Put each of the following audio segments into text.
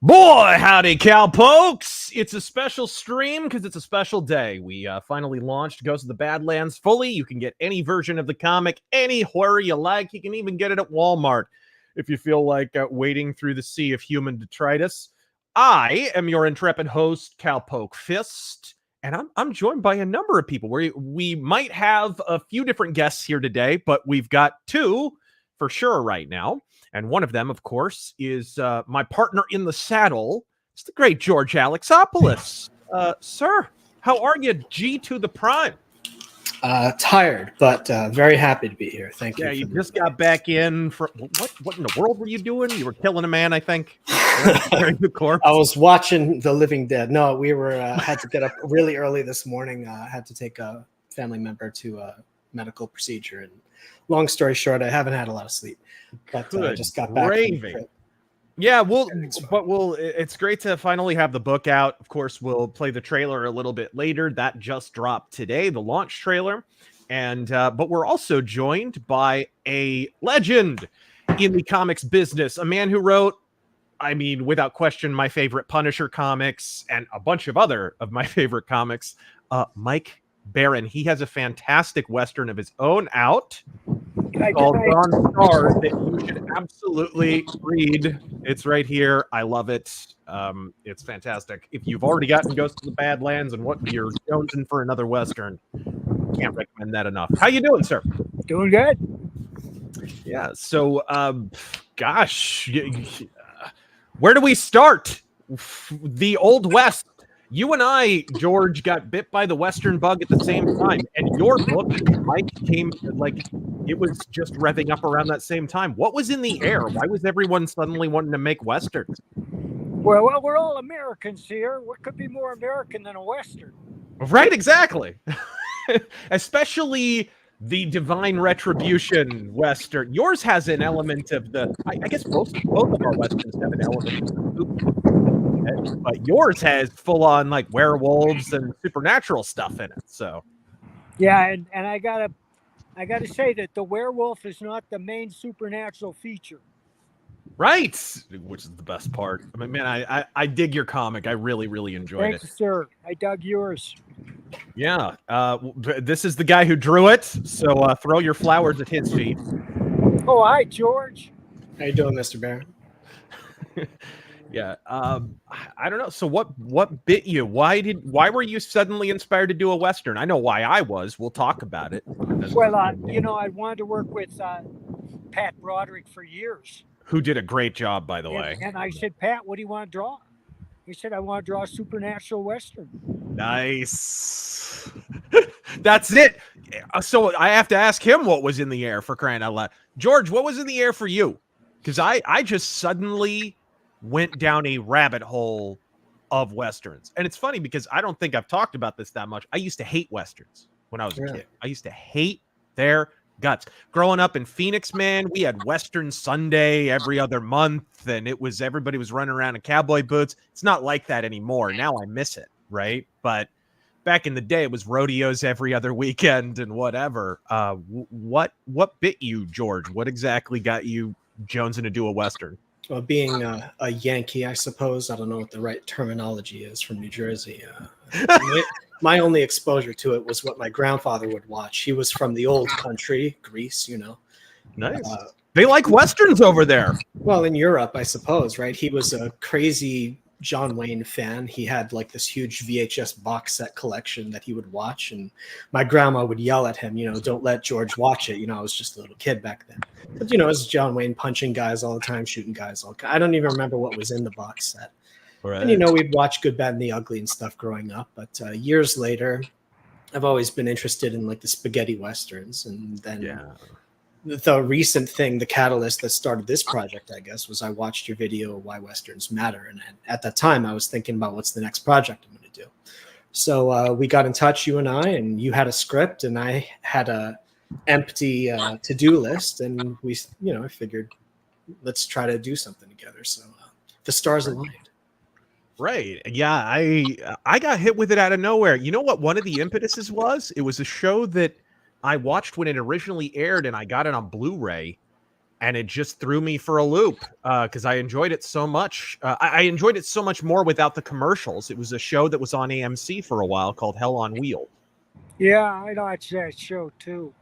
Boy, howdy, cowpokes! It's a special stream because it's a special day. We finally launched Ghost of the Badlands fully. You can get any version of the comic anywhere you like. You can even get it at Walmart if you feel like wading through the sea of human detritus. I am your intrepid host, Cowpoke Fist, and I'm joined by a number of people. We might have a few different guests here today, but we've got two for sure right now. And one of them, of course, is my partner in the saddle. It's the great George Alexopoulos. Sir, how are you, G to the prime? Tired, but very happy to be here. Thank you. Yeah, you just got back in. What in the world were you doing? You were killing a man, I think. The corpse. I was watching The Living Dead. No, we were had to get up really early this morning. Had to take a family member to a medical procedure. And long story short, I haven't had a lot of sleep. But I just got back. Yeah, it's great to finally have the book out. Of course, we'll play the trailer a little bit later. That just dropped today, the launch trailer. And but we're also joined by a legend in the comics business, a man who wrote, I mean, without question, my favorite Punisher comics and a bunch of other of my favorite comics, Mike Barron. He has a fantastic Western of his own out called Dawn Stars that you should absolutely read. It's right here. I love it. It's fantastic. If you've already gotten Ghost of the Badlands and what you're jonesing for another Western, can't recommend that enough. How you doing, sir? Doing good. Yeah. So, gosh, where do we start? The Old West. You and I, George, got bit by the Western bug at the same time, and your book, Mike, came like it was just revving up around that same time. What was in the air? Why was everyone suddenly wanting to make Westerns? Well, we're all Americans here. What could be more American than a Western? Right, exactly. Especially the Divine Retribution Western. Yours has an element of the, I guess both of our Westerns have an element of the, but yours has full-on like werewolves and supernatural stuff in it. So, yeah, and I gotta say that the werewolf is not the main supernatural feature. Right, which is the best part. I mean, man, I dig your comic. I really enjoyed it. Thanks, sir. I dug yours. Yeah, this is the guy who drew it. So throw your flowers at his feet. Oh, hi, George. How you doing, Mr. Barron? Yeah, I don't know. So what bit you? Why were you suddenly inspired to do a Western? I know why I was. We'll talk about it. Well, I wanted to work with Pat Broderick for years. Who did a great job, by the way. And I said, Pat, what do you want to draw? He said, I want to draw a supernatural Western. Nice. That's it. So I have to ask him what was in the air, for crying out loud. George, what was in the air for you? Because I just suddenly went down a rabbit hole of Westerns. And it's funny because I don't think I've talked about this that much. I used to hate Westerns when I was a kid. I used to hate their guts. Growing up in Phoenix, man, we had Western Sunday every other month, and everybody was running around in cowboy boots. It's not like that anymore. Now I miss it, right? But back in the day, it was rodeos every other weekend and whatever. What bit you, George? What exactly got you jonesing to do a Western? Well, being a Yankee, I suppose. I don't know what the right terminology is from New Jersey. My only exposure to it was what my grandfather would watch. He was from the old country, Greece, you know. Nice. They like Westerns over there. Well, in Europe, I suppose, right? He was a crazy John Wayne fan. He had like this huge VHS box set collection that he would watch. And my grandma would yell at him, don't let George watch it. I was just a little kid back then. But, it was John Wayne punching guys all the time, shooting guys all the time. I don't even remember what was in the box set. Right. And, we'd watch Good, Bad, and the Ugly and stuff growing up. But years later, I've always been interested in like the spaghetti Westerns. And then the recent thing, the catalyst that started this project, I guess, was I watched your video, Why Westerns Matter. And at that time, I was thinking about what's the next project I'm going to do. So we got in touch, you and I, and you had a script and I had a empty to-do list. And we, I figured, let's try to do something together. So the stars aligned. Right. Yeah. I got hit with it out of nowhere. You know what one of the impetuses was? It was a show that I watched when it originally aired, and I got it on Blu-ray, and it just threw me for a loop because I enjoyed it so much. I enjoyed it so much more without the commercials. It was a show that was on AMC for a while called Hell on Wheels. Yeah, I watched that show too.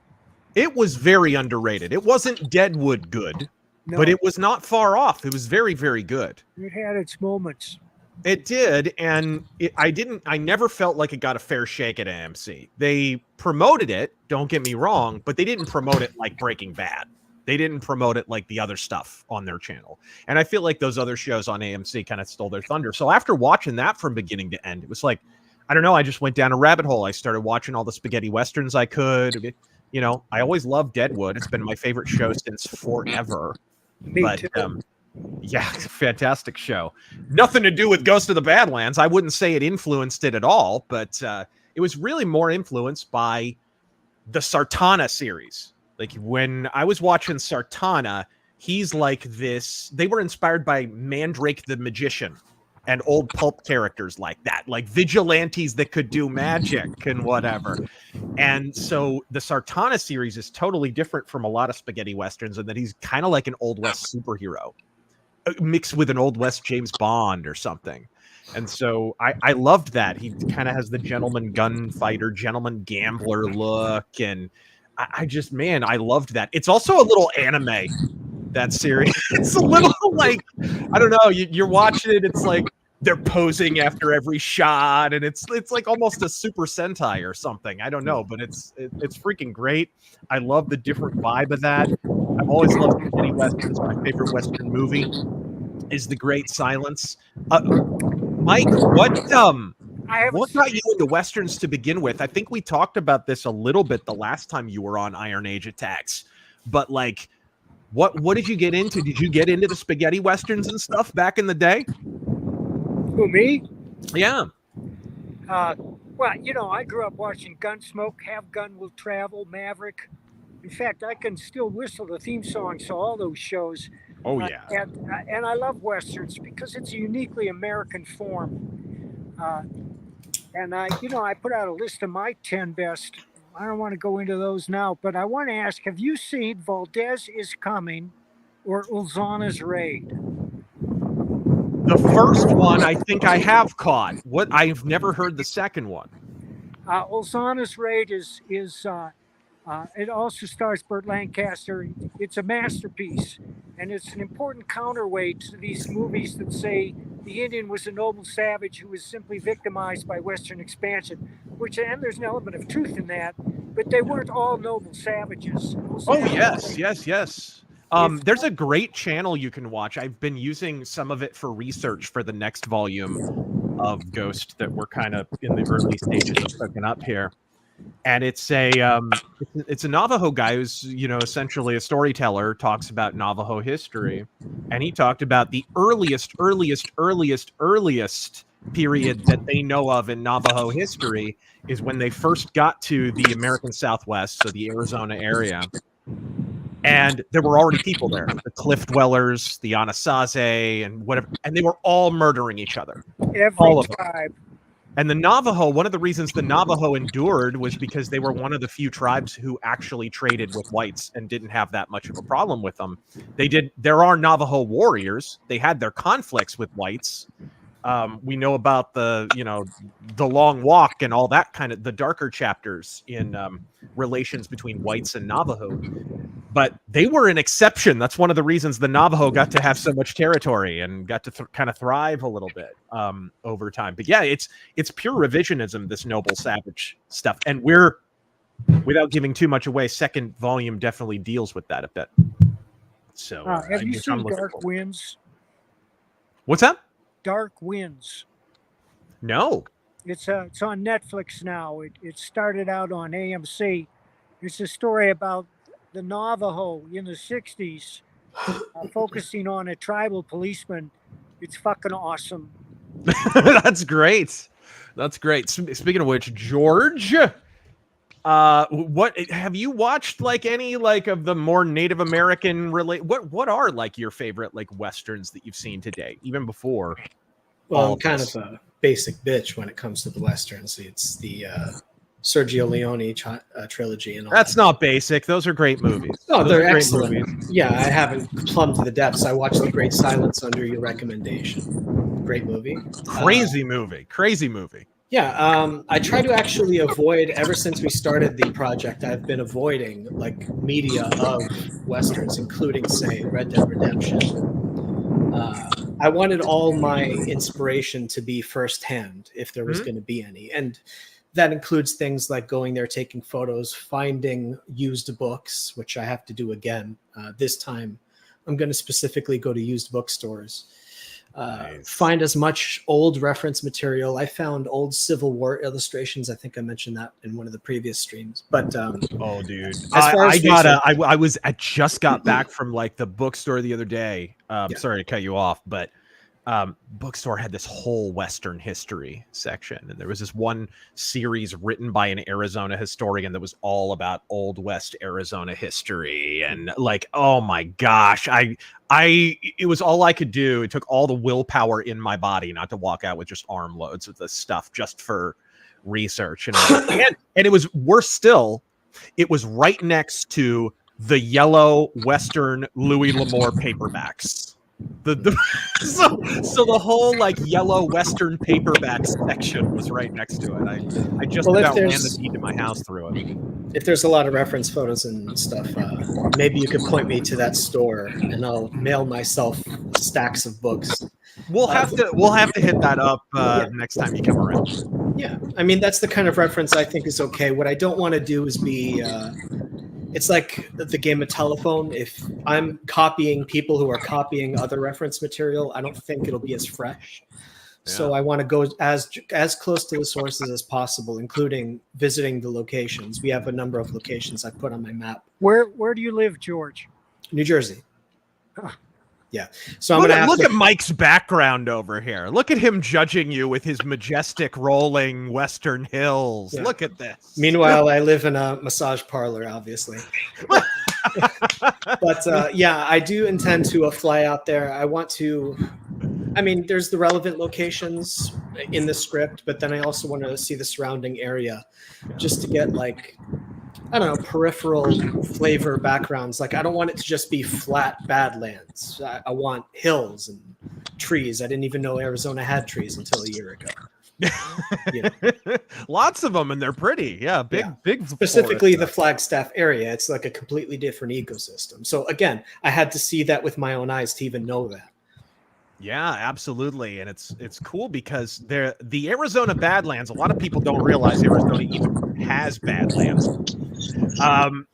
It was very underrated. It wasn't Deadwood good, but it was not far off. It was very, very good. It had its moments. It did, and I never felt like it got a fair shake at AMC. They promoted it, don't get me wrong, but they didn't promote it like Breaking Bad. They didn't promote it like the other stuff on their channel. And I feel like those other shows on AMC kind of stole their thunder. So after watching that from beginning to end, it was like, I don't know, I just went down a rabbit hole. I started watching all the spaghetti westerns I could. I always loved Deadwood. It's been my favorite show since forever. Me too. Yeah, it's a fantastic show. Nothing to do with Ghost of the Badlands. I wouldn't say it influenced it at all, but it was really more influenced by the Sartana series. Like when I was watching Sartana, he's like this. They were inspired by Mandrake the Magician and old pulp characters like that, like vigilantes that could do magic and whatever. And so the Sartana series is totally different from a lot of spaghetti westerns, and that he's kind of like an Old West superhero mixed with an Old West James Bond or something. And so I loved that. He kind of has the gentleman gunfighter, gentleman gambler look. And I loved that. It's also a little anime, that series. It's a little like, I don't know, you're watching it, it's like they're posing after every shot, and it's like almost a Super Sentai or something. I don't know, but it's freaking great. I love the different vibe of that. I've always loved spaghetti westerns. My favorite western movie is The Great Silence. Mike, what got you into westerns to begin with? I think we talked about this a little bit the last time you were on Iron Age Attacks, but like, what did you get into? Did you get into the spaghetti westerns and stuff back in the day? Who, me? Yeah. Well, I grew up watching Gunsmoke, Have Gun Will Travel, Maverick. In fact, I can still whistle the theme songs to all those shows. Oh, yeah. And I love westerns because it's a uniquely American form. And I put out a list of my 10 best. I don't want to go into those now, but I want to ask, have you seen Valdez is Coming or Ulzana's Raid? The first one I think I have caught. I've never heard the second one. Ulzana's Raid is it also stars Burt Lancaster. It's a masterpiece, and it's an important counterweight to these movies that say the Indian was a noble savage who was simply victimized by Western expansion, and there's an element of truth in that, but they weren't all noble savages. Yes. There's a great channel you can watch. I've been using some of it for research for the next volume of Ghost that we're kind of in the early stages of cooking up here. And it's a Navajo guy who's, essentially a storyteller, talks about Navajo history. And he talked about the earliest period that they know of in Navajo history is when they first got to the American Southwest, so the Arizona area. And there were already people there, the cliff dwellers, the Anasazi, and whatever. And they were all murdering each other. All of them. And the Navajo, one of the reasons the Navajo endured was because they were one of the few tribes who actually traded with whites and didn't have that much of a problem with them. There are Navajo warriors. They had their conflicts with whites. We know about the Long Walk and all that kind of the darker chapters in relations between whites and Navajo. But they were an exception. That's one of the reasons the Navajo got to have so much territory and got to kind of thrive a little bit over time. But yeah, it's pure revisionism, this noble savage stuff. And we're, without giving too much away, second volume definitely deals with that a bit. So have you seen Dark Winds? What's that? Dark Winds. No. It's on Netflix now. It started out on AMC. It's a story about the Navajo in the 60s, focusing on a tribal policeman. It's fucking awesome. That's great. That's great. Speaking of which, George, what have you watched, like any like of the more Native American what are like your favorite like westerns that you've seen today, even before? Well, I'm kind of a basic bitch when it comes to the westerns. It's the Sergio Leone trilogy and all. That's not basic. Those are great movies. Oh, Those they're are excellent. great movies. Yeah, I haven't plumbed the depths. I watched The Great Silence under your recommendation. Great movie. Crazy movie. Crazy movie. Yeah, I try to actually avoid, ever since we started the project, I've been avoiding like media of westerns, including, say, Red Dead Redemption. I wanted all my inspiration to be firsthand, if there was going to be any. And that includes things like going there, taking photos, finding used books, which I have to do again. This time, I'm going to specifically go to used bookstores. Nice. Find as much old reference material. I found old Civil War illustrations. I think I mentioned that in one of the previous streams. But oh, dude, as far as I just got back from like the bookstore the other day. Sorry to cut you off, but bookstore had this whole Western history section, and there was this one series written by an Arizona historian that was all about Old West Arizona history, and like, oh my gosh, it was all I could do. It took all the willpower in my body not to walk out with just armloads of this stuff just for research, and it was worse still. It was right next to the yellow Western Louis L'Amour paperbacks. So the whole like yellow Western paperback section was right next to it. I just about ran the key to my house through it. If there's a lot of reference photos and stuff, maybe you could point me to that store, and I'll mail myself stacks of books. We'll have to hit that up next time you come around. Yeah, I mean that's the kind of reference I think is okay. What I don't want to do is be. It's like the game of telephone. If I'm copying people who are copying other reference material, I don't think it'll be as fresh. Yeah. So I want to go as close to the sources as possible, including visiting the locations. We have a number of locations I put on my map. Where do you live, George? New Jersey. Huh. Yeah. So I'm gonna look at Mike's background over here. Look at him judging you with his majestic rolling western hills. Yeah. Look at this. Meanwhile, I live in a massage parlor, obviously. But yeah, I do intend to fly out there. I want to. I mean, there's the relevant locations in the script, but then I also want to see the surrounding area, just to get like, I don't know, peripheral flavor backgrounds. Like, I don't want it to just be flat Badlands. I want hills and trees. I didn't even know Arizona had trees until a year ago. You know? Lots of them, and they're pretty. Yeah, big. Specifically, the Flagstaff area. It's like a completely different ecosystem. So again, I had to see that with my own eyes to even know that. Yeah, absolutely. And it's cool because the Arizona Badlands, a lot of people don't realize Arizona even has Badlands.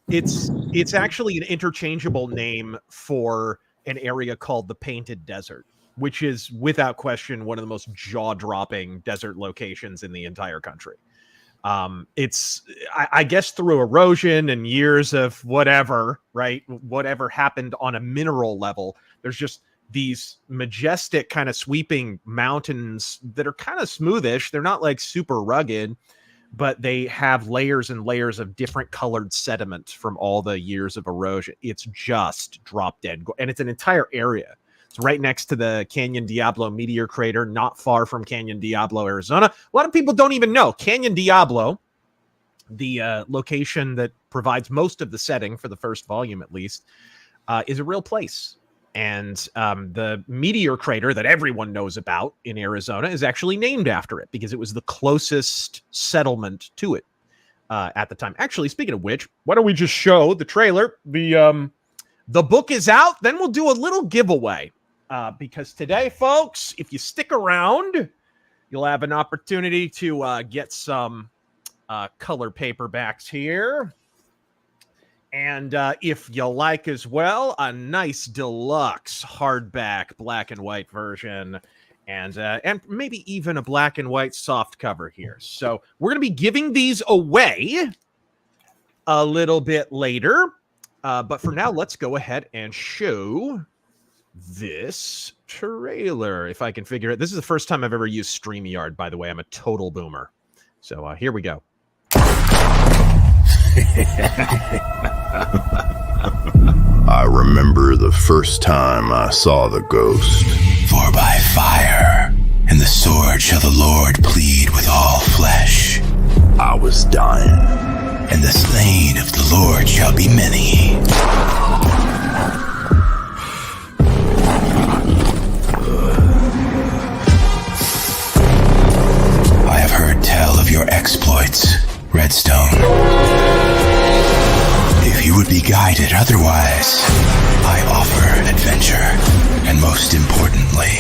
It's actually an interchangeable name for an area called the Painted Desert, which is without question one of the most jaw-dropping desert locations in the entire country. It's, I guess, through erosion and years of whatever, right? Whatever happened on a mineral level, there's just these majestic kind of sweeping mountains that are kind of smoothish. They're not like super rugged, but they have layers and layers of different colored sediment from all the years of erosion. It's just drop dead. And it's an entire area. It's right next to the Canyon Diablo meteor crater, not far from Canyon Diablo, Arizona. A lot of people don't even know Canyon Diablo, the location that provides most of the setting for the first volume, at least, is a real place. And the meteor crater that everyone knows about in Arizona is actually named after it because it was the closest settlement to it at the time. Actually, speaking of which, why don't we just show the trailer? The book is out. Then we'll do a little giveaway because today, folks, if you stick around, you'll have an opportunity to get some color paperbacks here. And if you like as well, a nice deluxe hardback black and white version, and maybe even a black and white soft cover here. So we're going to be giving these away a little bit later. But for now, let's go ahead and show this trailer, if I can figure it. This is the first time I've ever used StreamYard, by the way. I'm a total boomer. So here we go. I remember the first time I saw the ghost. For by fire and the sword shall the Lord plead with all flesh. I was dying. And the slain of the Lord shall be many. I have heard tell of your exploits, Redstone. If you would be guided otherwise, I offer adventure, and most importantly,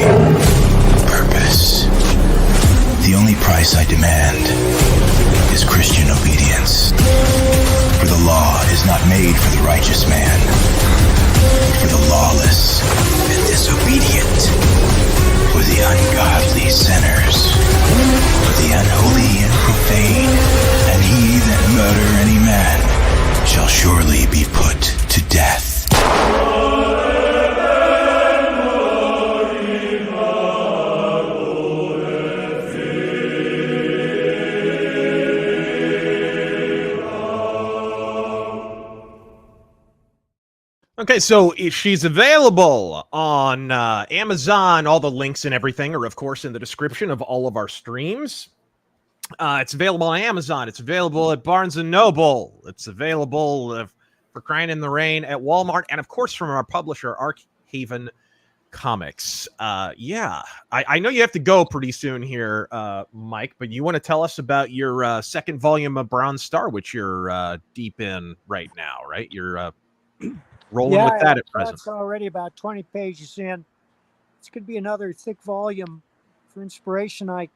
purpose. The only price I demand is Christian obedience. For the law is not made for the righteous man, but for the lawless and disobedient, for the ungodly sinners, for the unholy and profane, and he that murder any man shall surely be put to death. Okay, so she's available on Amazon. All the links and everything are, of course, in the description of all of our streams. It's available on Amazon. It's available at Barnes & Noble. It's available, for crying in the rain, at Walmart. And, of course, from our publisher, Arkhaven Comics. Yeah, I know you have to go pretty soon here, Mike, but you want to tell us about your second volume of Bronze Star, which you're deep in right now, right? You're rolling with that at present. It's already about 20 pages in. It's going to be another thick volume. For inspiration, I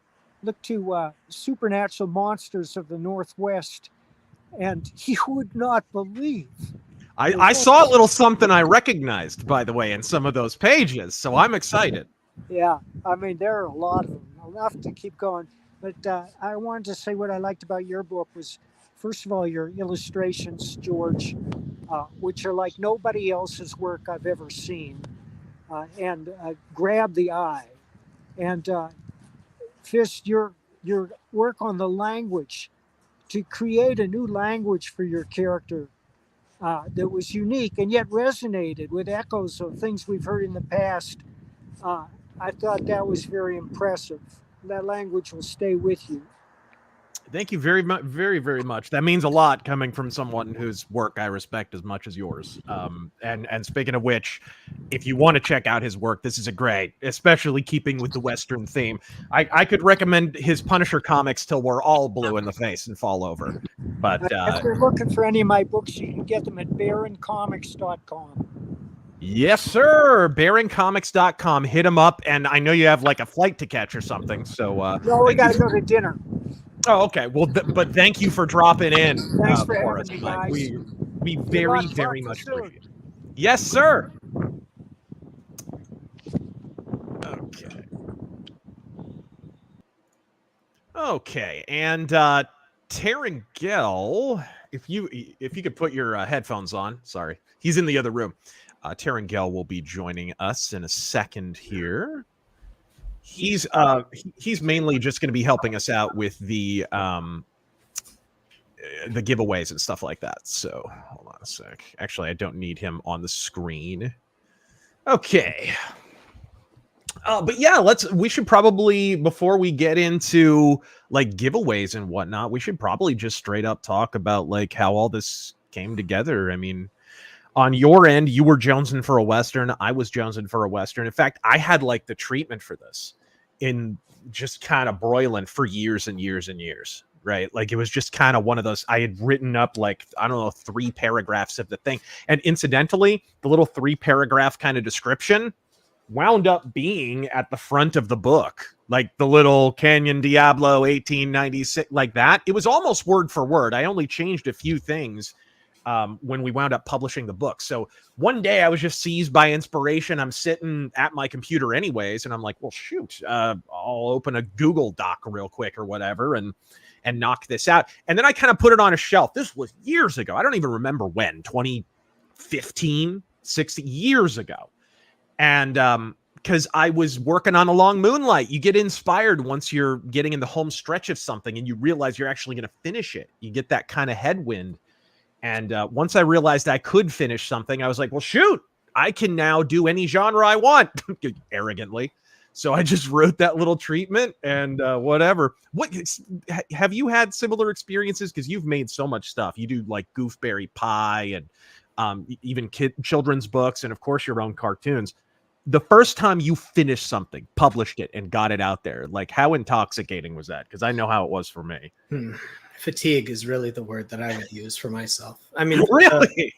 looked to supernatural monsters of the Northwest, and you would not believe. I saw a little something I recognized, by the way, in some of those pages, so I'm excited. Yeah, I mean, there are a lot of them, enough to keep going. But I wanted to say what I liked about your book was, first of all, your illustrations, George, which are like nobody else's work I've ever seen, and grab the eye. And Fist, your work on the language, to create a new language for your character that was unique and yet resonated with echoes of things we've heard in the past. I thought that was very impressive. That language will stay with you. Thank you very much, very, very much. That means a lot coming from someone whose work I respect as much as yours. And speaking of which, if you want to check out his work, this is a great, especially keeping with the Western theme. I could recommend his Punisher comics till we're all blue in the face and fall over. But if you're looking for any of my books, you can get them at baroncomics.com. Yes, sir. baroncomics.com. Hit him up. And I know you have like a flight to catch or something. So no, we got to go to dinner. Oh, okay. Well, but thank you for dropping in. Thanks for having me, guys. We very, very much appreciate it. Yes, sir. Okay. Okay, and Terengel, if you could put your headphones on. Sorry, he's in the other room. Terengel will be joining us in a second here. He's mainly just going to be helping us out with the giveaways and stuff like that. So hold on a sec. Actually, I don't need him on the screen. Okay. But yeah, we should probably, before we get into like giveaways and whatnot, we should probably just straight up talk about like how all this came together. I mean, on your end, you were jonesing for a Western. I was jonesing for a Western. In fact, I had like the treatment for this in just kind of broiling for years and years and years, right? Like it was just kind of one of those, I had written up like, I don't know, 3 paragraphs of the thing. And incidentally, the little 3-paragraph kind of description wound up being at the front of the book, like the little Canyon Diablo 1896, like that. It was almost word for word. I only changed a few things when we wound up publishing the book. So one day I was just seized by inspiration. I'm sitting at my computer anyways, and I'm like, well, shoot, I'll open a Google Doc real quick or whatever and knock this out. And then I kind of put it on a shelf. This was years ago. I don't even remember when, 2014, 15, 60 years ago. And because I was working on A Long Moonlight, you get inspired once you're getting in the home stretch of something and you realize you're actually going to finish it. You get that kind of headwind. And once I realized I could finish something, I was like, well, shoot, I can now do any genre I want, arrogantly. So I just wrote that little treatment and whatever. What have you had similar experiences? Because you've made so much stuff. You do like Gooseberry Pie and even children's books and, of course, your own cartoons. The first time you finished something, published it, and got it out there, like how intoxicating was that? Because I know how it was for me. Fatigue is really the word that I would use for myself. I mean, really?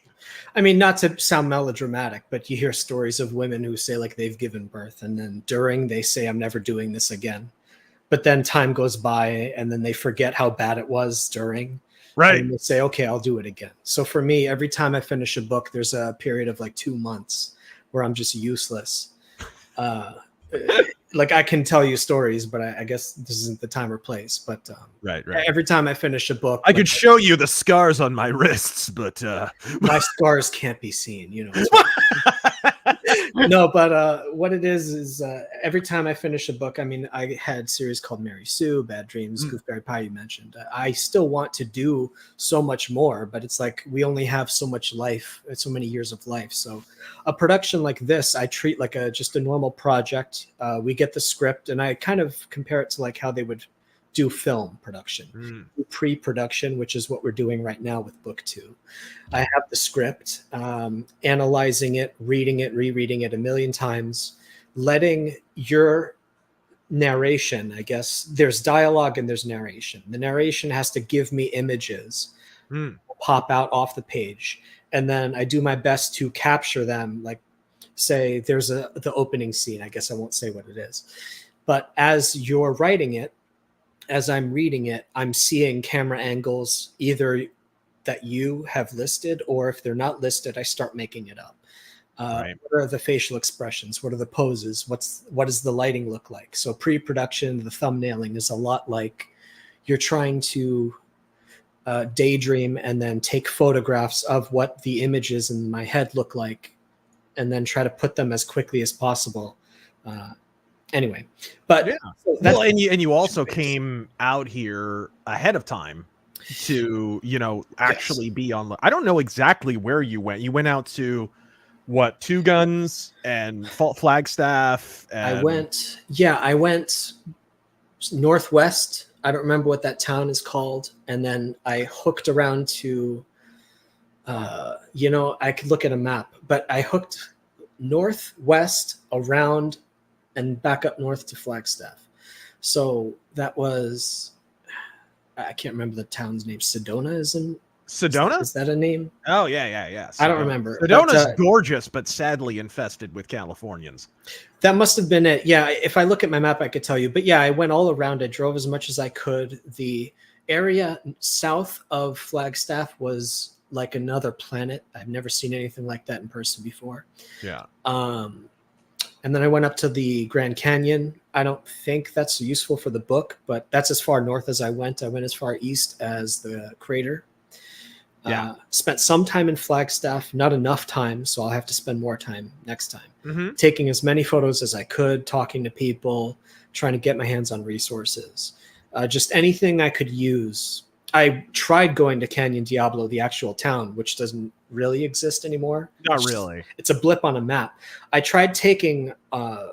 I mean, not to sound melodramatic, but you hear stories of women who say like they've given birth and then during they say, I'm never doing this again. But then time goes by and then they forget how bad it was during. Right. And they say, okay, I'll do it again. So for me, every time I finish a book, there's a period of like 2 months where I'm just useless. Like I can tell you stories, but I guess this isn't the time or place. But right. Every time I finish a book, I could show you the scars on my wrists, but my scars can't be seen. You know. No, but what it is every time I finish a book, I mean, I had a series called Mary Sue, Bad Dreams, Gooseberry Pie you mentioned. I still want to do so much more, but it's like we only have so much life, so many years of life. So a production like this, I treat like just a normal project. We get the script, and I kind of compare it to like how they would do film production, pre-production, which is what we're doing right now with book 2. I have the script, analyzing it, reading it, rereading it a million times, letting your narration, I guess, there's dialogue and there's narration. The narration has to give me images, pop out off the page. And then I do my best to capture them. Like say there's the opening scene. I guess I won't say what it is, but as you're writing it, as I'm reading it, I'm seeing camera angles either that you have listed, or if they're not listed, I start making it up. Right. What are the facial expressions? What are the poses? What does the lighting look like? So pre-production, the thumbnailing is a lot like you're trying to daydream and then take photographs of what the images in my head look like, and then try to put them as quickly as possible. Anyway, but yeah. So well, and you also came out here ahead of time to, actually be on. I don't know exactly where you went. You went out to what, Two Guns and Flagstaff. And... I went northwest. I don't remember what that town is called. And then I hooked around to, I could look at a map, but I hooked northwest around and back up north to Flagstaff. So that was, I can't remember the town's name. Sedona is in Sedona? Is that a name? Oh yeah. Sedona. I don't remember. Sedona's gorgeous, but sadly infested with Californians. That must have been it. Yeah, if I look at my map, I could tell you. But yeah, I went all around. I drove as much as I could. The area south of Flagstaff was like another planet. I've never seen anything like that in person before. Yeah. And then I went up to the Grand Canyon. I don't think that's useful for the book, but that's as far north as I went. I went as far east as the crater. Yeah. Spent some time in Flagstaff, not enough time, so I'll have to spend more time next time. Mm-hmm. Taking as many photos as I could, talking to people, trying to get my hands on resources. Just anything I could use. I tried going to Canyon Diablo, the actual town, which doesn't really exist anymore. Not really. It's a blip on a map. I tried taking, I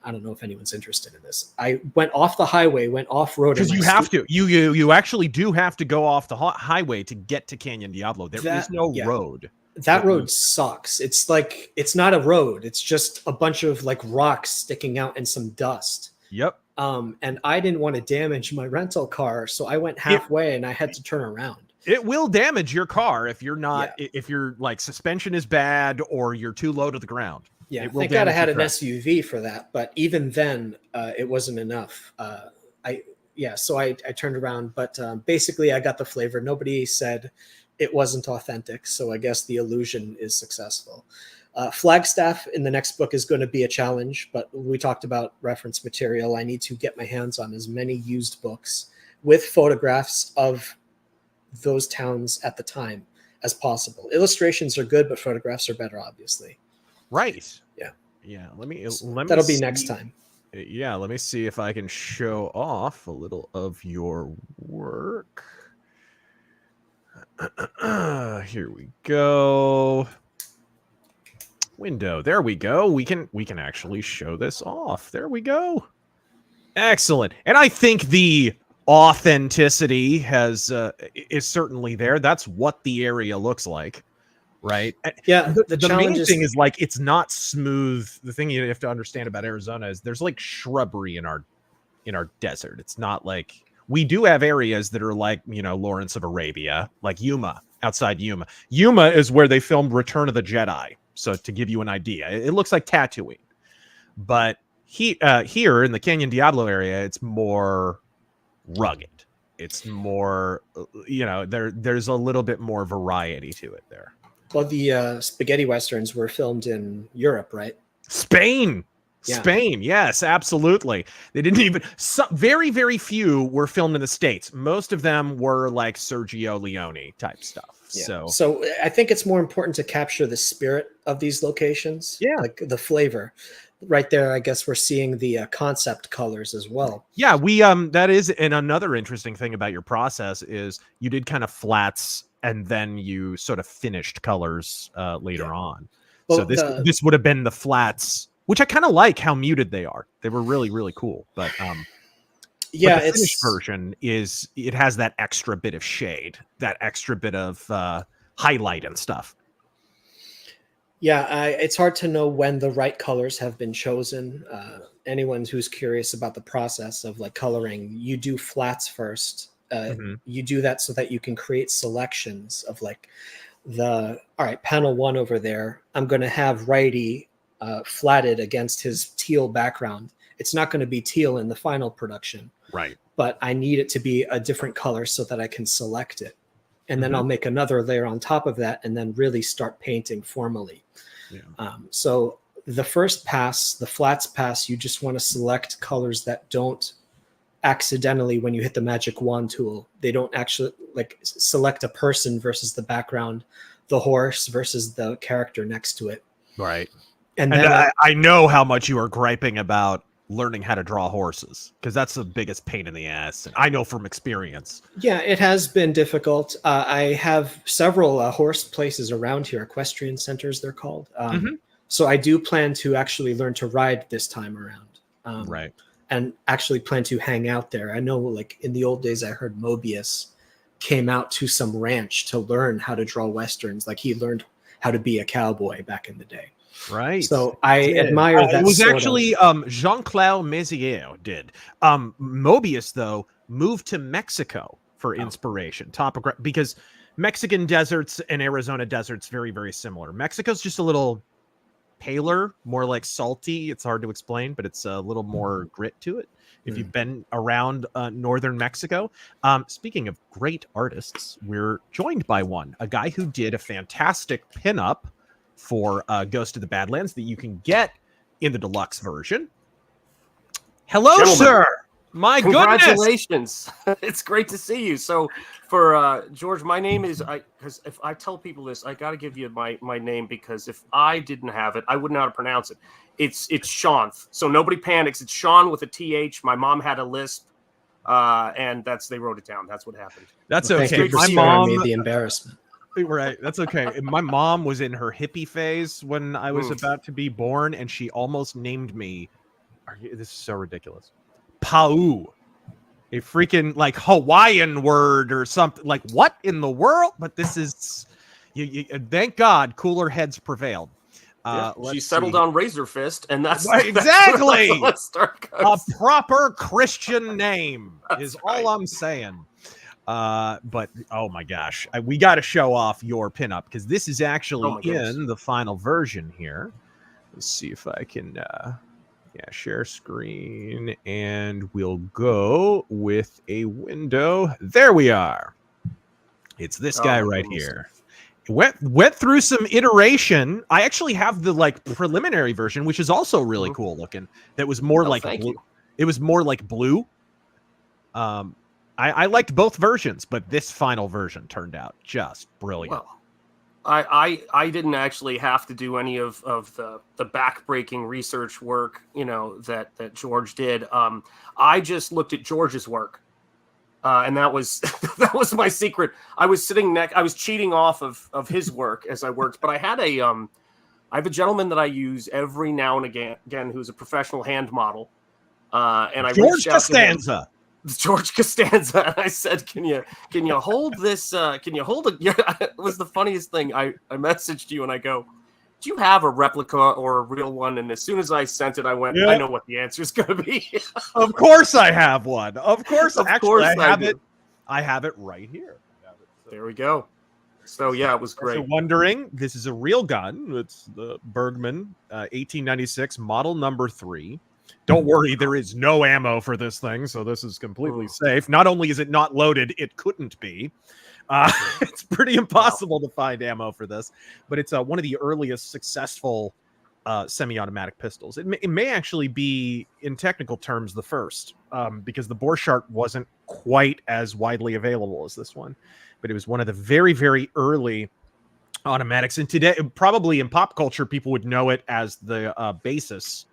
don't know if anyone's interested in this. I went off the highway, went off road. Because you have to. You actually do have to go off the highway to get to Canyon Diablo. There is no road. That road sucks. It's like, it's not a road. It's just a bunch of like rocks sticking out and some dust. Yep. And I didn't want to damage my rental car, so I went halfway and I had to turn around. It will damage your car if you're not, if your like suspension is bad or you're too low to the ground. Yeah, thank God I had an SUV for that, but even then, it wasn't enough. So I turned around, but basically I got the flavor. Nobody said it wasn't authentic, so I guess the illusion is successful. Flagstaff in the next book is going to be a challenge, but we talked about reference material. I need to get my hands on as many used books with photographs of those towns at the time as possible. Illustrations are good, but photographs are better, obviously. Right. Yeah. Yeah. Let me That'll be see. next time. Yeah. Let me see if I can show off a little of your work. Here we go. Window. There we go. We can actually show this off. There we go. Excellent. And I think the authenticity is certainly there. That's what the area looks like, right? Yeah. The main thing is like it's not smooth. The thing you have to understand about Arizona is there's like shrubbery in our desert. It's not like we do have areas that are like, Lawrence of Arabia, like Yuma, outside Yuma. Yuma is where they filmed Return of the Jedi. So to give you an idea, it looks like Tatooine, but here in the Canyon Diablo area, it's more rugged. It's more, there's a little bit more variety to it there. Well, the spaghetti westerns were filmed in Europe, right? Spain. Yeah. Spain, yes, absolutely. They didn't even. Very, very few were filmed in the States. Most of them were like Sergio Leone type stuff. Yeah. So I think it's more important to capture the spirit of these locations. Yeah, like the flavor. Right there, I guess we're seeing the concept colors as well. Yeah, we that is, and another interesting thing about your process is you did kind of flats and then you sort of finished colors later on. Well, so this would have been the flats, which I kind of like how muted they are. They were really, really cool. But yeah, but the finished version it has that extra bit of shade, that extra bit of highlight and stuff. Yeah, it's hard to know when the right colors have been chosen. Anyone who's curious about the process of like coloring, you do flats first. You do that so that you can create selections of like all right, panel 1 over there. I'm going to have righty flatted against his teal background. It's not going to be teal in the final production. Right. But I need it to be a different color so that I can select it. And then I'll make another layer on top of that and then really start painting formally. Yeah. So the first pass, the flats pass, you just want to select colors that don't accidentally, when you hit the magic wand tool, they don't actually like select a person versus the background, the horse versus the character next to it. Right. And then I know how much you are griping about learning how to draw horses, because that's the biggest pain in the ass. I know from experience. Yeah, it has been difficult. I have several horse places around here, equestrian centers they're called. So I do plan to actually learn to ride this time around. Right. And actually plan to hang out there. I know like in the old days, I heard Mobius came out to some ranch to learn how to draw Westerns. Like he learned how to be a cowboy back in the day. Right. So I admire that. It was actually Jean-Claude Mézières did. Mobius, though, moved to Mexico for inspiration. Because Mexican deserts and Arizona deserts very, very similar. Mexico's just a little paler, more like salty. It's hard to explain, but it's a little more grit to it. If you've been around northern Mexico. Speaking of great artists, we're joined by a guy who did a fantastic pinup for Ghost of the Badlands that you can get in the deluxe version. Hello, gentlemen. Sir. My Congratulations. It's great to see you. So for George, my name is, because if I tell people this, I got to give you my name, because if I didn't have it, I wouldn't know how to pronounce it. It's Sean. So nobody panics. It's Sean with a TH. My mom had a lisp, and they wrote it down. That's what happened. That's okay. My mom made the embarrassment. Right. That's okay. My mom was in her hippie phase when I was about to be born, and she almost named me. This is so ridiculous. Pau. A freaking like Hawaiian word or something. Like what in the world? But this is thank God cooler heads prevailed. She settled on Razor Fist, and that's exactly that's a proper Christian name is all I'm saying. But oh my gosh, we got to show off your pinup, because this is actually in the final version here. Let's see if I can share screen, and we'll go with a window. There we are. It's this guy right here. Went through some iteration. I actually have the like preliminary version, which is also really cool looking. That was more like blue. It was more like blue. I liked both versions, but this final version turned out just brilliant. Well, I didn't actually have to do any of the backbreaking research work, that George did. I just looked at George's work, and that was that was my secret. I was I was cheating off of his work as I worked, but I had I have a gentleman that I use every now and again who's a professional hand model, and I George Costanza. George Costanza. And I said, can you hold this? Can you hold it? Yeah, it was the funniest thing. I messaged you and I go, do you have a replica or a real one? And as soon as I sent it, I went, I know what the answer is going to be. Of course I have one. Of course. Actually, I have it. I have it right here. There we go. So yeah, it was great. So wondering, this is a real gun. It's the Bergman 1896 model number 3. Don't worry, there is no ammo for this thing, so this is completely safe. Not only is it not loaded, it couldn't be. It's pretty impossible to find ammo for this, but it's one of the earliest successful semi-automatic pistols. It may actually be, in technical terms, the first, because the Borchardt wasn't quite as widely available as this one, but it was one of the very, very early automatics. And today, probably in pop culture, people would know it as the basis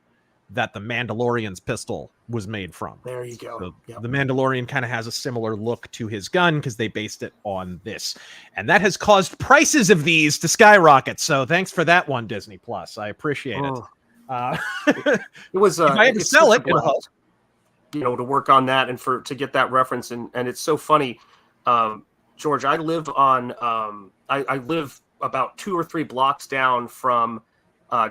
that the Mandalorian's pistol was made from. There you go. So the Mandalorian kind of has a similar look to his gun because they based it on this. And that has caused prices of these to skyrocket. So thanks for that one, Disney Plus. I appreciate it. It was if I had to sell it, to work on that and to get that reference. And it's so funny. George, I live on I live about 2 or 3 blocks down from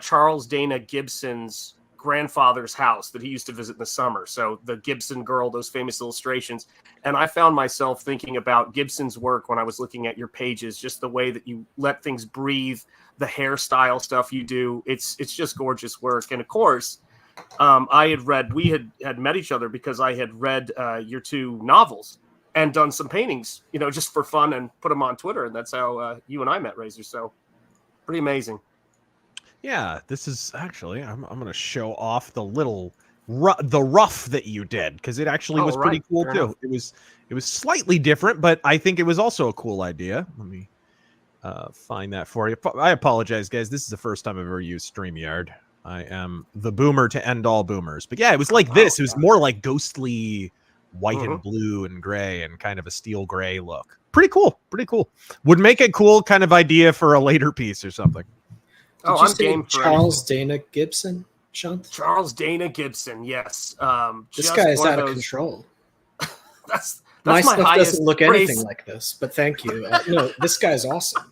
Charles Dana Gibson's grandfather's house that he used to visit in the summer. So the Gibson girl, those famous illustrations. And I found myself thinking about Gibson's work when I was looking at your pages, just the way that you let things breathe, the hairstyle stuff you do. It's just gorgeous work. And of course, we had met each other because I had read your 2 novels and done some paintings, just for fun and put them on Twitter. And that's how you and I met, Razor. So pretty amazing. Yeah, this is actually, I'm going to show off the little the rough that you did, because it actually was pretty cool too. It was slightly different, but I think it was also a cool idea. Let me find that for you. I apologize, guys. This is the first time I've ever used StreamYard. I am the boomer to end all boomers. But yeah, it was like this. It was more like ghostly white and blue and gray and kind of a steel gray look. Pretty cool. Pretty cool. Would make a cool kind of idea for a later piece or something. I'm game for Charles Dana Gibson, Sean? Charles Dana Gibson, yes. This guy is out of control. That's my stuff highest doesn't look praise. anything like this, but thank you. No, this guy's awesome.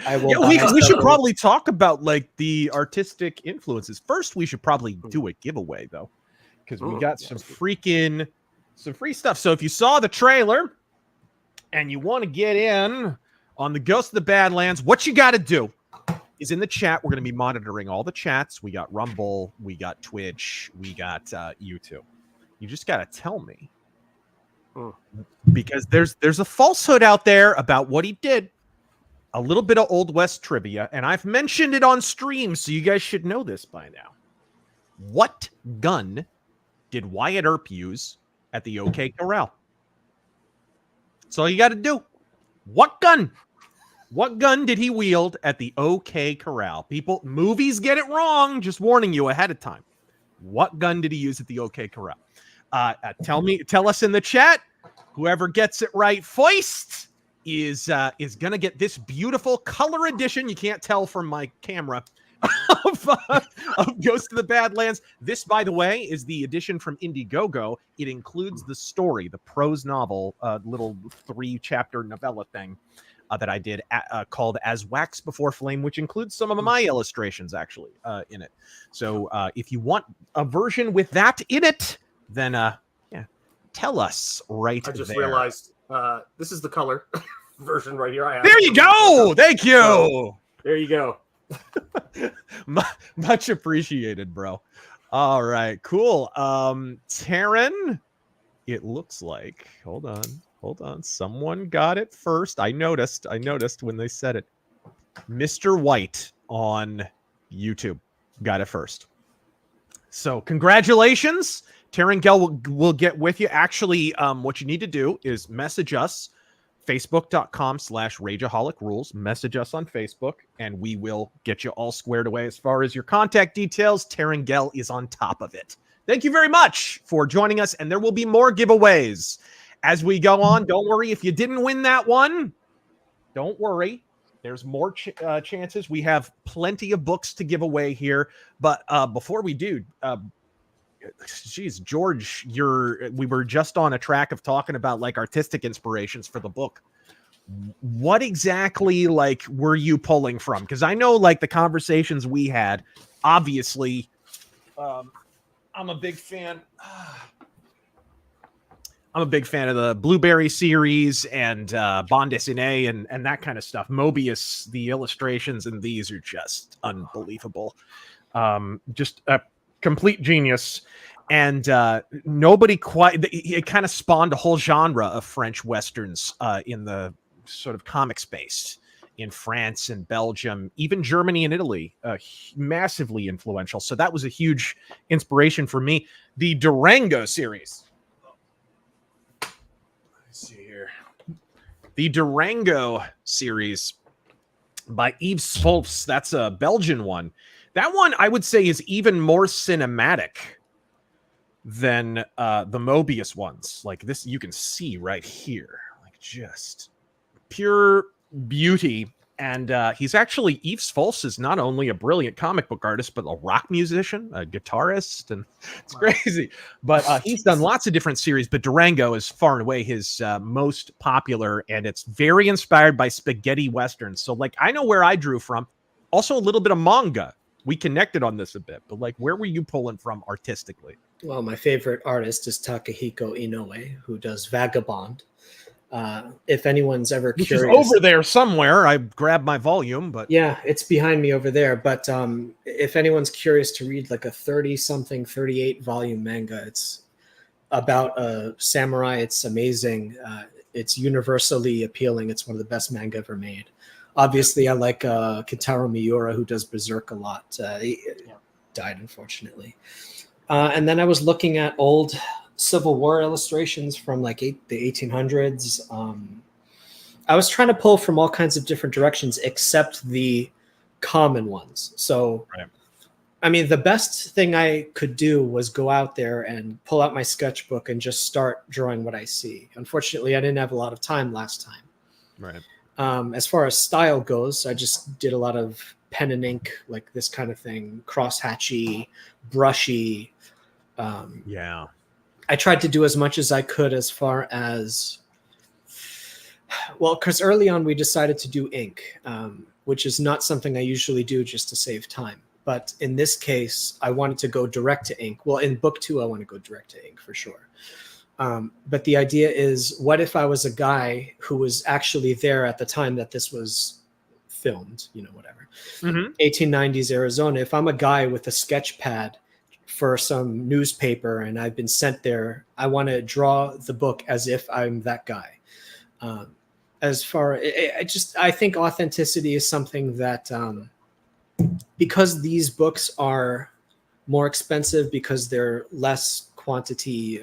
We should probably talk about like the artistic influences. First, we should probably do a giveaway though, because we got some free stuff. So if you saw the trailer and you want to get in on the Ghost of the Badlands, what you got to do is in the chat. We're going to be monitoring all the chats. We got Rumble, we got Twitch, we got YouTube. You just got to tell me, because there's a falsehood out there about what he did. A little bit of Old West trivia, and I've mentioned it on stream, so you guys should know this by now. What gun did Wyatt Earp use at the OK Corral? That's all you got to do. What gun? What gun did he wield at the OK Corral? People, movies get it wrong. Just warning you ahead of time. What gun did he use at the OK Corral? Tell us in the chat. Whoever gets it right first is gonna get this beautiful color edition. You can't tell from my camera of Ghost of the Badlands. This, by the way, is the edition from Indiegogo. It includes the story, the prose novel, little 3-chapter novella thing that I did called As Wax Before Flame, which includes some of my illustrations actually in it. So if you want a version with that in it, then tell us right there. I just realized this is the color version right here. There you go. Thank you. So, there you go. Much appreciated, bro. All right, cool. Taryn, it looks like, hold on. Someone got it first. I noticed when they said it. Mr. White on YouTube got it first. So congratulations. Taryn Gell will get with you. Actually, what you need to do is message us Facebook.com/rageaholic rules. Message us on Facebook, and we will get you all squared away as far as your contact details. Terengel is on top of it. Thank you very much for joining us, and there will be more giveaways as we go on. Don't worry if you didn't win that one. Don't worry. There's more chances. We have plenty of books to give away here. But before we do, geez, George, we were just on a track of talking about like artistic inspirations for the book. What exactly like were you pulling from? Because I know like the conversations we had, obviously, I'm a big fan. I'm a big fan of the Blueberry series and Bande dessinée and that kind of stuff. Mobius, the illustrations in these are just unbelievable. Just a complete genius. And nobody quite, it kind of spawned a whole genre of French Westerns in the sort of comic space in France and Belgium, even Germany and Italy, massively influential. So that was a huge inspiration for me. The Durango series. See here, the Durango series by Yves Folfs. That's a Belgian one. That one I would say is even more cinematic than the Mobius ones. Like this, you can see right here, like just pure beauty. And he's actually, Yves Folfs is not only a brilliant comic book artist, but a rock musician, a guitarist, and it's crazy. But he's done lots of different series, but Durango is far and away his most popular, and it's very inspired by spaghetti westerns. So, like, I know where I drew from. Also, a little bit of manga. We connected on this a bit, but, like, where were you pulling from artistically? Well, my favorite artist is Takahiko Inoue, who does Vagabond. If anyone's ever Which curious, is over there somewhere. I grabbed my volume, but yeah, it's behind me over there. But if anyone's curious to read like a 30-something, 38-volume manga, it's about a samurai. It's amazing. It's universally appealing. It's one of the best manga ever made. Obviously, I like Kentaro Miura, who does Berserk a lot. He died, unfortunately. And then I was looking at old Civil War illustrations from like the 1800s. I was trying to pull from all kinds of different directions except the common ones. So, right. I mean, the best thing I could do was go out there and pull out my sketchbook and just start drawing what I see. Unfortunately, I didn't have a lot of time last time. Right. As far as style goes, I just did a lot of pen and ink, like this kind of thing, crosshatchy, brushy. Yeah. I tried to do as much as I could as far as, well, because early on we decided to do ink, which is not something I usually do just to save time. But in this case, I wanted to go direct to ink. Well, in book 2, I want to go direct to ink for sure. But the idea is, what if I was a guy who was actually there at the time that this was filmed, whatever. 1890s Arizona. If I'm a guy with a sketch pad for some newspaper and I've been sent there, I want to draw the book as if I'm that guy. I think authenticity is something that, because these books are more expensive, because they're less quantity,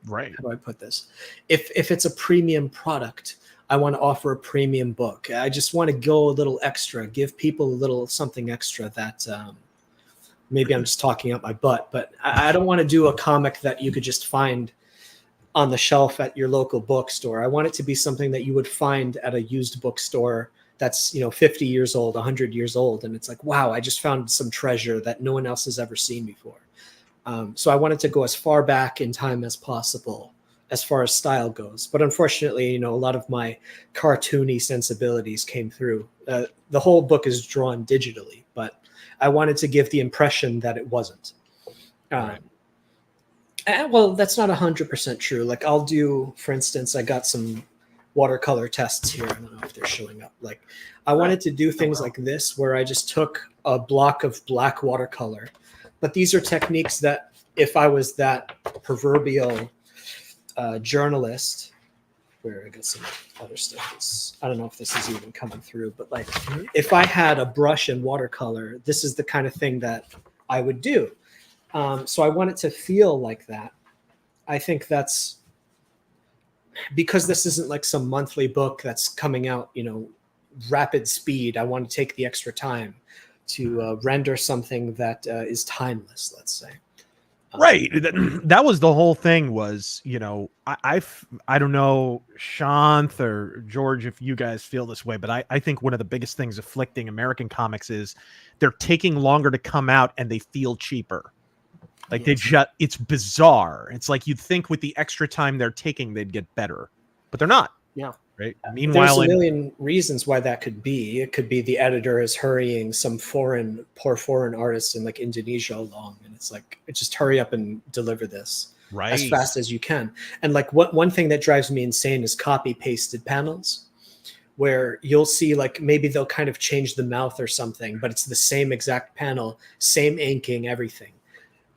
right. How do I put this? If it's a premium product, I want to offer a premium book. I just want to go a little extra, give people a little something extra that, maybe I'm just talking out my butt, but I don't want to do a comic that you could just find on the shelf at your local bookstore. I want it to be something that you would find at a used bookstore that's 50 years old, 100 years old, and it's like, wow, I just found some treasure that no one else has ever seen before. So I wanted to go as far back in time as possible as far as style goes. But unfortunately, a lot of my cartoony sensibilities came through. The whole book is drawn digitally, but I wanted to give the impression that it wasn't. Right. Well, that's not 100% true. Like I'll do, for instance, I got some watercolor tests here. I don't know if they're showing up. Like I wanted to do things like this, where I just took a block of black watercolor. But these are techniques that if I was that proverbial journalist, where I got some other stuff. I don't know if this is even coming through, but like if I had a brush and watercolor, this is the kind of thing that I would do. So I want it to feel like that. I think that's, because this isn't like some monthly book that's coming out, rapid speed, I want to take the extra time to render something that is timeless, let's say. Right. That was the whole thing was, I don't know, Shanth or George, if you guys feel this way, but I think one of the biggest things afflicting American comics is they're taking longer to come out and they feel cheaper. Like it's bizarre. It's like you'd think with the extra time they're taking, they'd get better, but they're not. Yeah. Right. Meanwhile, there's a million reasons why that could be. It could be the editor is hurrying some poor foreign artist in like Indonesia along, and it's like, just hurry up and deliver this as fast as you can. And like one thing that drives me insane is copy pasted panels, where you'll see like maybe they'll kind of change the mouth or something, but it's the same exact panel, same inking, everything.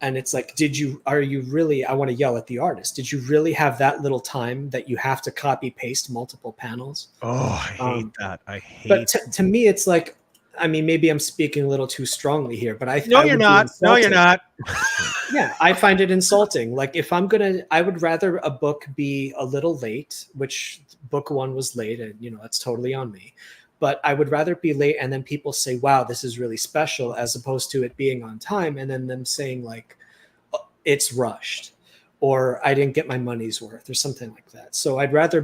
And it's like, are you really, I want to yell at the artist. Did you really have that little time that you have to copy paste multiple panels? Oh, I hate that. I hate But to me, it's like, I mean, maybe I'm speaking a little too strongly here, but No, you're not. Yeah, I find it insulting. Like I would rather a book be a little late, which book 1 was late, and that's totally on me. But I would rather be late and then people say, wow, this is really special, as opposed to it being on time and then them saying like, oh, it's rushed, or I didn't get my money's worth, or something like that. So I'd rather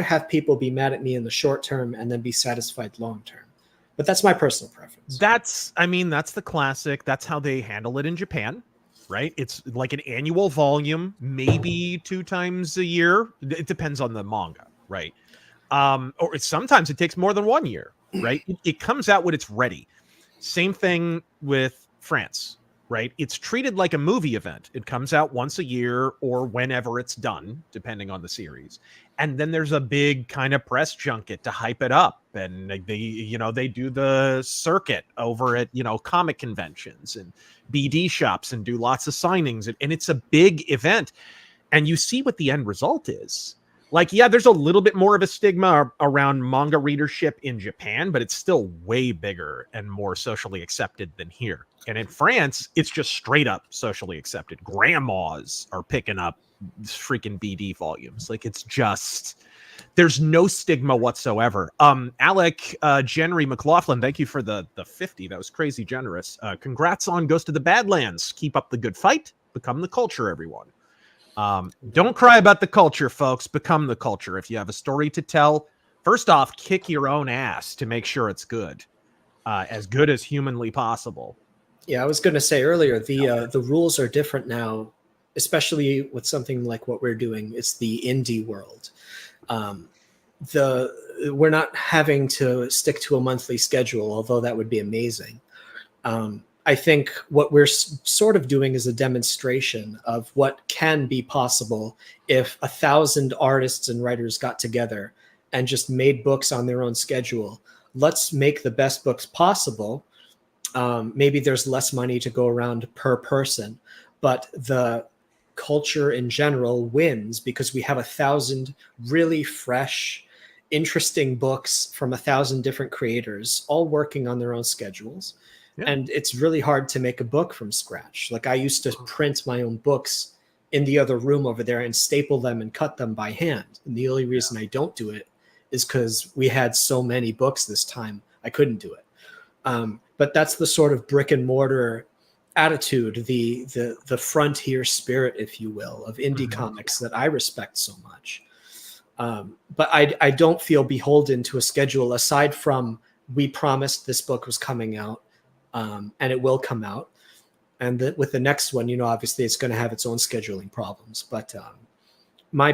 have people be mad at me in the short term and then be satisfied long term. But that's my personal preference. That's the classic. That's how they handle it in Japan, right? It's like an annual volume, maybe 2 times a year. It depends on the manga, right? Or sometimes it takes more than 1 year, right? It comes out when it's ready. Same thing with France, right? It's treated like a movie event. It comes out once a year or whenever it's done, depending on the series. And then there's a big kind of press junket to hype it up. And they do the circuit over at, comic conventions and BD shops and do lots of signings. And it's a big event. And you see what the end result is. Like, yeah, there's a little bit more of a stigma around manga readership in Japan, but it's still way bigger and more socially accepted than here. And in France, it's just straight up socially accepted. Grandmas are picking up freaking BD volumes. Like, it's just, there's no stigma whatsoever. Alec, Jenry McLaughlin, thank you for the 50. That was crazy generous. Congrats on Ghost of the Badlands. Keep up the good fight. Become the culture, everyone. Don't cry about the culture, folks. Become the culture. If you have a story to tell, first off, kick your own ass to make sure it's good as humanly possible. Yeah, I was going to say earlier, the rules are different now, especially with something like what we're doing. It's the indie world. We're not having to stick to a monthly schedule, although that would be amazing. I think what we're sort of doing is a demonstration of what can be possible if 1,000 artists and writers got together and just made books on their own schedule. Let's make the best books possible. Maybe there's less money to go around per person, but the culture in general wins because we have 1,000 really fresh, interesting books from 1,000 different creators, all working on their own schedules. Yeah. And it's really hard to make a book from scratch. Like, I used to print my own books in the other room over there and staple them and cut them by hand. And the only reason I don't do it is because we had so many books this time, I couldn't do it. But that's the sort of brick and mortar attitude, the frontier spirit, if you will, of indie comics that I respect so much. But I don't feel beholden to a schedule aside from we promised this book was coming out. And it will come out, and with the next one, obviously it's going to have its own scheduling problems. But I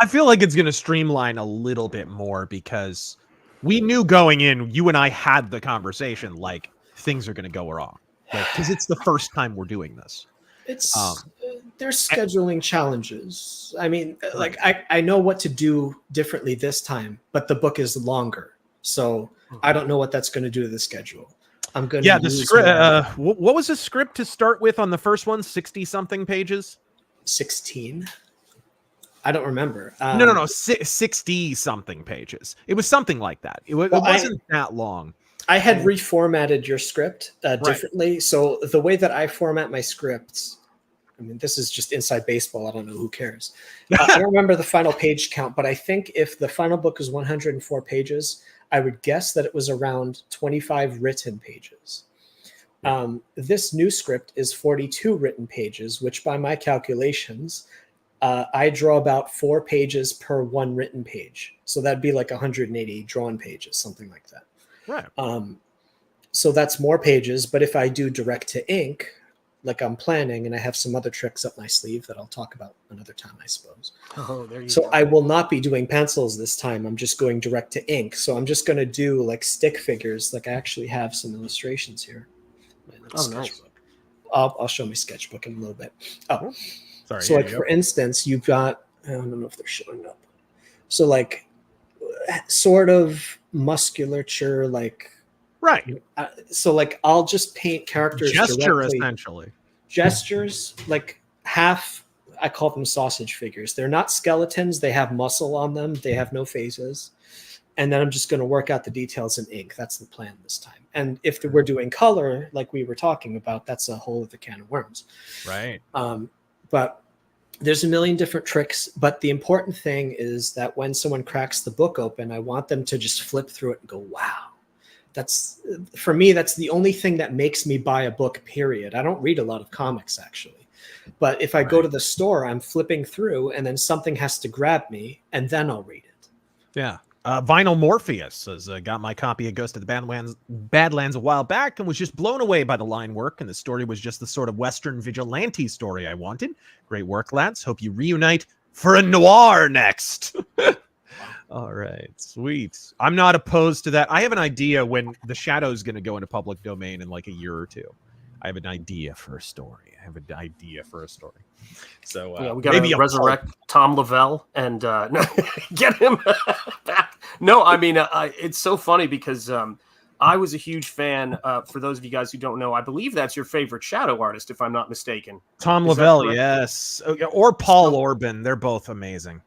feel like it's going to streamline a little bit more because we knew going in, you and I had the conversation, like things are going to go wrong, because it's the first time we're doing this. It's there's scheduling challenges. I mean, like I know what to do differently this time, but the book is longer, so I don't know what that's going to do to the schedule. I'm going to the script. What was the script to start with on the first one? 60 something pages. 16. I don't remember. No. 60 something pages. It was something like that. It wasn't that long. I had reformatted your script differently. Right. So the way that I format my scripts, mean, this is just inside baseball. I don't know, who cares. I don't remember the final page count, but I think if the final book is 104 pages, I would guess that it was around 25 written pages. This new script is 42 written pages, which by my calculations, I draw about 4 pages per 1 written page. So that'd be like 180 drawn pages, something like that. Right. So that's more pages. But if I do direct to ink, like I'm planning, and I have some other tricks up my sleeve that I'll talk about another time, I suppose. Oh, there you So go. I will not be doing pencils this time. I'm just going direct to ink. So I'm just going to do like stick figures. Like I actually have some illustrations here. Oh, nice. I'll show my sketchbook in a little bit. Oh, Sorry. so like for instance, you've got, I don't know if they're showing up. So like sort of musculature, like, right. So like I'll just paint characters Gesture, directly. essentially. Gestures, like half, I call them sausage figures. They're not skeletons. They have muscle on them. They have no faces. And then I'm just going to work out the details in ink. That's the plan this time. And if we're doing color, like we were talking about, that's a whole other can of worms. Right. But there's a million different tricks. But the important thing is that when someone cracks the book open, I want them to just flip through it and go, wow. That's, for me, that's the only thing that makes me buy a book, period. I don't read a lot of comics, actually. But if I go to the store, I'm flipping through, and then something has to grab me, and then I'll read it. Yeah. Vinyl Morpheus has got my copy of Ghost of the Badlands a while back and was just blown away by the line work, and the story was just the sort of Western vigilante story I wanted. Great work, lads. Hope you reunite for a noir next. All right, sweet. I'm not opposed to that. I have an idea when The Shadow is going to go into public domain in like a year or two. I have an idea for a story. So yeah, we got to resurrect Tom Lavelle and get him back. No, I mean, it's so funny because I was a huge fan. For those of you guys who don't know, I believe that's your favorite shadow artist, if I'm not mistaken. Tom Lavelle, yes. Or Paul Orban. They're both amazing.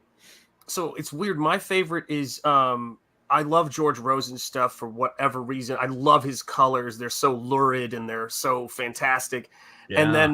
So it's weird. My favorite is I love George Rosen's stuff for whatever reason. I love his colors. They're so lurid and they're so fantastic. Yeah. And then,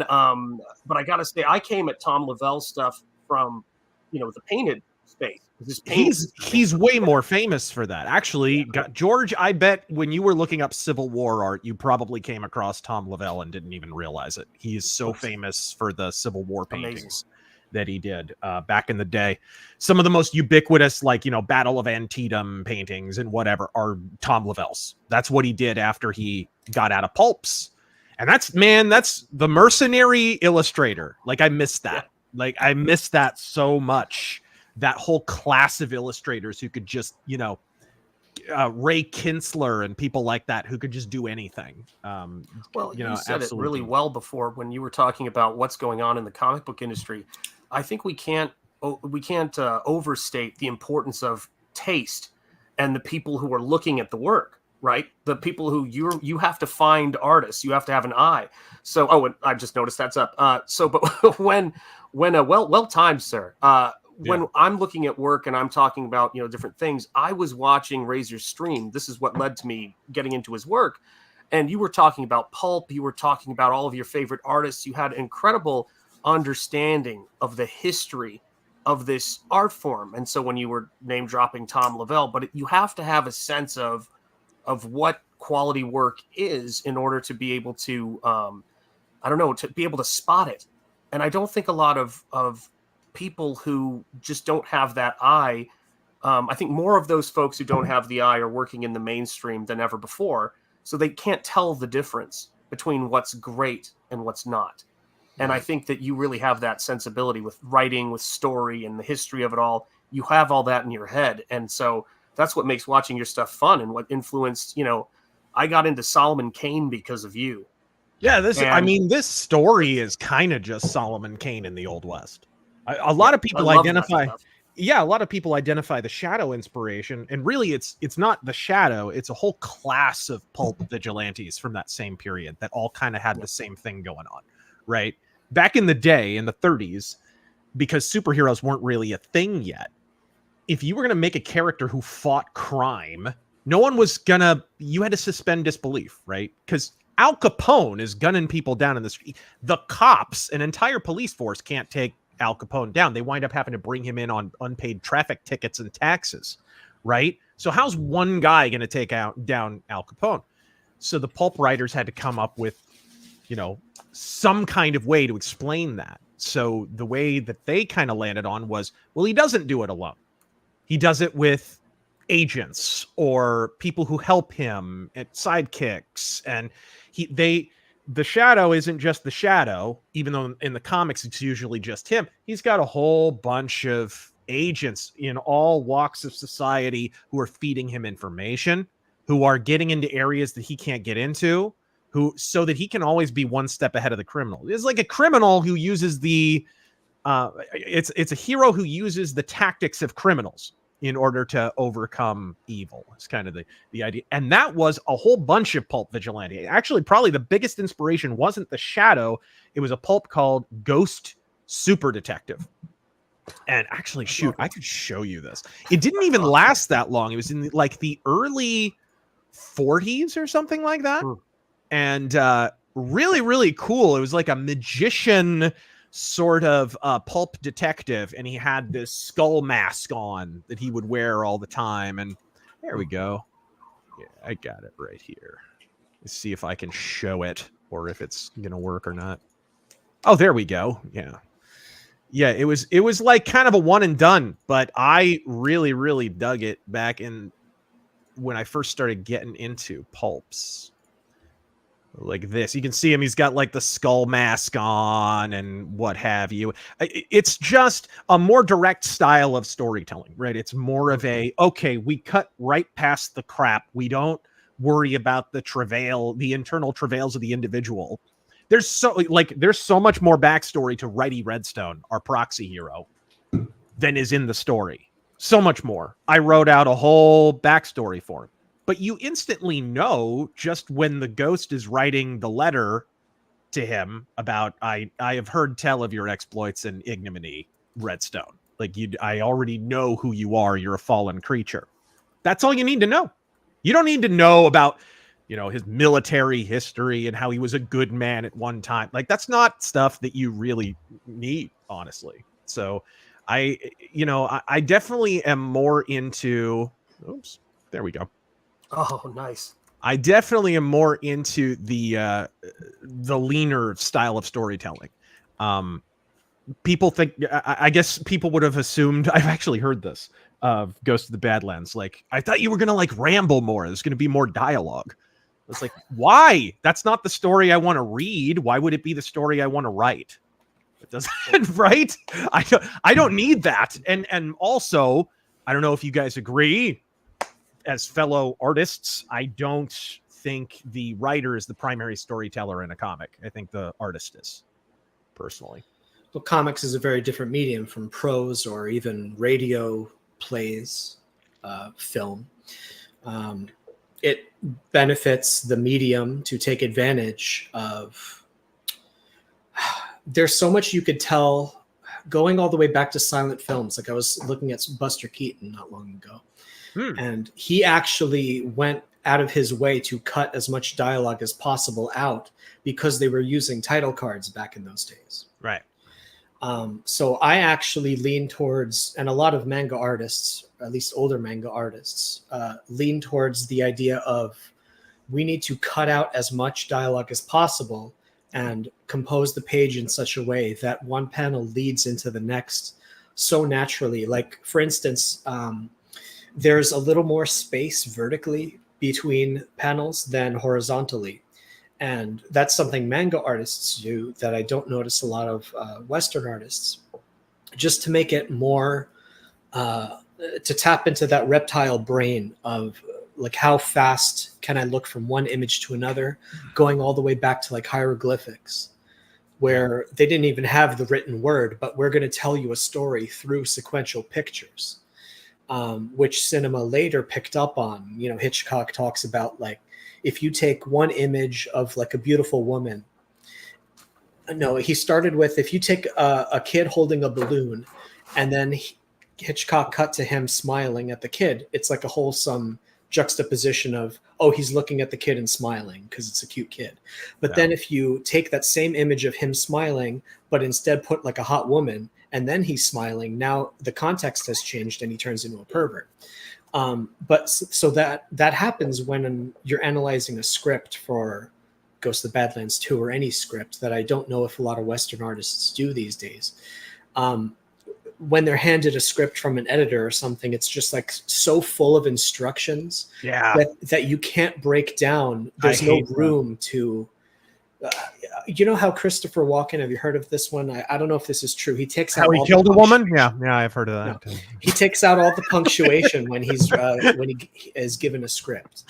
but I got to say, I came at Tom Lavelle's stuff from, the painted space. He's way more famous for that. Actually, George, I bet when you were looking up Civil War art, you probably came across Tom Lavelle and didn't even realize it. He is so famous for the Civil War paintings that he did back in the day. Some of the most ubiquitous, like, Battle of Antietam paintings and whatever are Tom Lavelle's. That's what he did after he got out of pulps. And that's the mercenary illustrator. Like, I miss that. Like, I miss that so much. That whole class of illustrators who could just, Ray Kinsler and people like that who could just do anything. Well, you said it really well before when you were talking about what's going on in the comic book industry. I think we can't overstate the importance of taste and the people who are looking at the work, right? The people who you have to find artists, you have to have an eye. So, and I just noticed that's up. But when well timed, sir. When I'm looking at work and I'm talking about, different things, I was watching Razör's stream. This is what led to me getting into his work. And you were talking about Pulp. You were talking about all of your favorite artists. You had incredible understanding of the history of this art form. And so when you were name dropping Tom Lavelle, but you have to have a sense of what quality work is in order to be able to, to be able to spot it. And I don't think a lot of people who just don't have that eye. I think more of those folks who don't have the eye are working in the mainstream than ever before. So they can't tell the difference between what's great and what's not. And I think that you really have that sensibility with writing, with story and the history of it all. You have all that in your head. And so that's what makes watching your stuff fun and what influenced, I got into Solomon Kane because of you. Yeah. This story is kind of just Solomon Kane in the Old West. A lot of people identify the Shadow inspiration, and really it's not the Shadow, it's a whole class of pulp vigilantes from that same period that all kind of had the same thing going on, right? Back in the day, in the 30s, because superheroes weren't really a thing yet, if you were going to make a character who fought crime, you had to suspend disbelief, right? Because Al Capone is gunning people down in the street. The cops, an entire police force, can't take Al Capone down. They wind up having to bring him in on unpaid traffic tickets and taxes, right? So how's one guy going to take down Al Capone? So the pulp writers had to come up with, some kind of way to explain that. So the way that they kind of landed on was, well, he doesn't do it alone. He does it with agents or people who help him and sidekicks. And the Shadow isn't just the Shadow, even though in the comics it's usually just him. He's got a whole bunch of agents in all walks of society who are feeding him information, who are getting into areas that he can't get into, so that he can always be one step ahead of the criminal. It's like a criminal who uses it's a hero who uses the tactics of criminals in order to overcome evil. It's kind of the idea. And that was a whole bunch of pulp vigilante. Actually, probably the biggest inspiration wasn't the Shadow. It was a pulp called Ghost Super Detective. And actually, shoot, I could show you this. It didn't even last that long. It was in the early 40s or something like that. And really, really cool. It was like a magician sort of pulp detective, and he had this skull mask on that he would wear all the time. And there we go. Yeah, I got it right here. Let's see if I can show it or if it's gonna work or not. Oh, there we go. Yeah, it was like kind of a one and done, but I really, really dug it back in when I first started getting into pulps. Like this, you can see him. He's got like the skull mask on and what have you. It's just a more direct style of storytelling, right? It's more of okay, we cut right past the crap. We don't worry about the internal travails of the individual. There's so much more backstory to Righty Redstone, our proxy hero, than is in the story. So much more. I wrote out a whole backstory for him. But you instantly know just when the ghost is writing the letter to him about, I have heard tell of your exploits and ignominy, Redstone. Like, I already know who you are. You're a fallen creature. That's all you need to know. You don't need to know about, his military history and how he was a good man at one time. Like, that's not stuff that you really need, honestly. So I definitely am more into, oops, there we go. Oh, nice. I definitely am more into the leaner style of storytelling. People think, I guess people would have assumed, I've actually heard this of Ghost of the Badlands. Like, I thought you were going to ramble more. There's going to be more dialogue. It's like, why? That's not the story I want to read. Why would it be the story I want to write? It doesn't, right? I don't need that. And also, I don't know if you guys agree, as fellow artists, I don't think the writer is the primary storyteller in a comic. I think the artist is, personally. Well, comics is a very different medium from prose or even radio plays, film. It benefits the medium to take advantage of. There's so much you could tell going all the way back to silent films. Like, I was looking at Buster Keaton not long ago. And he actually went out of his way to cut as much dialogue as possible out because they were using title cards back in those days. Right. So I actually lean towards, and a lot of manga artists, at least older manga artists, lean towards the idea of we need to cut out as much dialogue as possible and compose the page in such a way that one panel leads into the next so naturally. Like, for instance, there's a little more space vertically between panels than horizontally. And that's something manga artists do that I don't notice a lot of Western artists, just to make it more, to tap into that reptile brain of like, how fast can I look from one image to another, going all the way back to like hieroglyphics, where they didn't even have the written word, but we're going to tell you a story through sequential pictures. Which cinema later picked up on. Hitchcock talks about, like, if you take one image of like a beautiful woman. No, he started with, if you take a kid holding a balloon and then Hitchcock cut to him smiling at the kid, it's like a wholesome juxtaposition of, oh, he's looking at the kid and smiling because it's a cute kid. But then if you take that same image of him smiling, but instead put like a hot woman, and then he's smiling, now the context has changed and he turns into a pervert. But so that happens when you're analyzing a script for Ghost of the Badlands 2 or any script that I don't know if a lot of Western artists do these days. When they're handed a script from an editor or something, it's just like so full of instructions that you can't break down. There's no room to, you know how Christopher Walken, have you heard of this one? I don't know if this is true. He takes out how he killed a woman. Yeah, I've heard of that. No. He takes out all the punctuation when he is given a script.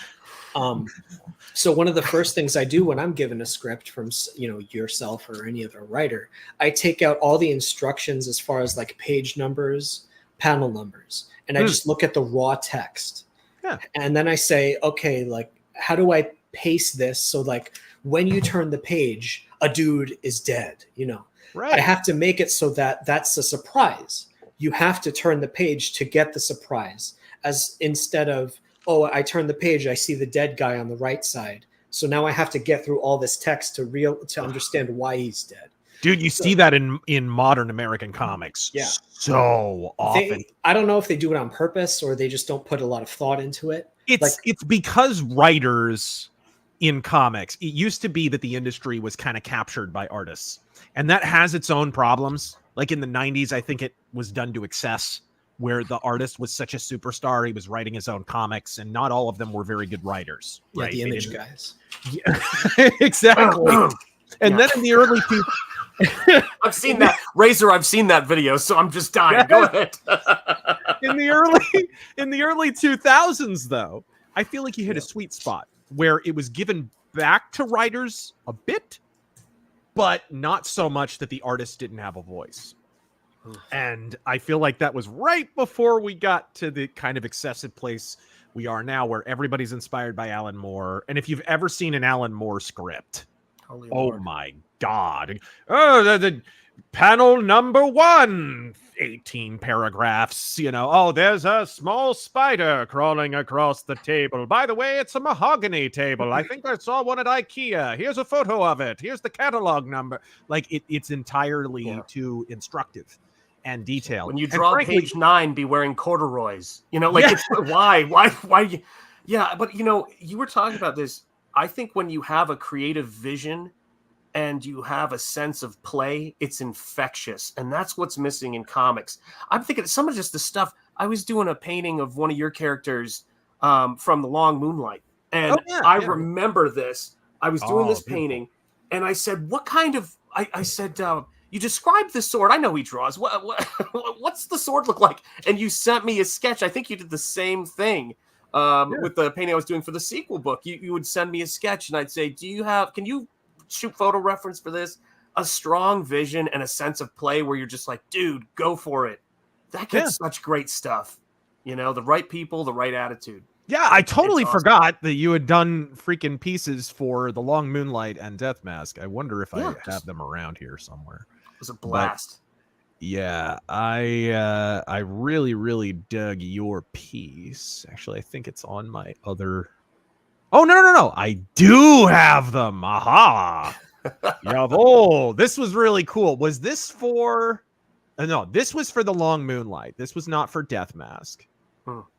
So one of the first things I do when I'm given a script from, yourself or any other writer, I take out all the instructions as far as like page numbers, panel numbers, and I just look at the raw text. Yeah. And then I say, okay, like, how do I pace this so like when you turn the page, a dude is dead, Right. I have to make it so that that's a surprise. You have to turn the page to get the surprise, as instead of, oh, I turn the page, I see the dead guy on the right side. So now I have to get through all this text to understand why he's dead. Dude, you see that in modern American comics so often. I don't know if they do it on purpose or they just don't put a lot of thought into it. It's because writers in comics, it used to be that the industry was kind of captured by artists. And that has its own problems. Like in the 90s, I think it was done to excess, where the artist was such a superstar, he was writing his own comics, and not all of them were very good writers. Yeah, right? the image guys. Yeah, exactly. And then in the early I've seen that. Razor, I've seen that video, so I'm just dying. Go ahead. in the early 2000s, though, I feel like you hit a sweet spot where it was given back to writers a bit, but not so much that the artist didn't have a voice. And I feel like that was right before we got to the kind of excessive place we are now, where everybody's inspired by Alan Moore. And if you've ever seen an Alan Moore script, my God. Oh, the panel number 1, 18 paragraphs, there's a small spider crawling across the table. By the way, it's a mahogany table. I think I saw one at IKEA. Here's a photo of it. Here's the catalog number. Like it's entirely too instructive and detailed. When you draw page 9, be wearing corduroys. It's, why? Yeah, but you were talking about this. I think when you have a creative vision and you have a sense of play, it's infectious. And that's what's missing in comics. I'm thinking some of just the stuff. I was doing a painting of one of your characters from The Long Moonlight. And I remember this. I was doing this painting and I said, what kind of, I said, you described the sword. I know he draws. What's the sword look like? And you sent me a sketch. I think you did the same thing with the painting I was doing for the sequel book. You would send me a sketch and I'd say, can you shoot photo reference for this? A strong vision and a sense of play where you're just like, dude, go for it. That gets such great stuff. The right people, the right attitude. Yeah, I totally forgot that you had done freaking pieces for The Long Moonlight and Death Mask. I wonder if I have them around here somewhere. It was a blast. But, yeah, I really, really dug your piece. Actually, I think it's on my other... Oh, no. I do have them. Aha. Jawohl. This was really cool. Was this for... no, this was for The Long Moonlight. This was not for Death Mask.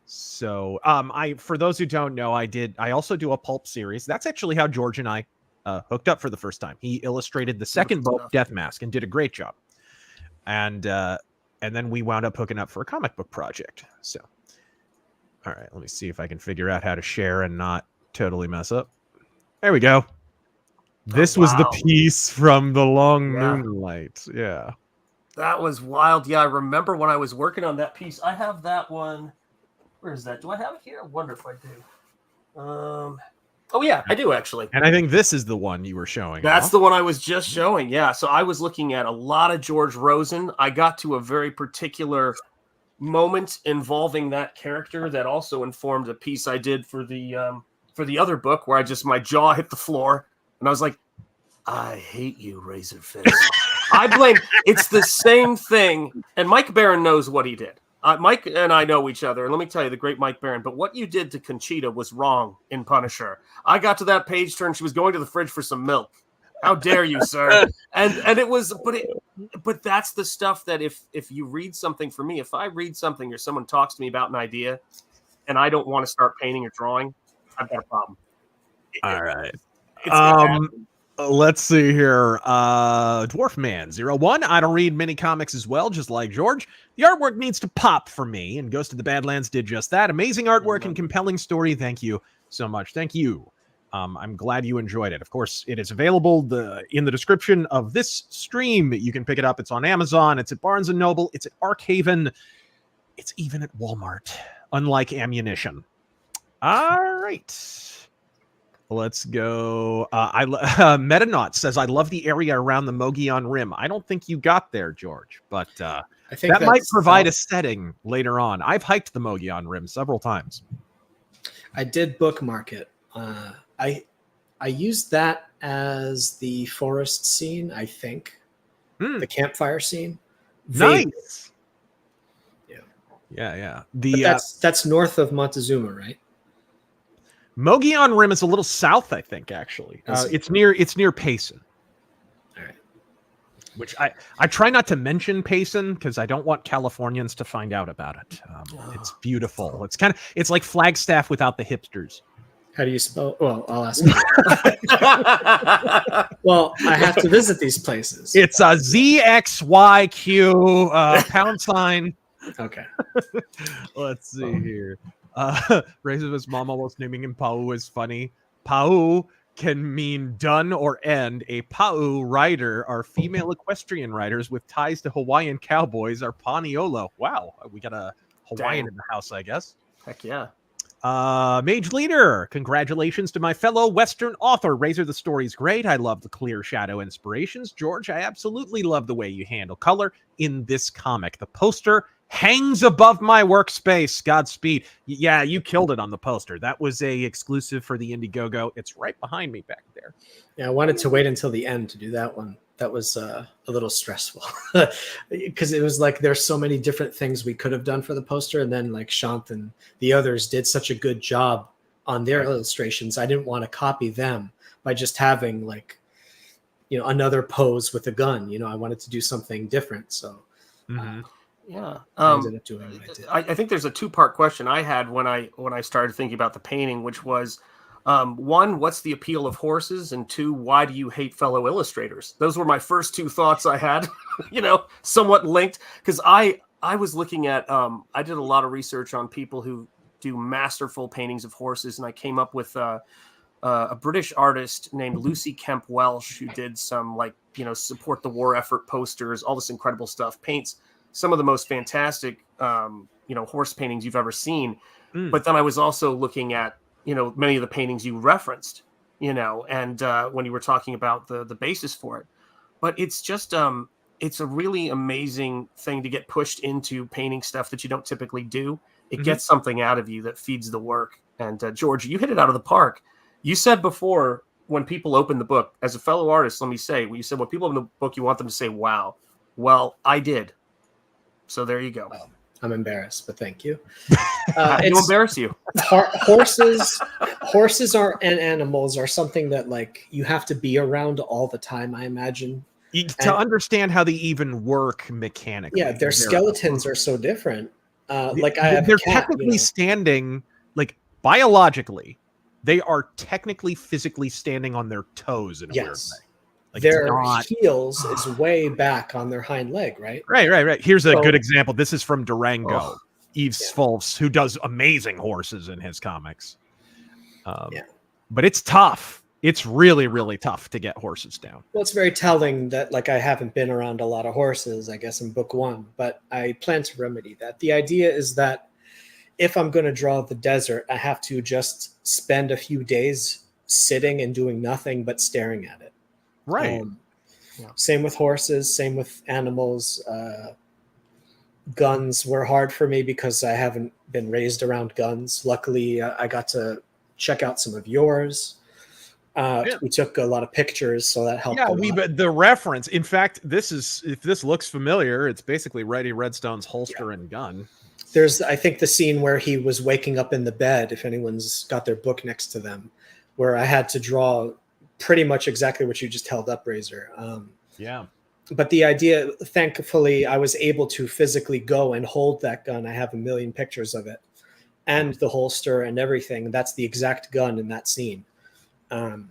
So, for those who don't know, I also do a Pulp series. That's actually how George and I hooked up for the first time. He illustrated the second book, Death Mask, and did a great job. And then we wound up hooking up for a comic book project. So, all right, let me see if I can figure out how to share and not totally mess up. There we go. This was the piece from The Long Moonlight. Yeah. That was wild. Yeah, I remember when I was working on that piece. I have that one. Where is that? Do I have it here? I wonder if I do. Oh, yeah, I do, actually. And I think this is the one you were showing. That's the one I was just showing, yeah. So I was looking at a lot of George Rosen. I got to a very particular moment involving that character that also informed a piece I did for the other book where my jaw hit the floor. And I was like, I hate you, Razor Fist. I blame, it's the same thing. And Mike Barron knows what he did. Mike and I know each other, and let me tell you, the great Mike Barron, but what you did to Conchita was wrong in Punisher. I got to that page turn. She was going to the fridge for some milk. How dare you, sir? And it was, but that's the stuff that if you read something for me, if I read something or someone talks to me about an idea and I don't want to start painting or drawing, I've got a problem. All right. Let's see here. Dwarfman01. I don't read mini comics as well, just like George. The artwork needs to pop for me, and Ghost of the Badlands did just that. Amazing artwork and compelling story. Thank you so much. Thank you. I'm glad you enjoyed it. Of course, it is available in the description of this stream. You can pick it up. It's on Amazon. It's at Barnes & Noble. It's at Arkhaven. It's even at Walmart, unlike ammunition. All right. Let's go. Metanaut says, I love the area around the Mogollon Rim. I don't think you got there, George, but I think that might provide a setting later on. I've hiked the Mogollon Rim several times. I did bookmark it. I used that as the forest scene, I think. The campfire scene. Nice. Yeah. That's north of Montezuma, right? Mogollon Rim is a little south, I think, actually. It's near Payson. All right. Which I try not to mention Payson because I don't want Californians to find out about it. It's beautiful. It's like Flagstaff without the hipsters. How do you spell? Well, I'll ask. Well, I have to visit these places. It's a ZXYQ #. Okay. Let's see here. Razor's mom almost naming him Pau is funny. Pau can mean done or end. A Pau rider are female equestrian riders with ties to Hawaiian cowboys are Paniolo. Wow, we got a Hawaiian in the house, I guess. Heck yeah. Mage Leader, congratulations to my fellow Western author. Razor, the story's great. I love the clear shadow inspirations. George, I absolutely love the way you handle color in this comic. The poster hangs above my workspace. Godspeed. Yeah, you killed it on the poster. That was a exclusive for the Indiegogo. It's right behind me back there. Yeah, I wanted to wait until the end to do that one. That was a little stressful because it was like there's so many different things we could have done for the poster, and then like Shant and the others did such a good job on their illustrations. I didn't want to copy them by just having another pose with a gun. I wanted to do something different. So yeah, I ended up doing what I did. I think there's a two-part question I had when I started thinking about the painting, which was, one, what's the appeal of horses? And two, why do you hate fellow illustrators? Those were my first two thoughts I had, somewhat linked. Because I was looking at, I did a lot of research on people who do masterful paintings of horses. And I came up with a British artist named Lucy Kemp Welsh, who did some support the war effort posters, all this incredible stuff, paints some of the most fantastic, horse paintings you've ever seen. But then I was also looking at, many of the paintings you referenced, and when you were talking about the basis for it. But it's just, it's a really amazing thing to get pushed into painting stuff that you don't typically do. It gets something out of you that feeds the work. And George, you hit it out of the park. You said before, when people open the book, as a fellow artist, let me say, you said when people open the book, you want them to say, wow. Well, I did. So there you go. Well, I'm embarrassed, but thank you. It'll embarrass you. Horses and animals are something that you have to be around all the time, I imagine. To understand how they even work mechanically. Yeah, their skeletons are so different. They're technically standing, biologically, they are technically physically standing on their toes in a weird way. Their heels is way back on their hind leg, right? Right. Here's a good example. This is from Durango. Yves Fulfs, who does amazing horses in his comics. But it's tough. It's really, really tough to get horses down. Well, it's very telling that I haven't been around a lot of horses, I guess, in book one, but I plan to remedy that. The idea is that if I'm going to draw the desert, I have to just spend a few days sitting and doing nothing but staring at it. Right. Same with horses, same with animals. Guns were hard for me because I haven't been raised around guns. Luckily, I got to check out some of yours. We took a lot of pictures, so that helped. Yeah, the reference. In fact, if this looks familiar, it's basically Reddy Redstone's holster and gun. There's, I think, the scene where he was waking up in the bed, if anyone's got their book next to them, where I had to draw pretty much exactly what you just held up, Razor. Yeah. But the idea, thankfully, I was able to physically go and hold that gun. I have a million pictures of it and the holster and everything. That's the exact gun in that scene. And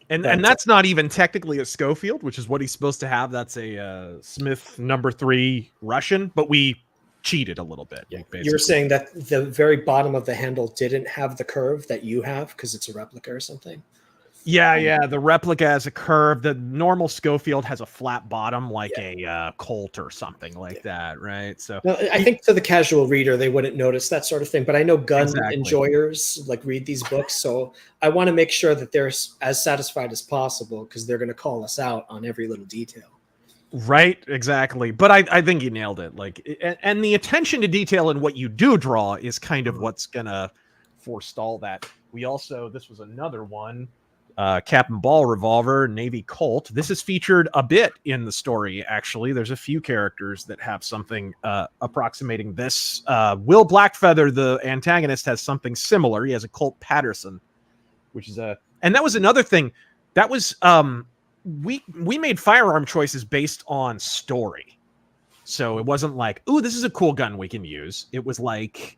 that's not even technically a Schofield, which is what he's supposed to have. That's a Smith #3 Russian, but we cheated a little bit. Yeah. Basically. You were saying that the very bottom of the handle didn't have the curve that you have because it's a replica or something? Yeah. The replica has a curve. The normal Schofield has a flat bottom, like a Colt or something like that, right? So no, I think to the casual reader, they wouldn't notice that sort of thing. But I know gun Exactly. enjoyers like read these books, so I want to make sure that they're as satisfied as possible because they're going to call us out on every little detail. Right, exactly. But I think you nailed it. Like, and the attention to detail in what you do draw is kind of what's gonna forestall that. We also, this was another one, Captain Ball revolver, Navy Colt. This is featured a bit in the story. Actually, there's a few characters that have something approximating this. Will Blackfeather, the antagonist, has something similar. He has a Colt Patterson, which is and that was another thing. That was we made firearm choices based on story. So it wasn't like, ooh, this is a cool gun we can use. It was like,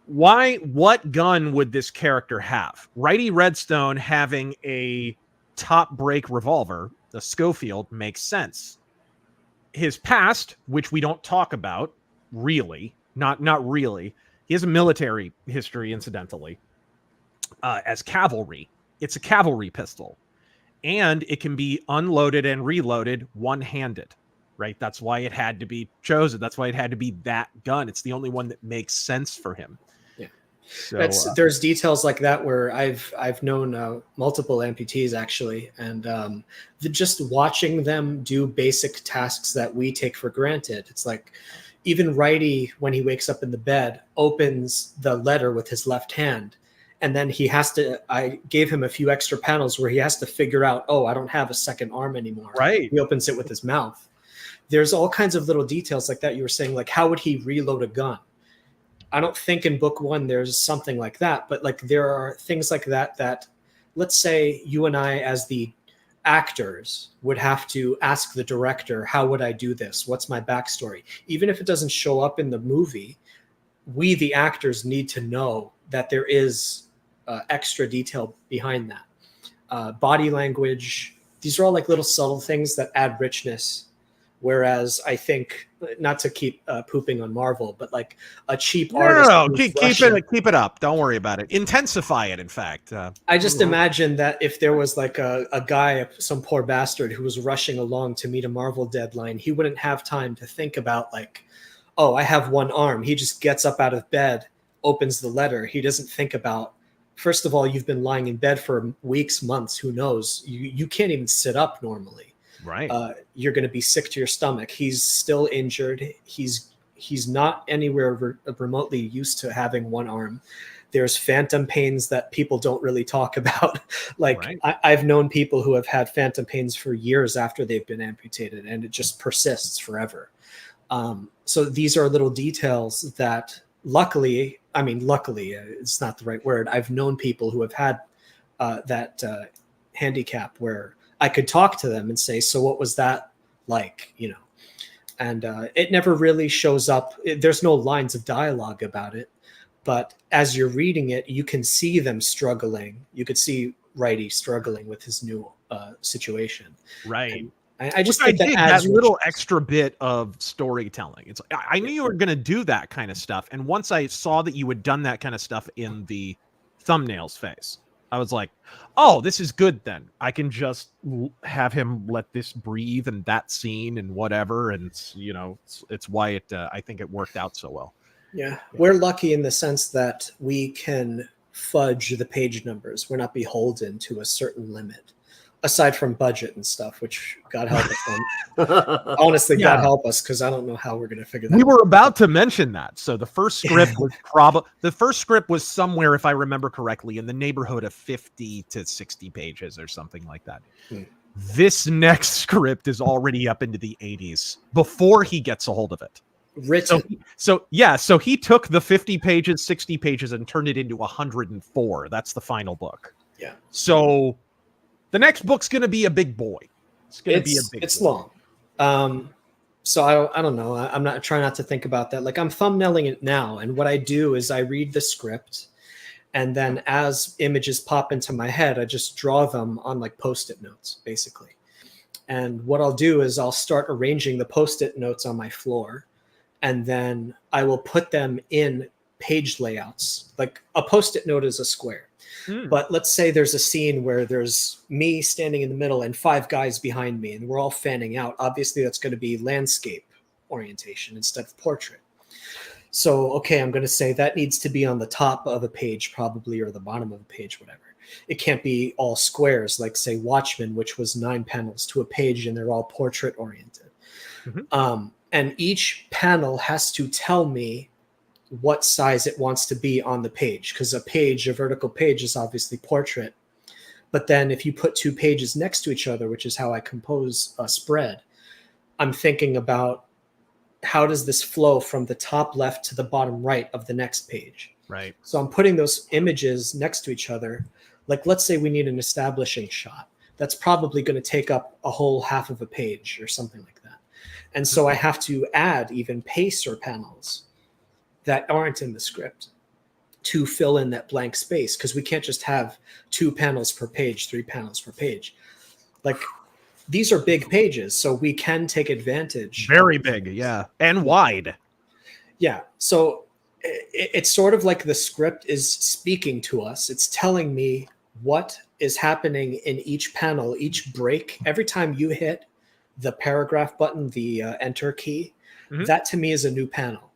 what gun would this character have? Righty Redstone having a top break revolver, the Schofield, makes sense. His past, which we don't talk about, really, not really. He has a military history, incidentally, as cavalry. It's a cavalry pistol. And it can be unloaded and reloaded one-handed, right? That's why it had to be chosen. That's why it had to be that gun. It's the only one that makes sense for him. Yeah, so, there's details like that where I've known multiple amputees actually, and just watching them do basic tasks that we take for granted. It's like even Righty, when he wakes up in the bed, opens the letter with his left hand. And then he has to, I gave him a few extra panels where he has to figure out, oh, I don't have a second arm anymore. Right. He opens it with his mouth. There's all kinds of little details like that. You were saying, like, how would he reload a gun? I don't think in book one there's something like that, but like there are things like that, let's say you and I as the actors would have to ask the director, how would I do this? What's my backstory? Even if it doesn't show up in the movie, we, the actors, need to know that there is extra detail behind that. Body language, these are all like little subtle things that add richness. Whereas I think, not to keep pooping on Marvel, but like a cheap artist. No, keep it up. Don't worry about it. Intensify it, in fact. I just imagine that if there was like a guy, some poor bastard who was rushing along to meet a Marvel deadline, he wouldn't have time to think about like, oh, I have one arm. He just gets up out of bed, opens the letter. He doesn't think about, first of all, you've been lying in bed for weeks, months, who knows? You can't even sit up normally. Right. You're going to be sick to your stomach. He's still injured. He's not anywhere remotely used to having one arm. There's phantom pains that people don't really talk about. Like right. I've known people who have had phantom pains for years after they've been amputated, and it just persists forever. So these are little details that luckily, it's not the right word. I've known people who have had that handicap where I could talk to them and say, so what was that like, and it never really shows up. There's no lines of dialogue about it, but as you're reading it, you can see them struggling. You could see Righty struggling with his new situation. Right. I just think that little extra bit of storytelling. It's I knew you were going to do that kind of stuff. And once I saw that you had done that kind of stuff in the thumbnails phase, I was like, oh, this is good then. I can just have him let this breathe and that scene and whatever. And, it's why I think it worked out so well. Yeah. We're lucky in the sense that we can fudge the page numbers. We're not beholden to a certain limit, aside from budget and stuff, which God help us on. Honestly, God help us, because I don't know how we're going to figure that out. We were about to mention that. So the first script was somewhere, if I remember correctly, in the neighborhood of 50 to 60 pages or something like that. This next script is already up into the 80s before he gets a hold of it. written. So he took the 50 pages, 60 pages, and turned it into 104. That's the final book. Yeah. So the next book's going to be a big boy. It's long. So I don't know. I'm not trying not to think about that. Like, I'm thumbnailing it now. And what I do is I read the script, and then as images pop into my head, I just draw them on like Post-it notes, basically. And what I'll do is I'll start arranging the Post-it notes on my floor, and then I will put them in page layouts. Like, a Post-it note is a square. But let's say there's a scene where there's me standing in the middle and 5 guys behind me, and we're all fanning out. Obviously, that's going to be landscape orientation instead of portrait. So, okay, I'm going to say that needs to be on the top of a page probably, or the bottom of a page, whatever. It can't be all squares, like, say, Watchmen, which was 9 panels to a page, and they're all portrait oriented. And each panel has to tell me what size it wants to be on the page, because a vertical page is obviously portrait. But then if you put 2 pages next to each other, which is how I compose a spread, I'm thinking about how does this flow from the top left to the bottom right of the next page. Right. So I'm putting those images next to each other. Like, let's say we need an establishing shot. That's probably going to take up a whole half of a page or something like that. And so I have to add even pacer panels that aren't in the script to fill in that blank space, because we can't just have 2 panels per page, 3 panels per page. Like, these are big pages, so we can take advantage. Very big, yeah. And wide. Yeah. So it's sort of like the script is speaking to us. It's telling me what is happening in each panel, each break. Every time you hit the paragraph button, the enter key, that to me is a new panel.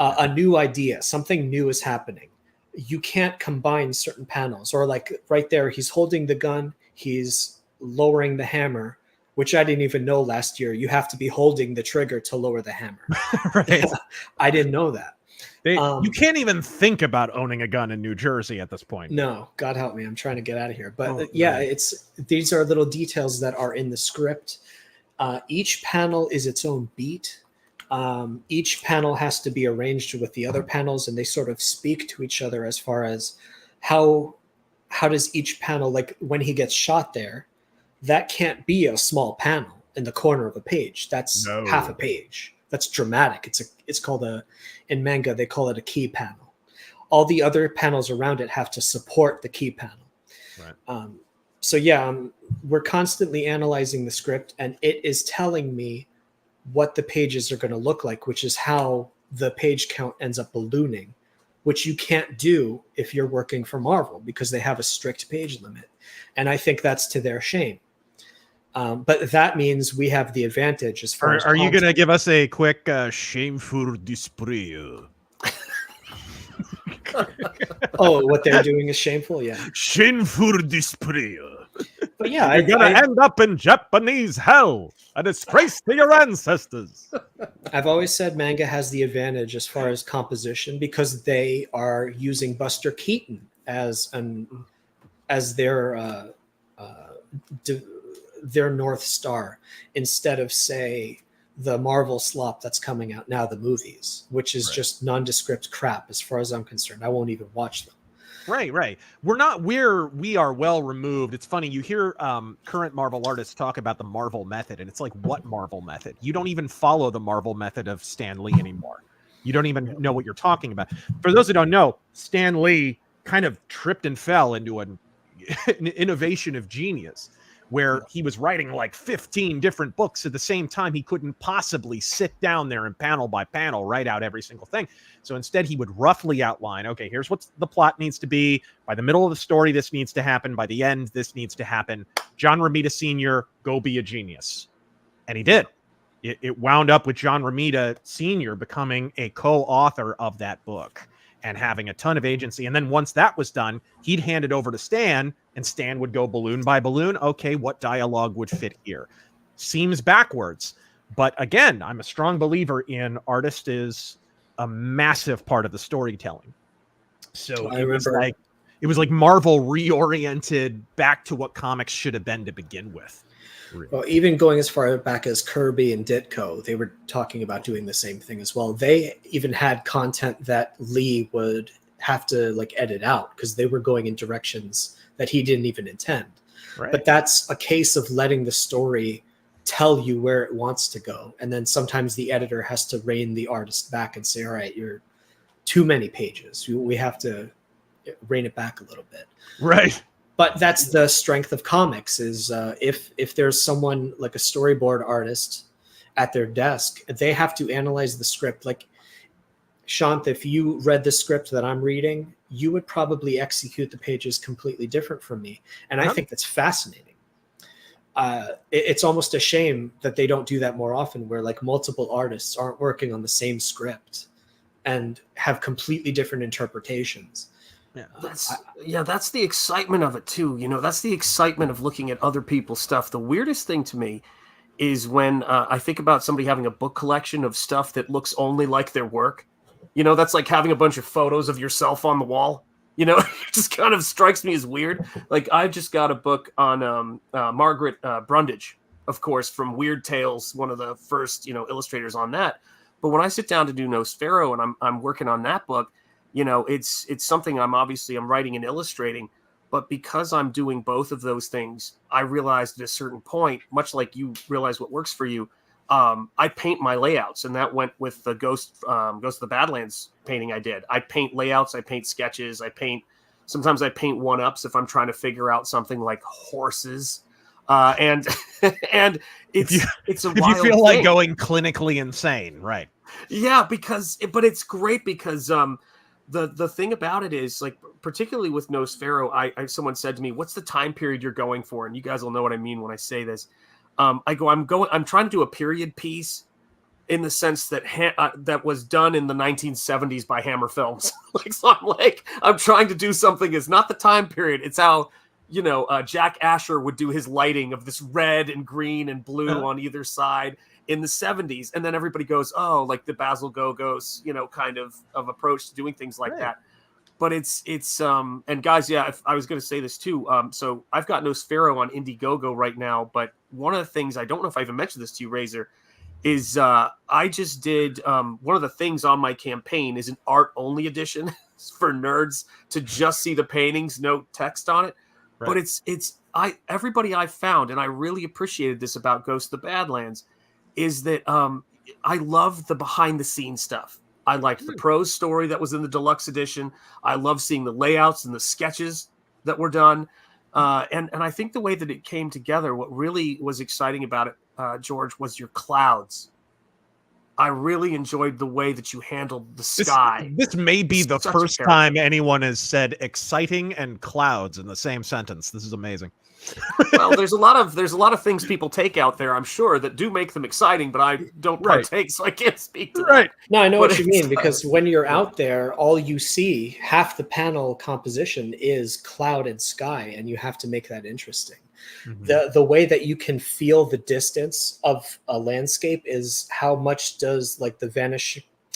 A new idea, something new is happening. You can't combine certain panels, or like right there, he's holding the gun, he's lowering the hammer, which I didn't even know last year. You have to be holding the trigger to lower the hammer. Right. I didn't know that. You can't even think about owning a gun in New Jersey at this point. No, God help me. I'm trying to get out of here. But these are little details that are in the script. Each panel is its own beat. Each panel has to be arranged with the other panels, and they sort of speak to each other as far as how does each panel, like when he gets shot there, that can't be a small panel in the corner of a page. That's half a page. That's dramatic. It's called in manga, they call it a key panel. All the other panels around it have to support the key panel. Right. So yeah, we're constantly analyzing the script, and it is telling me what the pages are going to look like, which is how the page count ends up ballooning, which you can't do if you're working for Marvel, because they have a strict page limit. And I think that's to their shame. But that means we have the advantage as far as Are you going to give us a quick shameful display? Oh, what they're doing is shameful? Yeah. Shameful display. But yeah, you're going to end up in Japanese hell. A disgrace to your ancestors. I've always said manga has the advantage as far as composition, because they are using Buster Keaton as their North Star, instead of, say, the Marvel slop that's coming out now, the movies, which is just nondescript crap as far as I'm concerned. I won't even watch them. Right. We are well removed. It's funny, you hear current Marvel artists talk about the Marvel method, and it's like, what Marvel method? You don't even follow the Marvel method of Stan Lee anymore. You don't even know what you're talking about. For those who don't know, Stan Lee kind of tripped and fell into an innovation of genius, where he was writing like 15 different books at the same time. He couldn't possibly sit down there and panel by panel write out every single thing. So instead, he would roughly outline, okay, here's what the plot needs to be. By the middle of the story, this needs to happen. By the end, this needs to happen. John Romita Sr., go be a genius. And he did. It wound up with John Romita Sr. becoming a co-author of that book and having a ton of agency. And then once that was done, he'd hand it over to Stan, and Stan would go balloon by balloon. Okay, what dialogue would fit here? Seems backwards. But again, I'm a strong believer in artist is a massive part of the storytelling. So it was like Marvel reoriented back to what comics should have been to begin with. Really. Well, even going as far back as Kirby and Ditko, they were talking about doing the same thing as well. They even had content that Lee would have to like edit out because they were going in directions that he didn't even intend. Right. But that's a case of letting the story tell you where it wants to go. And then sometimes the editor has to rein the artist back and say, all right, you're too many pages. We have to rein it back a little bit. Right. But that's the strength of comics is if there's someone like a storyboard artist at their desk, they have to analyze the script. Like, Shant, if you read the script that I'm reading, you would probably execute the pages completely different from me. And I think that's fascinating. It's almost a shame that they don't do that more often, where like multiple artists aren't working on the same script and have completely different interpretations. Yeah, that's the excitement of it too. You know, that's the excitement of looking at other people's stuff. The weirdest thing to me is when I think about somebody having a book collection of stuff that looks only like their work. You know, that's like having a bunch of photos of yourself on the wall. You know, it just kind of strikes me as weird. Like, I just got a book on Margaret Brundage, of course, from Weird Tales, one of the first, you know, illustrators on that. But when I sit down to do Nosfero and I'm working on that book, you know, it's something I'm writing and illustrating, but because I'm doing both of those things, I realized at a certain point, much like you realize what works for you, I paint my layouts, and that went with the Ghost of the Badlands painting I did. I paint layouts, I paint sketches, sometimes I paint one-ups if I'm trying to figure out something like horses. And it's a wild if you feel thing. like going clinically insane, right? Yeah, but it's great because the thing about it is, like, particularly with Nosfero, someone said to me, "What's the time period you're going for?" And you guys will know what I mean when I say this. I'm trying to do a period piece in the sense that that was done in the 1970s by Hammer Films. I'm trying to do something. It's not the time period. It's how, you know, Jack Asher would do his lighting of this red and green and blue on either side in the 70s. And then everybody goes, oh, like the Basil Gogos, you know, kind of approach to doing things like that. But it's and guys, yeah, I was going to say this too. So I've got Nosfero on Indiegogo right now, but one of the things, I don't know if I even mentioned this to you, Razör, is I just did one of the things on my campaign is an art only edition for nerds to just see the paintings, no text on it. Right. But everybody I've found, and I really appreciated this about Ghost of the Badlands, is that I love the behind the scenes stuff. I liked the prose story that was in the deluxe edition. I love seeing the layouts and the sketches that were done. And I think the way that it came together, what really was exciting about it, George, was your clouds. I really enjoyed the way that you handled the sky. This may be the first time anyone has said exciting and clouds in the same sentence. This is amazing. Well, there's a lot of things people take out there, I'm sure, that do make them exciting, but I don't partake, so I can't speak to that. No, I know what you mean, because when you're out there, all you see, half the panel composition is cloud and sky, and you have to make that interesting. Mm-hmm. The way that you can feel the distance of a landscape is how much does like the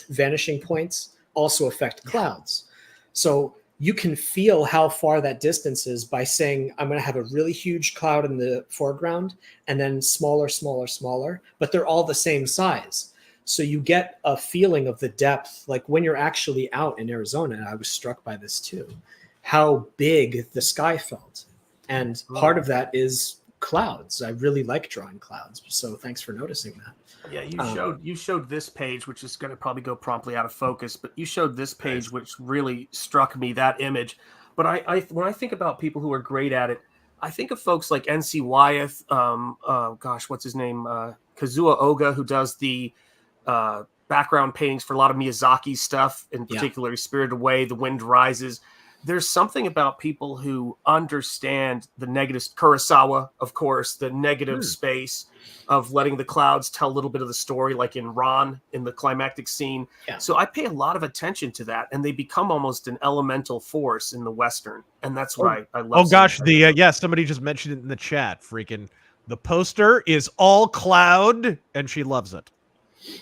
vanishing points also affect clouds. So you can feel how far that distance is by saying, I'm going to have a really huge cloud in the foreground and then smaller, smaller, smaller, but they're all the same size. So you get a feeling of the depth. Like when you're actually out in Arizona, and I was struck by this too, how big the sky felt. And part of that is clouds. I really like drawing clouds. So thanks for noticing that. Yeah, you showed this page, which is going to probably go promptly out of focus, but you showed this page, which really struck me, that image. But when I think about people who are great at it, I think of folks like N.C. Wyeth, what's his name? Kazuo Oga, who does the background paintings for a lot of Miyazaki's stuff, in particular Spirited Away, The Wind Rises. There's something about people who understand the negative, Kurosawa, of course, the negative space of letting the clouds tell a little bit of the story, like in Ron, in the climactic scene. Yeah. So I pay a lot of attention to that, and they become almost an elemental force in the Western. And that's right. I love. Oh gosh, somebody just mentioned it in the chat. Freaking, the poster is all cloud, and she loves it.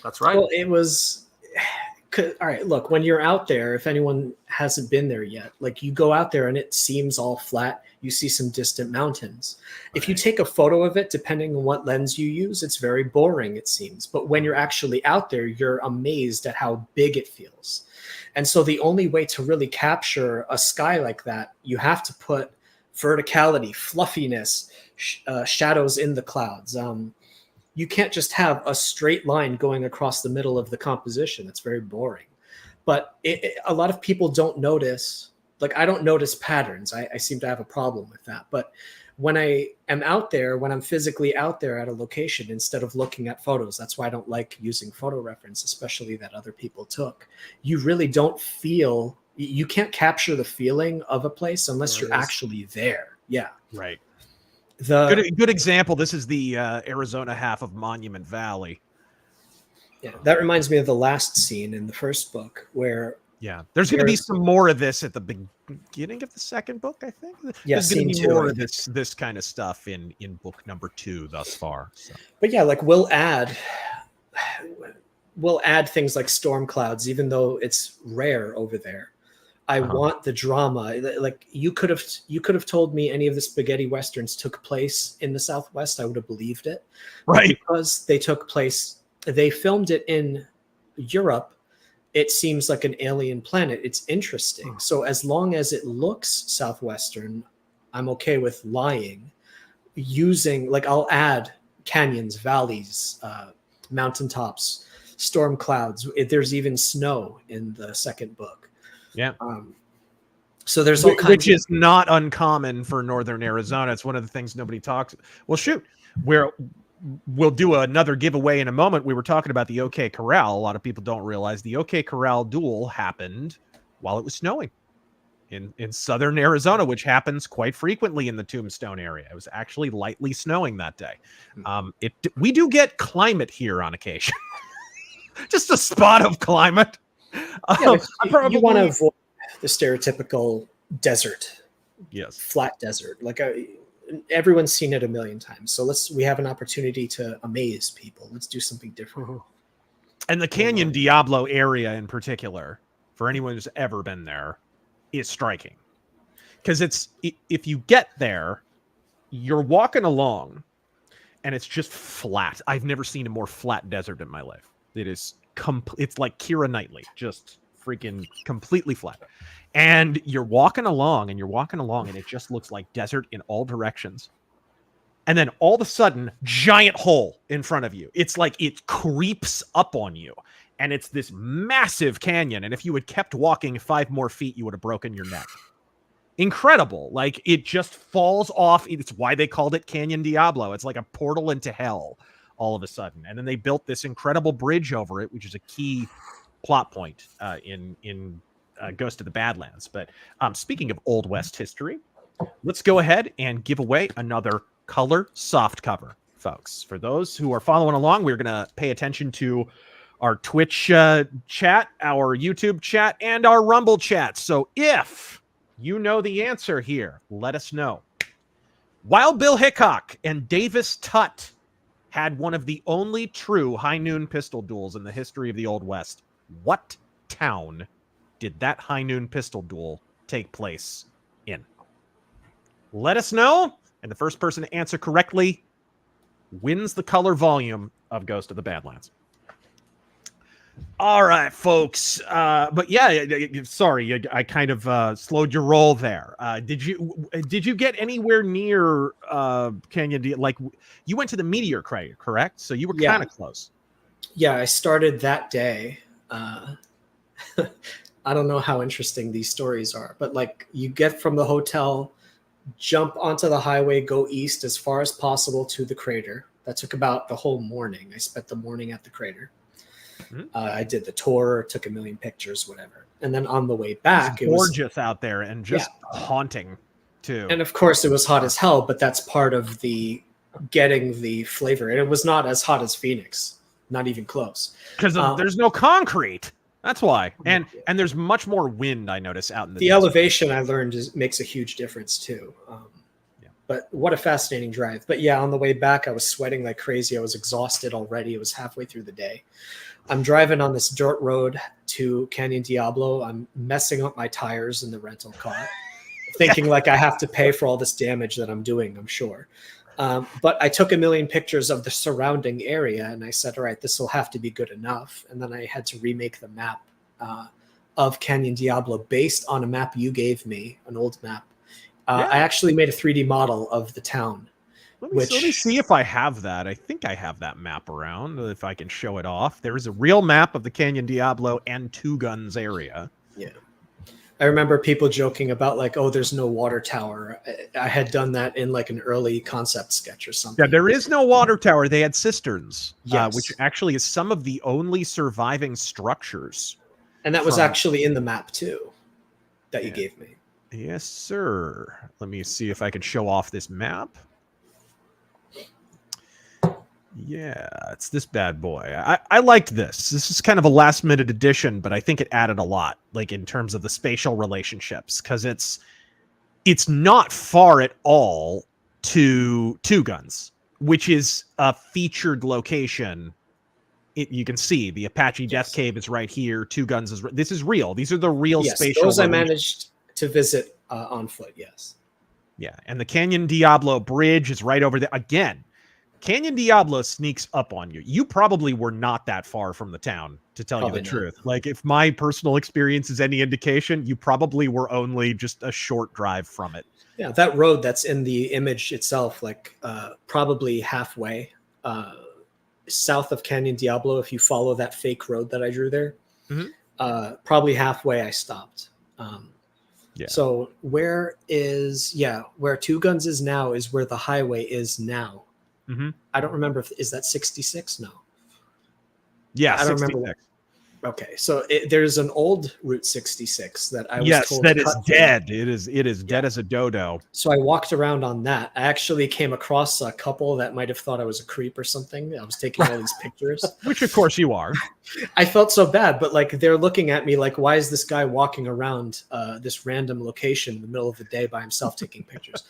That's right. Well, it was All right, look, when you're out there, if anyone hasn't been there yet, like you go out there and it seems all flat. You see some distant mountains. If you take a photo of it, depending on what lens you use, it's very boring, it seems. But when you're actually out there, you're amazed at how big it feels. And so the only way to really capture a sky like that, you have to put verticality, fluffiness, shadows in the clouds. You can't just have a straight line going across the middle of the composition. It's very boring. But a lot of people don't notice, like I don't notice patterns. I seem to have a problem with that. But when I am out there, when I'm physically out there at a location, instead of looking at photos, that's why I don't like using photo reference, especially that other people took. You really don't feel, you can't capture the feeling of a place unless you're actually there. Yeah. Right. Good example. This is the Arizona half of Monument Valley. Yeah, that reminds me of the last scene in the first book where there's going to be some more of this at the beginning of the second book, I think. There's going to be more of this kind of stuff in book number 2 thus far. So. But yeah, like we'll add things like storm clouds, even though it's rare over there. I want the drama. Like you could have told me any of the spaghetti westerns took place in the Southwest, I would have believed it. Right. Because they filmed it in Europe, it seems like an alien planet. It's interesting. So as long as it looks Southwestern, I'm okay with lying. Using, like, I'll add canyons, valleys, mountaintops, storm clouds. There's even snow in the second book. Yeah. So there's all kinds which is not uncommon for northern Arizona. It's one of the things nobody talks. Well, shoot, we'll do another giveaway in a moment. We were talking about the OK Corral. A lot of people don't realize the OK Corral duel happened while it was snowing in southern Arizona, which happens quite frequently in the Tombstone area. It was actually lightly snowing that day. We do get climate here on occasion. Just a spot of climate. You want to avoid the stereotypical desert. Yes. Flat desert. Like everyone's seen it a million times. So we have an opportunity to amaze people. Let's do something different. And the Canyon Diablo area in particular, for anyone who's ever been there, is striking. Because if you get there, you're walking along and it's just flat. I've never seen a more flat desert in my life. It is it's like Keira Knightley, just freaking completely flat. And you're walking along and it just looks like desert in all directions. And then all of a sudden, giant hole in front of you. It's like it creeps up on you. And it's this massive canyon. And if you had kept walking 5 more feet, you would have broken your neck. Incredible. Like it just falls off. It's why they called it Canyon Diablo. It's like a portal into hell all of a sudden. And then they built this incredible bridge over it, which is a key plot point in Ghost of the Badlands. But speaking of Old West history, let's go ahead and give away another color soft cover, folks. For those who are following along, we're going to pay attention to our Twitch chat, our YouTube chat, and our Rumble chat. So if you know the answer here, let us know. Wild Bill Hickok and Davis Tutt had one of the only true high noon pistol duels in the history of the Old West. What town did that high noon pistol duel take place in? Let us know, and the first person to answer correctly wins the color volume of Ghost of the Badlands. All right, folks. But yeah, sorry, I kind of slowed your roll there. Did you get anywhere near Canyon? Like you went to the meteor crater, correct? So you were kind of close. Yeah, I started that day. I don't know how interesting these stories are, but like you get from the hotel, jump onto the highway, go east as far as possible to the crater. That took about the whole morning. I spent the morning at the crater. I did the tour, took a million pictures, whatever. And then on the way back, it was gorgeous out there and just haunting too. And of course it was hot as hell, but that's part of the getting the flavor. And it was not as hot as Phoenix, not even close. Because there's no concrete. That's why. And there's much more wind, I notice, out in the elevation I learned makes a huge difference too. But what a fascinating drive. But yeah, on the way back, I was sweating like crazy. I was exhausted already. It was halfway through the day. I'm driving on this dirt road to Canyon Diablo. I'm messing up my tires in the rental car, thinking like I have to pay for all this damage that I'm doing, I'm sure. But I took a million pictures of the surrounding area, and I said, all right, this will have to be good enough. And then I had to remake the map of Canyon Diablo based on a map you gave me, an old map. I actually made a 3D model of the town. Let me see if I have that. I think I have that map around, if I can show it off. There is a real map of the Canyon Diablo and Two Guns area. Yeah. I remember people joking about like, oh, there's no water tower. I had done that in like an early concept sketch or something. Yeah, there is no water tower. They had cisterns, yes. Which actually is some of the only surviving structures. And that was actually in the map too that you gave me. Yes, sir. Let me see if I can show off this map. Yeah, it's this bad boy. I liked this. This is kind of a last minute addition, but I think it added a lot, like in terms of the spatial relationships, because it's not far at all to Two Guns, which is a featured location. You can see the Apache Death Cave is right here. Two Guns is this is real. These are the real spatial. Those I managed to visit on foot. Yes. Yeah, and the Canyon Diablo Bridge is right over there again. Canyon Diablo sneaks up on you. You probably were not that far from the town, to tell you the truth. Like, if my personal experience is any indication, you probably were only just a short drive from it. Yeah, that road that's in the image itself, like probably halfway south of Canyon Diablo, if you follow that fake road that I drew there, probably halfway I stopped. So where Two Guns is now is where the highway is now. I don't remember is that 66? No. Yeah, I don't 66. remember. Okay, so there's an old Route 66 that I was told that is dead. It is dead as a dodo. So I walked around on that. I actually came across a couple that might have thought I was a creep or something. I was taking all these pictures. Which of course you are. I felt so bad, but like they're looking at me like, why is this guy walking around this random location in the middle of the day by himself taking pictures?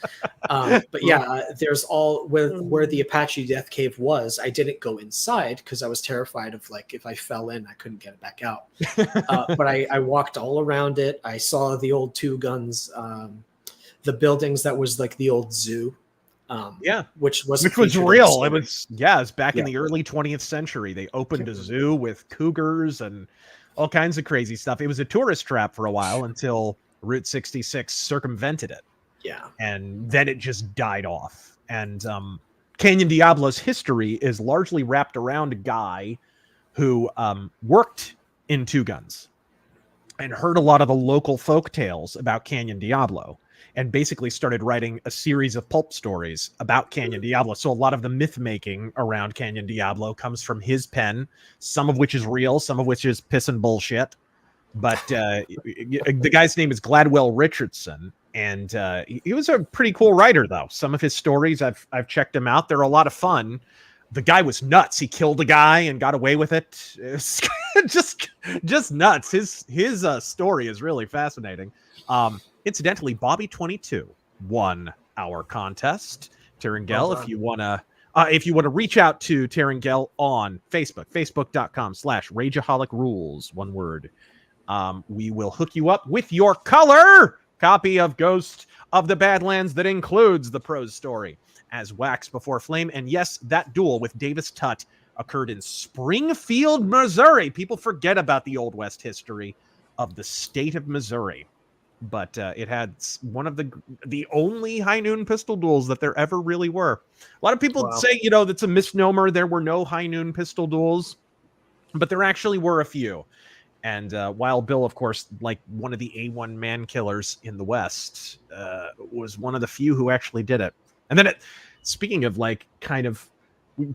But yeah, there's all where the Apache Death Cave was. I didn't go inside because I was terrified of like if I fell in, I couldn't get back out. But I walked all around it. I saw the old Two Guns, the buildings that was like the old zoo. Which was real. It was back in the early 20th century. They opened a zoo with cougars and all kinds of crazy stuff. It was a tourist trap for a while until Route 66 circumvented it. Yeah. And then it just died off. And Canyon Diablo's history is largely wrapped around a guy who worked in Two Guns and heard a lot of the local folk tales about Canyon Diablo, and basically started writing a series of pulp stories about Canyon Diablo. So a lot of the myth making around Canyon Diablo comes from his pen, some of which is real, some of which is piss and bullshit. But the guy's name is Gladwell Richardson, and he was a pretty cool writer, though. Some of his stories, I've checked them out. They're a lot of fun. The guy was nuts. He killed a guy and got away with it. It's just nuts. His story is really fascinating. Incidentally, Bobby22 won our contest. Terengel, if you want to reach out to Terengel on Facebook, facebook.com/Rageaholic-Rules, one word. We will hook you up with your color copy of Ghost of the Badlands that includes the prose story as Wax Before Flame. And yes, that duel with Davis Tutt occurred in Springfield, Missouri. People forget about the Old West history of the state of Missouri. But it had one of the only high noon pistol duels that there ever really were. A lot of people say, that's a misnomer. There were no high noon pistol duels, but there actually were a few. And Wild Bill, of course, like one of the A1 man killers in the West, was one of the few who actually did it. And then speaking of we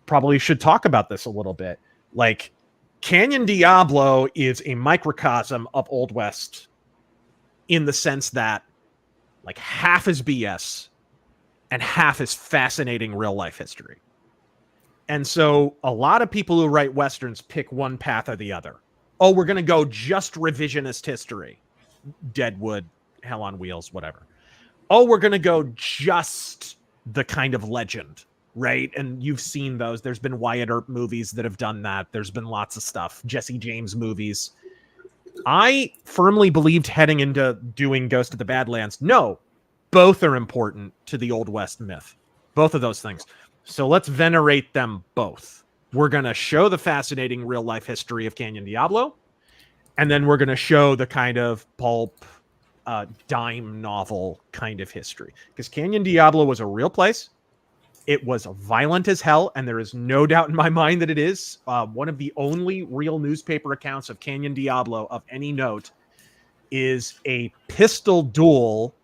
probably should talk about this a little bit. Like, Canyon Diablo is a microcosm of Old West, in the sense that like half is BS and half is fascinating real life history. And so a lot of people who write Westerns pick one path or the other. Oh, we're going to go just revisionist history. Deadwood, Hell on Wheels, whatever. Oh, we're going to go just the kind of legend, right? And you've seen those. There's been Wyatt Earp movies that have done that. There's been lots of stuff. Jesse James movies. I firmly believed heading into doing Ghost of the Badlands, no, both are important to the Old West myth. Both of those things. So let's venerate them both. We're going to show the fascinating real-life history of Canyon Diablo, and then we're going to show the kind of pulp, dime novel kind of history. Because Canyon Diablo was a real place. It was violent as hell, and there is no doubt in my mind that it is. One of the only real newspaper accounts of Canyon Diablo of any note is a pistol duel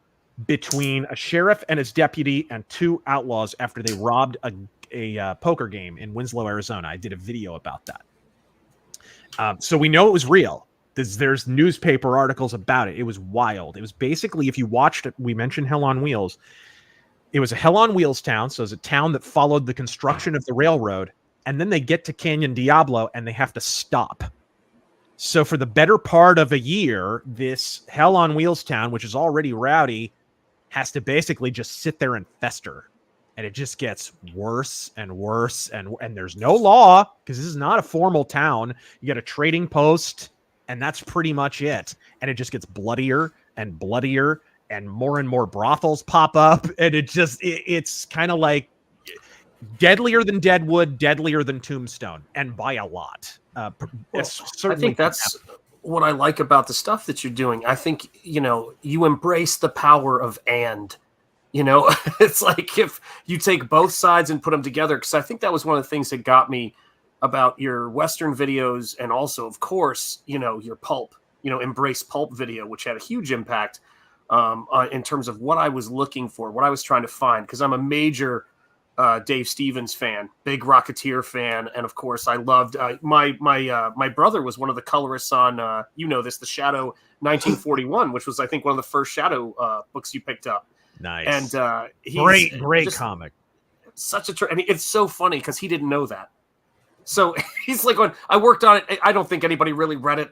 between a sheriff and his deputy and two outlaws after they robbed a poker game in Winslow, Arizona. I did a video about that. So we know it was real. There's newspaper articles about it. It was wild. It was basically, if you watched it, we mentioned Hell on Wheels. It was a Hell on Wheels town. So it was a town that followed the construction of the railroad. And then they get to Canyon Diablo and they have to stop. So for the better part of a year, this Hell on Wheels town, which is already rowdy, has to basically just sit there and fester. And it just gets worse and worse. And there's no law because this is not a formal town. You got a trading post and that's pretty much it. And it just gets bloodier and bloodier. And more brothels pop up, and it's kind of deadlier than Deadwood, deadlier than Tombstone, and by a lot. I think that's what I like about the stuff that you're doing. I think, you embrace the power of it's like if you take both sides and put them together, because I think that was one of the things that got me about your Western videos, and also, of course, your Pulp, Embrace Pulp video, which had a huge impact in terms of what I was looking for, what I was trying to find, because I'm a major Dave Stevens fan, big Rocketeer fan, and of course I loved my brother was one of the colorists on The Shadow 1941, which was I think one of the first Shadow books you picked up. Nice. And great comic. Such a and it's so funny because he didn't know that. So he's like, when I worked on it, I don't think anybody really read it.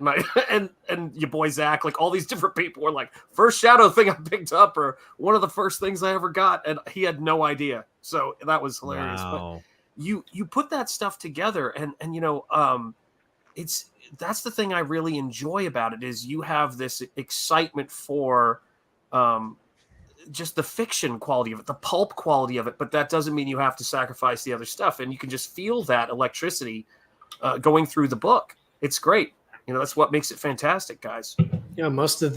And your boy Zach, like all these different people were like, first Shadow thing I picked up, or one of the first things I ever got. And he had no idea. So that was hilarious. Wow. But you put that stuff together and that's the thing I really enjoy about it is you have this excitement for, just the fiction quality of it, the pulp quality of it, but that doesn't mean you have to sacrifice the other stuff. And you can just feel that electricity going through the book. It's great. That's what makes it fantastic, guys. A lot of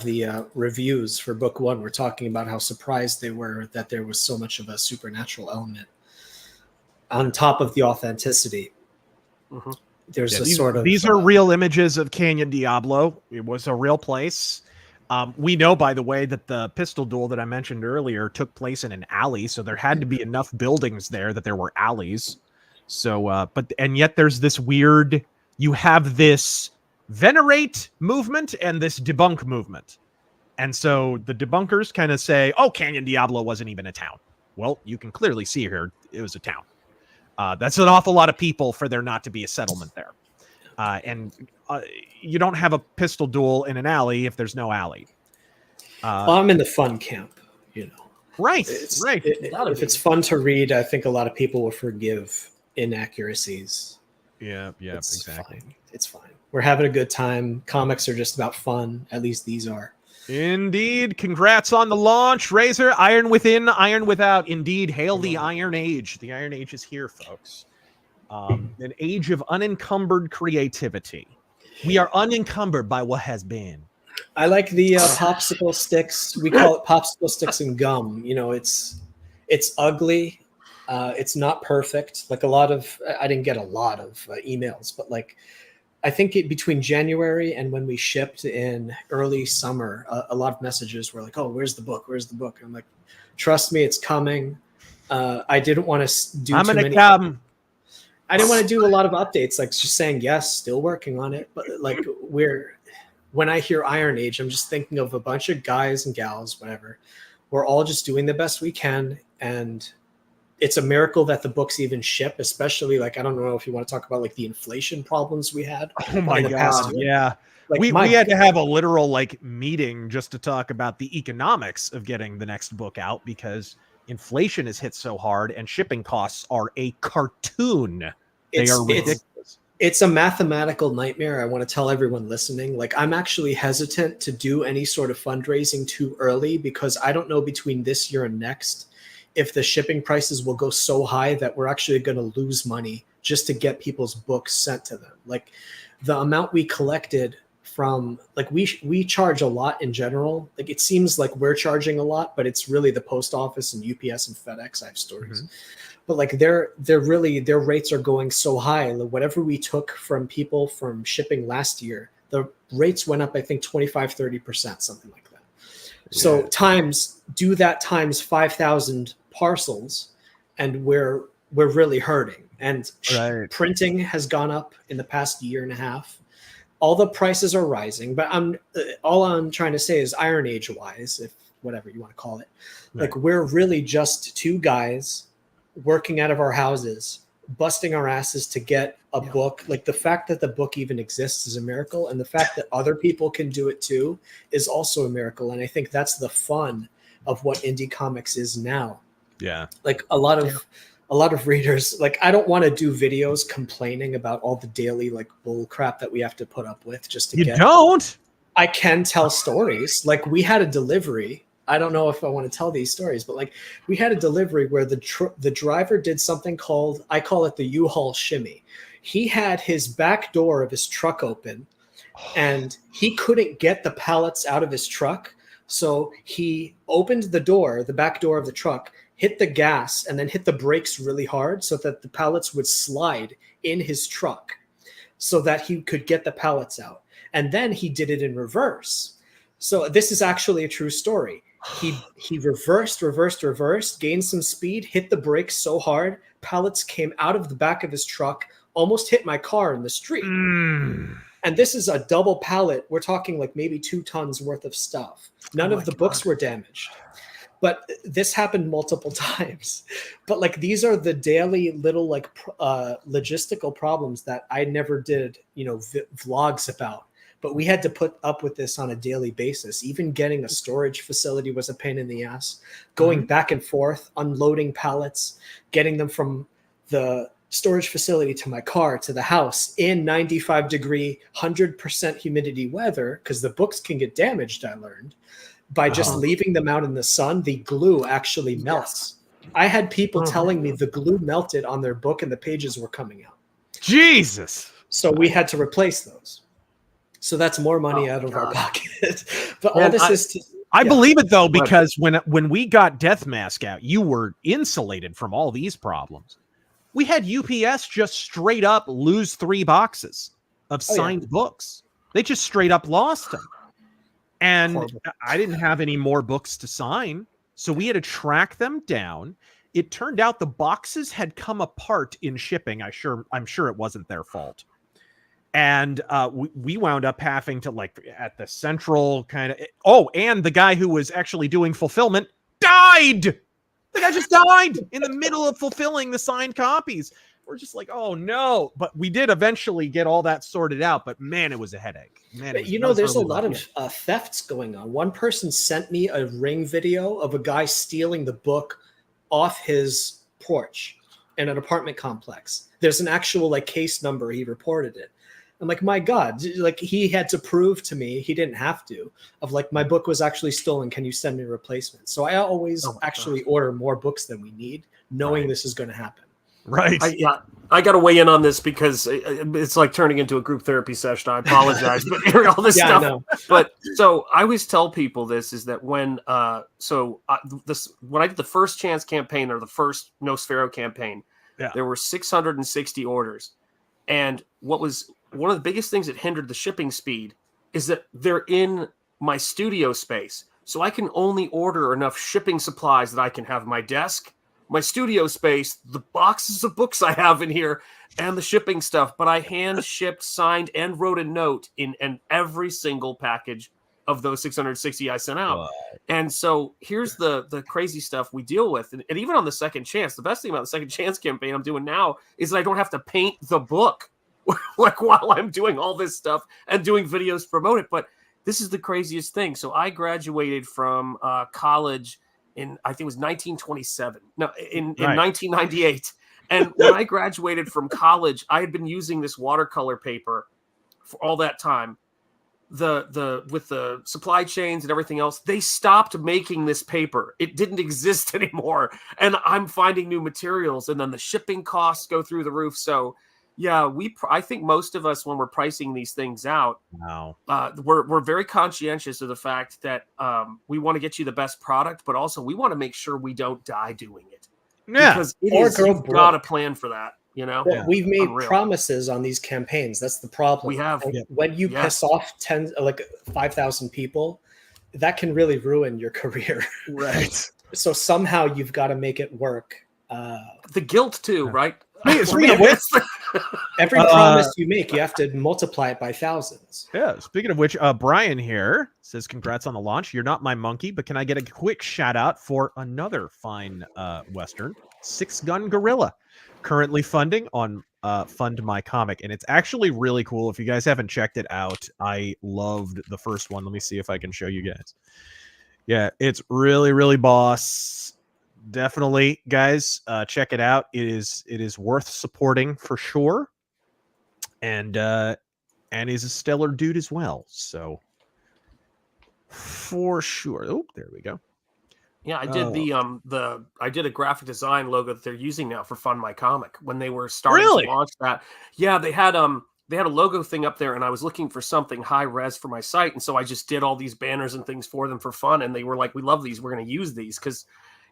the reviews for book one were talking about how surprised they were that there was so much of a supernatural element on top of the authenticity. Mm-hmm. These are real images of Canyon Diablo. It was a real place. We know, by the way, that the pistol duel that I mentioned earlier took place in an alley, so there had to be enough buildings there that there were alleys. So, and yet there's this weird, you have this venerate movement and this debunk movement. And so the debunkers kind of say, oh, Canyon Diablo wasn't even a town. Well, you can clearly see here, it was a town. That's an awful lot of people for there not to be a settlement there. And you don't have a pistol duel in an alley if there's no alley. Well, I'm in the fun camp, Right, right. If it's fun to read, I think a lot of people will forgive inaccuracies. Yeah, exactly. Fine. It's fine. We're having a good time. Comics are just about fun. At least these are. Indeed. Congrats on the launch, Razör. Iron within, iron without. Indeed, hail the Iron Age. The Iron Age is here, folks. An age of unencumbered creativity. We are unencumbered by what has been. I like the popsicle sticks. We call it popsicle sticks and gum. It's ugly. It's not perfect. Like I didn't get a lot of emails, but I think between January and when we shipped in early summer, a lot of messages were like, "Oh, where's the book? Where's the book?" And I'm like, "Trust me, it's coming." I didn't want to do I'm too gonna many. come. I didn't want to do a lot of updates, just saying yes, still working on it. But when I hear Iron Age, I'm just thinking of a bunch of guys and gals, whatever. We're all just doing the best we can, and it's a miracle that the books even ship, especially like, I don't know if you want to talk about like the inflation problems we had. Oh my God. Yeah. Like we had to have a literal like meeting just to talk about the economics of getting the next book out, because inflation has hit so hard and shipping costs are a cartoon. They are ridiculous. It's a mathematical nightmare. I want to tell everyone listening, like, I'm actually hesitant to do any sort of fundraising too early, because I don't know between this year and next if the shipping prices will go so high that we're actually going to lose money just to get people's books sent to them. Like, the amount we collected from, like, we charge a lot in general. Like, it seems like we're charging a lot, but it's really the post office and UPS and FedEx. I have stories. But like, their rates are going so high. Like, whatever we took from people from shipping last year, the rates went up, I think 25-30%, something like that. Yeah. So do that times 5,000 parcels, and we're really hurting. And printing has gone up in the past year and a half. All the prices are rising, but all I'm trying to say is Iron Age wise, if whatever you want to call it, like, we're really just two guys working out of our houses, busting our asses to get a book. Like, the fact that the book even exists is a miracle, and the fact that other people can do it too is also a miracle. And I think that's the fun of what indie comics is now. Yeah. Like, a lot of readers, like, I don't want to do videos complaining about all the daily like bull crap that we have to put up with just to get. I can tell stories. Like, we had a delivery. I don't know if I want to tell these stories, but like, we had a delivery where the driver did something called, I call it the U-Haul shimmy. He had his back door of his truck open, and he couldn't get the pallets out of his truck. So he opened the back door of the truck, hit the gas, and then hit the brakes really hard so that the pallets would slide in his truck so that he could get the pallets out. And then he did it in reverse. So this is actually a true story. He reversed, gained some speed, hit the brakes so hard, pallets came out of the back of his truck, almost hit my car in the street. And this is a double pallet. We're talking like maybe 2 tons worth of stuff. None of the books were damaged. But this happened multiple times. But like, these are the daily little like logistical problems that I never did, vlogs about. But we had to put up with this on a daily basis. Even getting a storage facility was a pain in the ass. Going back and forth, unloading pallets, getting them from the storage facility to my car to the house in 95-degree, 100% humidity weather, because the books can get damaged, I learned. By just leaving them out in the sun, the glue actually melts. Yes. I had people telling me the glue melted on their book and the pages were coming out. Jesus. So we had to replace those. So that's more money out of our pocket. But all this is to... I believe it, though, because when we got Death Mask out, you were insulated from all these problems. We had UPS just straight up lose 3 boxes of signed books. They just straight up lost them. And I didn't have any more books to sign, so we had to track them down. It turned out the boxes had come apart in shipping. I'm sure it wasn't their fault. And we wound up having to, like, at the central kind of... and the guy who was actually doing fulfillment died! The guy just died in the middle of fulfilling the signed copies. We're just like, oh no. But we did eventually get all that sorted out. But man, it was a headache. Man, there's a lot of thefts going on. One person sent me a Ring video of a guy stealing the book off his porch in an apartment complex. There's an actual like case number. He reported it. I'm like, my God, like, he had to prove to me, he didn't have to, of like, my book was actually stolen. Can you send me a replacement? So I always order more books than we need, knowing this is going to happen. Right. I got to weigh in on this because it's like turning into a group therapy session. I apologize, but hearing all this stuff. I know. But so I always tell people this is that when I did the first Chance campaign or the first Nosfero campaign, there were 660 orders. And what was one of the biggest things that hindered the shipping speed is that they're in my studio space. So I can only order enough shipping supplies that I can have my desk, my studio space, the boxes of books I have in here, and the shipping stuff. But I hand shipped, signed, and wrote a note in every single package of those 660 I sent out. And so here's the crazy stuff we deal with. And even on the Second Chance, the best thing about the Second Chance campaign I'm doing now is that I don't have to paint the book like while I'm doing all this stuff and doing videos to promote it. But this is the craziest thing. So I graduated from college in, I think it was 1927. No, in 1998. And when I graduated from college, I had been using this watercolor paper for all that time. With the supply chains and everything else, they stopped making this paper. It didn't exist anymore. And I'm finding new materials, and then the shipping costs go through the roof. So yeah, I think most of us, when we're pricing these things out, we're very conscientious of the fact that we want to get you the best product, but also we want to make sure we don't die doing it. Yeah, because you've got a plan for that. You know, well, we've made promises on these campaigns. That's the problem. We have. When you piss off 5,000 people, that can really ruin your career. Right. So somehow you've got to make it work. The guilt too, right? Speaking of which, every promise you make, you have to multiply it by thousands. Yeah. Speaking of which, Brian here says, "Congrats on the launch. You're not my monkey, but can I get a quick shout out for another fine Western, Six Gun Gorilla, currently funding on Fund My Comic, and it's actually really cool. If you guys haven't checked it out, I loved the first one. Let me see if I can show you guys. Yeah, it's really, really boss." Definitely, guys, check it out. It is worth supporting for sure, and he's a stellar dude as well. So for sure. Oh, there we go. Yeah, I did I did a graphic design logo that they're using now for Fund My Comic when they were starting to launch that. Yeah, they had a logo thing up there, and I was looking for something high res for my site, and so I just did all these banners and things for them for fun, and they were like, "We love these. We're going to use these," because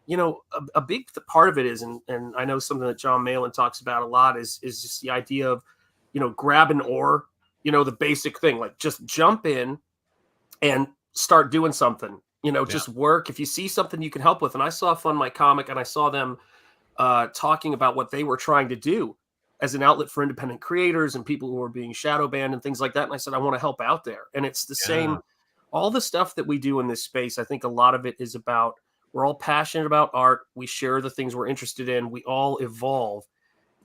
you know, a big part of it is, and I know something that John Malin talks about a lot is just the idea of, you know, grab an oar, you know, the basic thing, like just jump in and start doing something, you know, just work. If you see something you can help with. And I saw Fund My Comic, and I saw them talking about what they were trying to do as an outlet for independent creators and people who were being shadow banned and things like that. And I said, I want to help out there. And it's the same, all the stuff that we do in this space. I think a lot of it is about, we're all passionate about art. We share the things we're interested in. We all evolve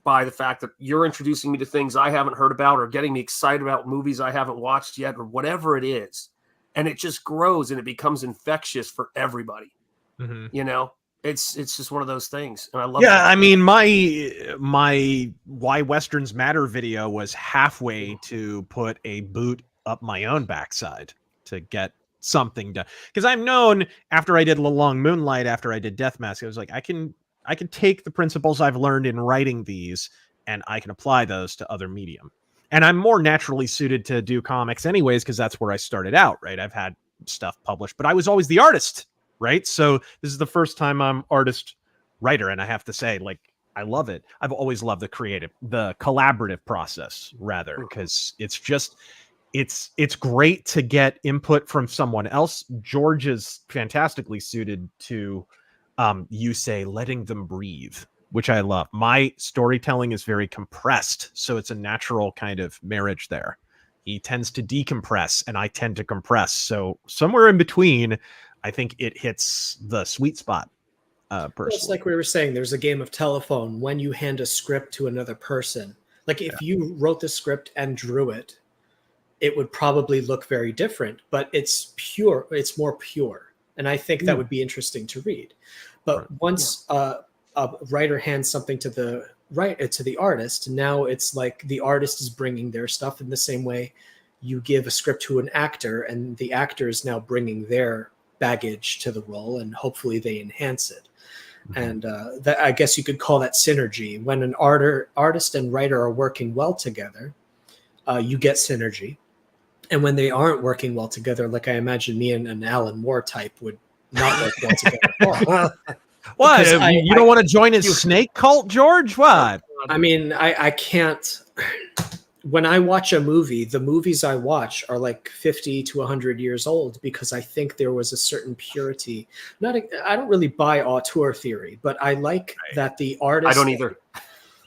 by the fact that you're introducing me to things I haven't heard about, or getting me excited about movies I haven't watched yet, or whatever it is. And it just grows and it becomes infectious for everybody. Mm-hmm. You know, it's just one of those things. And I love it. I mean, my Why Westerns Matter video was halfway to put a boot up my own backside to get something done, because I'm known, after I did La Long Moonlight, after I did Death Mask, I was like, I can take the principles I've learned in writing these and I can apply those to other medium. And I'm more naturally suited to do comics anyways, because that's where I started out, right? I've had stuff published, but I was always the artist, right? So this is the first time I'm artist writer, and I have to say, like, I love it. I've always loved the collaborative process, rather, because it's just, it's great to get input from someone else. George is fantastically suited to, you say, letting them breathe, which I love. My storytelling is very compressed, so it's a natural kind of marriage there. He tends to decompress, and I tend to compress. So somewhere in between, I think it hits the sweet spot. Personally, it's like we were saying, there's a game of telephone when you hand a script to another person. Like if you wrote the script and drew it, it would probably look very different, but it's pure. It's more pure. And I think that would be interesting to read. But once a writer hands something to the artist, now it's like the artist is bringing their stuff, in the same way you give a script to an actor, and the actor is now bringing their baggage to the role, and hopefully they enhance it. And that, I guess you could call that synergy. When an artist and writer are working well together, you get synergy. And when they aren't working well together, like I imagine me and an Alan Moore type would not work well together. What? You don't want to join his snake cult, George? What? I mean, I can't. When I watch a movie, the movies I watch are like 50 to 100 years old, because I think there was a certain purity. I don't really buy auteur theory, but I like that the artist. I don't either.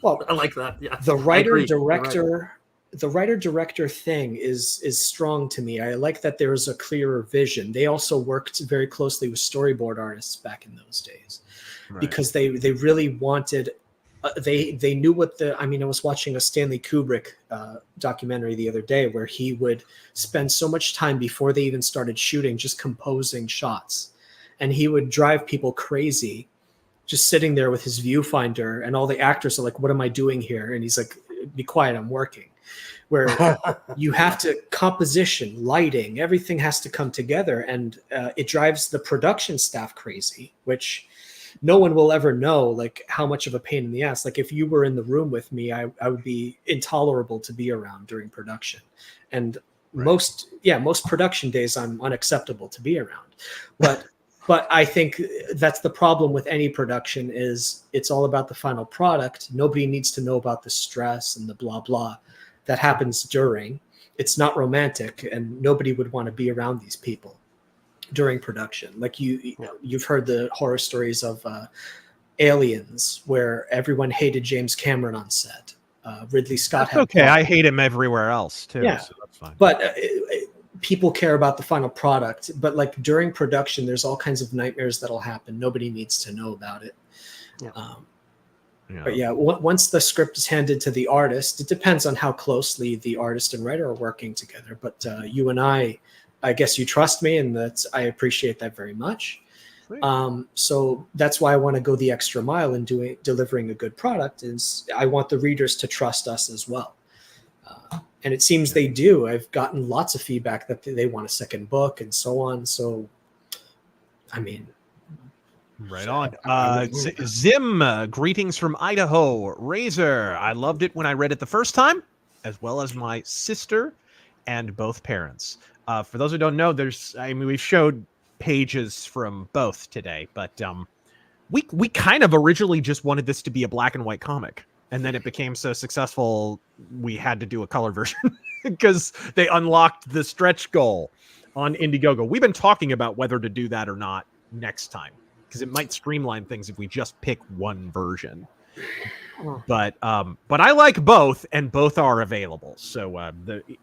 Well, I like that. Yeah, the writer director the writer-director thing is strong to me. I like that there is a clearer vision. They also worked very closely with storyboard artists back in those days, because they really wanted. They knew what I was watching a Stanley Kubrick documentary the other day where he would spend so much time before they even started shooting just composing shots, and he would drive people crazy just sitting there with his viewfinder, and all the actors are like, "What am I doing here?" And he's like, "Be quiet, I'm working." Where you have to composition, lighting, everything has to come together, and it drives the production staff crazy, which no one will ever know like how much of a pain in the ass. Like if you were in the room with me, I would be intolerable to be around during production, and most production days I'm unacceptable to be around. But I think that's the problem with any production, is it's all about the final product. Nobody needs to know about the stress and the blah blah that happens during. It's not romantic, and nobody would want to be around these people during production. Like you've heard the horror stories of Aliens, where everyone hated James Cameron on set. Ridley Scott had okay. I hate him everywhere else too. Yeah, so that's fine. But people care about the final product. But like during production, there's all kinds of nightmares that'll happen. Nobody needs to know about it. But once the script is handed to the artist, it depends on how closely the artist and writer are working together. But you and I guess you trust me, and I appreciate that very much. So that's why I want to go the extra mile in delivering a good product. Is I want the readers to trust us as well. And it seems they do. I've gotten lots of feedback that they want a second book and so on. So, I mean, right on. Zim, greetings from Idaho. Razor, I loved it when I read it the first time, as well as my sister and both parents. For those who don't know, we've showed pages from both today, but we kind of originally just wanted this to be a black and white comic. And then it became so successful, we had to do a color version because they unlocked the stretch goal on Indiegogo. We've been talking about whether to do that or not next time, because it might streamline things if we just pick one version. But I like both, and both are available. So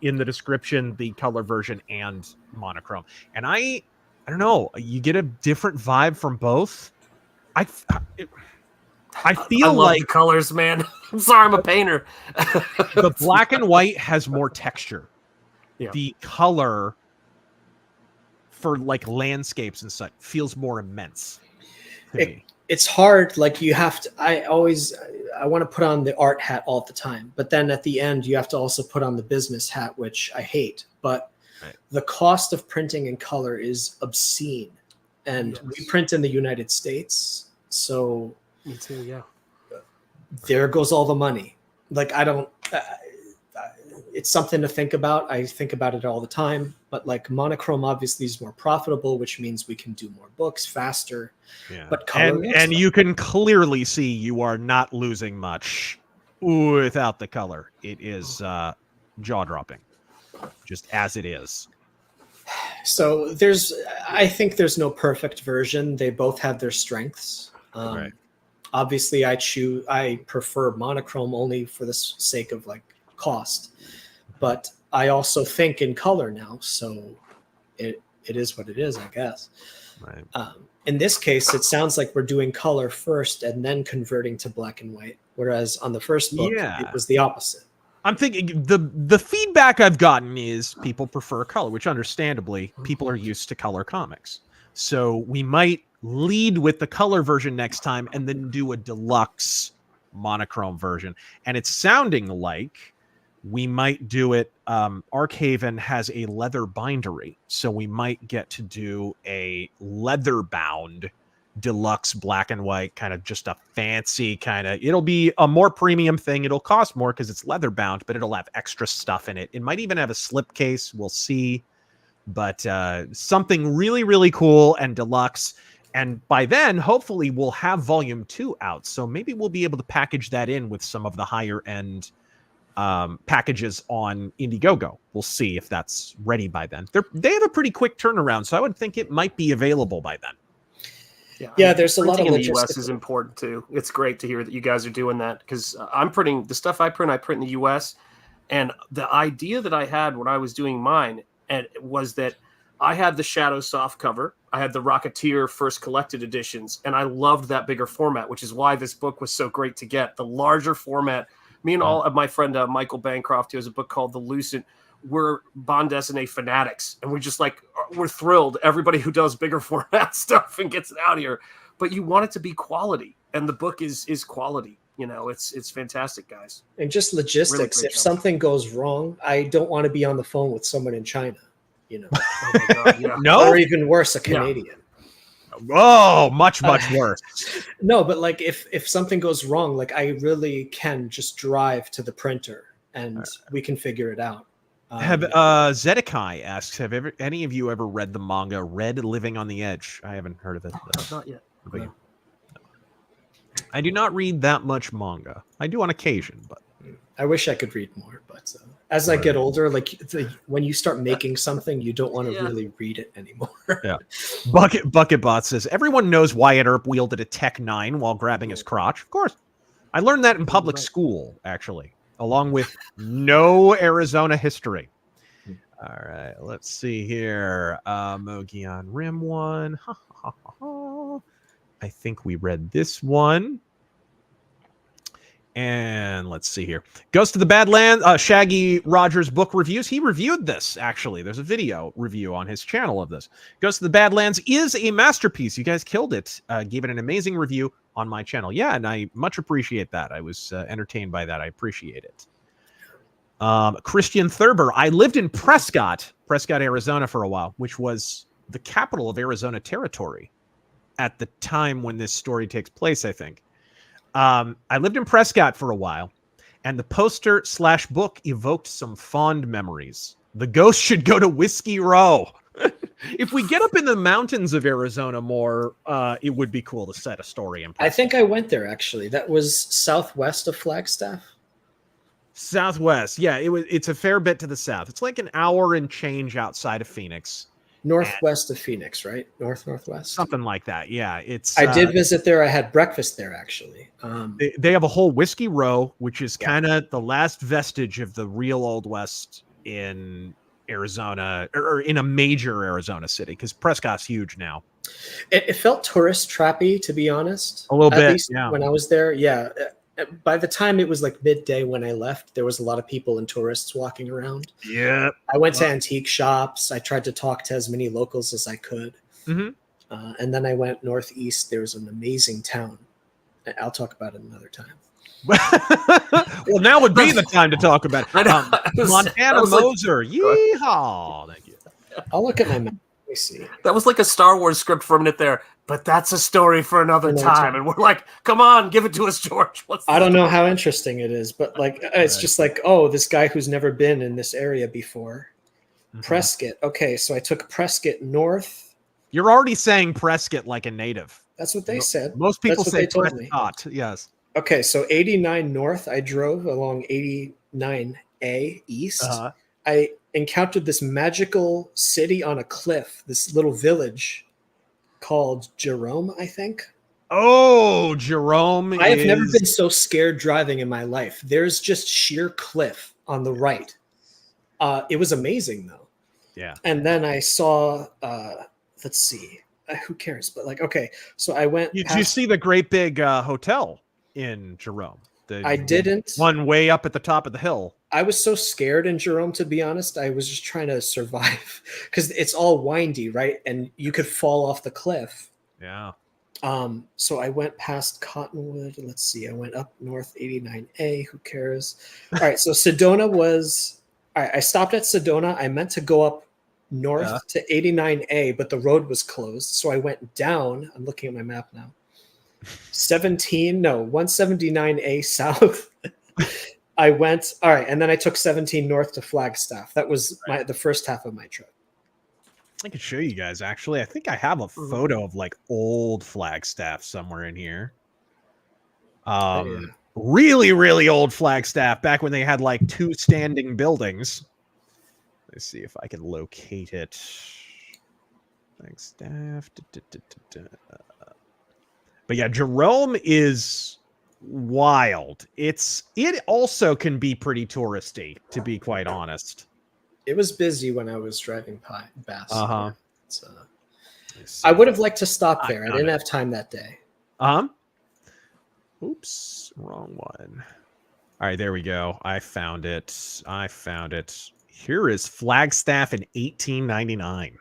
in the description, the color version and monochrome. And I don't know, you get a different vibe from both. I feel like the colors, man. I'm sorry, I'm a painter. The black and white has more texture. Yeah. The color for like landscapes and such feels more immense to me. It's hard. Like you have to, I want to put on the art hat all the time, but then at the end you have to also put on the business hat, which I hate. But the cost of printing in color is obscene, and we print in the United States. So me too. Yeah. There goes all the money. Like it's something to think about. I think about it all the time, but like monochrome obviously is more profitable, which means we can do more books faster. Yeah. But color and you can clearly see you are not losing much without the color. It is jaw-dropping, just as it is. So I think there's no perfect version. They both have their strengths. Obviously I prefer monochrome only for the sake of like cost, but I also think in color now. So it is what it is, I guess. Right. In this case, it sounds like we're doing color first and then converting to black and white. Whereas on the first book, it was the opposite. I'm thinking the feedback I've gotten is people prefer color, which understandably people are used to color comics. So we might lead with the color version next time and then do a deluxe monochrome version. And it's sounding like we might do it. Arkhaven has a leather bindery, so we might get to do a leather bound deluxe black and white, kind of just a fancy kind of, it'll be a more premium thing. It'll cost more because it's leather bound, but it'll have extra stuff in it. It might even have a slipcase. We'll see. But something really, really cool and deluxe. And by then, hopefully, we'll have volume 2 out. So maybe we'll be able to package that in with some of the higher end packages on Indiegogo. We'll see if that's ready by then. They have a pretty quick turnaround, so I would think it might be available by then. Yeah, there's a lot of in the US is important too. It's great to hear that you guys are doing that, because I'm printing the stuff I print in the US. And the idea that I had when I was doing mine was that I had the Shadow soft cover. I had the Rocketeer first collected editions, and I loved that bigger format, which is why this book was so great to get. The larger format. Me and all of my friend Michael Bancroft, who has a book called The Lucent, we're bande dessinée fanatics, and we're thrilled. Everybody who does bigger format stuff and gets it out here, but you want it to be quality, and the book is quality. You know, it's fantastic, guys. And just logistics. Really if something goes wrong, I don't want to be on the phone with someone in China. You know, Oh my God, yeah. No, or even worse, a Canadian. oh, much worse. No, but like if something goes wrong, like I really can just drive to the printer and we can figure it out. Zedekai asks, have any of you ever read the manga Red Living on the Edge? I haven't heard of it. Not yet. No. I do not read that much manga. I do on occasion, but I wish I could read more. But as I get older, like when you start making something, you don't want to really read it anymore. Yeah. Bucketbot says, everyone knows Wyatt Earp wielded a Tech 9 while grabbing his crotch. Of course. I learned that in public school, actually, along with no Arizona history. All right, let's see here. Mogion Rim one. I think we read this one. And let's see here. Goes to the Badlands. Shaggy Rogers book reviews. He reviewed this, actually. There's a video review on his channel of this. Goes to the Badlands is a masterpiece. You guys killed it. Gave it an amazing review on my channel. Yeah, and I much appreciate that. I was entertained by that. I appreciate it. Christian Thurber. I lived in Prescott, Arizona for a while, which was the capital of Arizona Territory at the time when this story takes place, I think. I lived in Prescott for a while, and the poster/book evoked some fond memories. The ghost should go to Whiskey Row. If we get up in the mountains of Arizona more, it would be cool to set a story in Prescott. I think I went there, actually. That was southwest of Flagstaff. Southwest. Yeah, it's a fair bit to the south. It's like an hour and change outside of Phoenix. Northwest of Phoenix, right? Northwest. Something like that. Yeah, it's. I did visit there. I had breakfast there, actually. They have a whole Whiskey Row, which is kind of the last vestige of the real Old West in Arizona, or in a major Arizona city, because Prescott's huge now. It felt tourist trappy, to be honest. A little bit, At least yeah. When I was there, yeah. By the time it was like midday when I left, there was a lot of people and tourists walking around. Yeah. I went to antique shops. I tried to talk to as many locals as I could. Mm-hmm. And then I went northeast. There was an amazing town. I'll talk about it another time. Well, now would be the time to talk about it. Montana Moser. Yeehaw. Thank you. I'll look at my map. Let me see. That was like a Star Wars script for a minute there, but that's a story for another time. And we're like, come on, give it to us, George. I don't know how interesting it is, but like it's just like, oh, this guy who's never been in this area before. Mm-hmm. Prescott. Okay, so I took Prescott north. You're already saying Prescott like a native. That's what they said. Most people say Prescott. Yes. Okay, so 89 north, I drove along 89A east. Uh-huh. I encountered this magical city on a cliff, this little village called Jerome, I think. Oh, Jerome. I have never been so scared driving in my life. There's just sheer cliff on the right. It was amazing, though. Yeah. And then I saw, let's see, who cares? But like, okay, so I went. Did you see the great big hotel in Jerome? I didn't. One way up at the top of the hill. I was so scared in Jerome, to be honest. I was just trying to survive because it's all windy, right? And you could fall off the cliff. Yeah. So I went past Cottonwood. Let's see. I went up north 89A. Who cares? All right. So Sedona was. All right. I stopped at Sedona. I meant to go up north to 89A, but the road was closed. So I went down. I'm looking at my map now. 179A south. I went, all right, and then I took 17 north to Flagstaff. That was the first half of my trip. I could show you guys, actually. I think I have a photo of like old Flagstaff somewhere in here. Really, really old Flagstaff, back when they had like 2 standing buildings. Let's see if I can locate it. Flagstaff. But yeah, Jerome is wild. It also can be pretty touristy, to be quite honest. It was busy when I was driving past. Uh-huh. I would have liked to stop there. I didn't have time that day. Oops, wrong one. All right, there we go. I found it. Here is Flagstaff in 1899.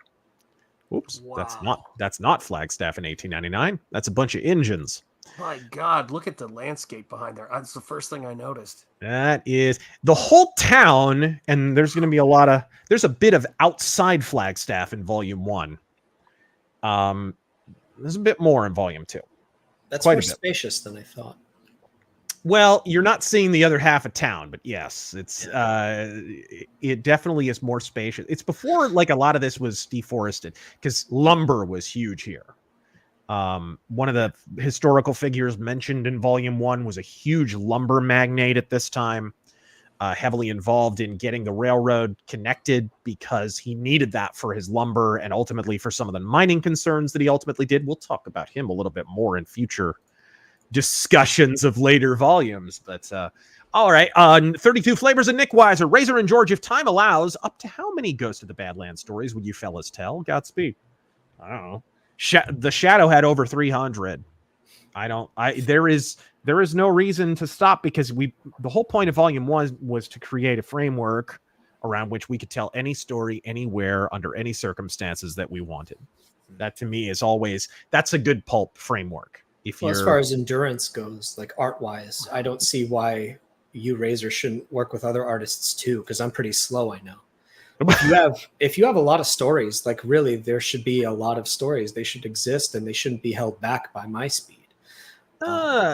Oops, wow. that's not Flagstaff in 1899. That's a bunch of engines. My God, look at the landscape behind there. That's the first thing I noticed. That is the whole town, and there's going to be there's a bit of outside Flagstaff in Volume 1. There's a bit more in Volume 2. That's more spacious than I thought. Well, you're not seeing the other half of town, but yes, it's it definitely is more spacious. It's before like a lot of this was deforested because lumber was huge here. One of the historical figures mentioned in Volume 1 was a huge lumber magnate at this time, heavily involved in getting the railroad connected because he needed that for his lumber and ultimately for some of the mining concerns that he ultimately did. We'll talk about him a little bit more in future discussions of later volumes. But all right, 32 Flavors and Nick Weiser, Razor and George, if time allows, up to how many Ghost of the Badlands stories would you fellas tell? Godspeed. I don't know. The Shadow had over 300. There is no reason to stop because the whole point of Volume 1 was to create a framework around which we could tell any story anywhere under any circumstances that we wanted. That to me is always, that's a good pulp framework. As far as endurance goes, like art wise, I don't see why you Razor shouldn't work with other artists too, because I'm pretty slow, I know. If you have a lot of stories, like really there should be a lot of stories. They should exist and they shouldn't be held back by my speed. I've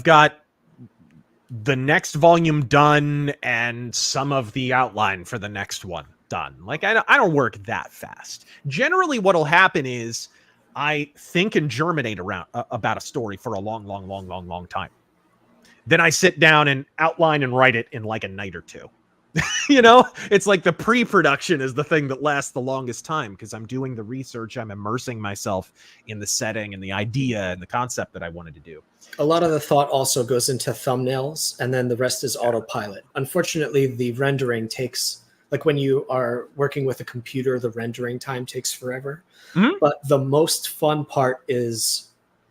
got the next volume done and some of the outline for the next one done. Like I don't work that fast. Generally what'll happen is I think and germinate about a story for a long time. Then I sit down and outline and write it in like a night or two. It's like the pre-production is the thing that lasts the longest time because I'm doing the research. I'm immersing myself in the setting and the idea and the concept that I wanted to do. A lot of the thought also goes into thumbnails and then the rest is autopilot. Unfortunately, the rendering takes, like when you are working with a computer, the rendering time takes forever. Mm-hmm. But the most fun part is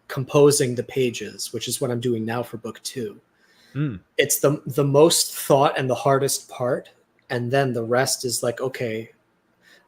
composing the pages, which is what I'm doing now for book 2. It's the most thought and the hardest part. And then the rest is like, okay,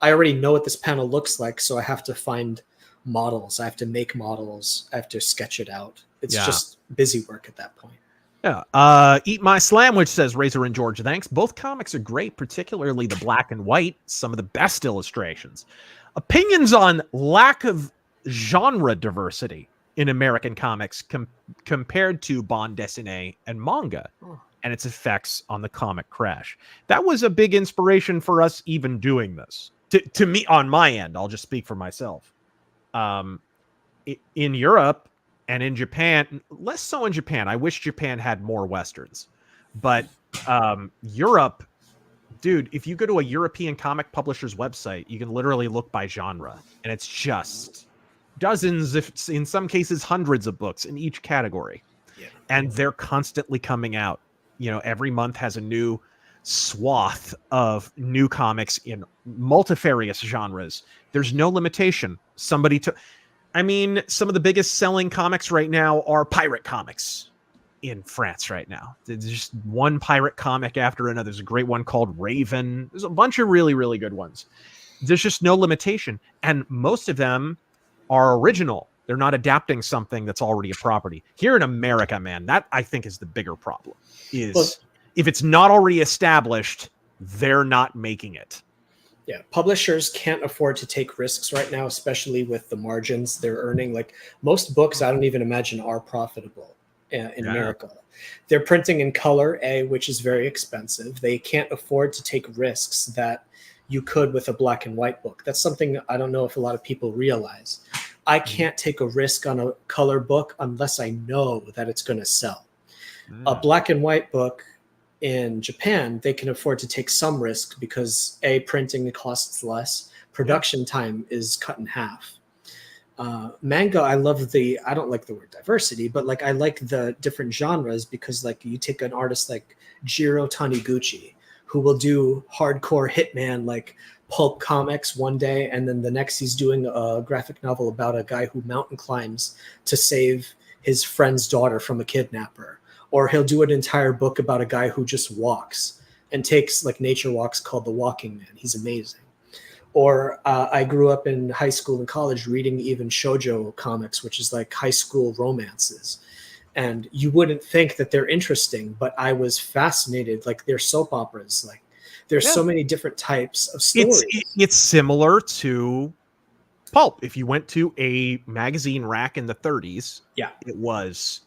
I already know what this panel looks like. So I have to find models. I have to make models. I have to sketch it out. It's just busy work at that point. Yeah. Eat My Slamwich says, Razor and George, thanks. Both comics are great, particularly the black and white, some of the best illustrations. Opinions on lack of genre diversity in American comics compared to bande dessinée and manga and its effects on the comic crash. That was a big inspiration for us even doing this. To me, on my end, I'll just speak for myself. In Europe and in Japan, less so in Japan. I wish Japan had more Westerns. But Europe, dude, if you go to a European comic publisher's website, you can literally look by genre. And it's just dozens, if in some cases hundreds of books in each category. Yeah. And they're constantly coming out. Every month has a new swath of new comics in multifarious genres. There's no limitation. Some of the biggest selling comics right now are pirate comics in France right now. There's just one pirate comic after another. There's a great one called Raven. There's a bunch of really, really good ones. There's just no limitation. And most of them are original. They're not adapting something that's already a property. Here in America, man, that I think is the bigger problem. If it's not already established, they're not making it. Yeah, publishers can't afford to take risks right now, especially with the margins they're earning. Like most books, I don't even imagine are profitable in America. They're printing in color, which is very expensive. They can't afford to take risks that you could with a black and white book. That's something I don't know if a lot of people realize. I can't take a risk on a color book unless I know that it's going to sell. A black and white book in Japan, they can afford to take some risk because printing costs less, production time is cut in half. Manga, I love I don't like the word diversity, but like I like the different genres, because like you take an artist like Jiro Taniguchi, who will do hardcore hitman like pulp comics one day, and then the next he's doing a graphic novel about a guy who mountain climbs to save his friend's daughter from a kidnapper. Or he'll do an entire book about a guy who just walks and takes like nature walks called The Walking Man. He's amazing. Or I grew up in high school and college reading even shoujo comics, which is like high school romances. And you wouldn't think that they're interesting, but I was fascinated. Like they're soap operas. Like there's so many different types of stories. It's similar to Pulp. If you went to a magazine rack in the 30s, it was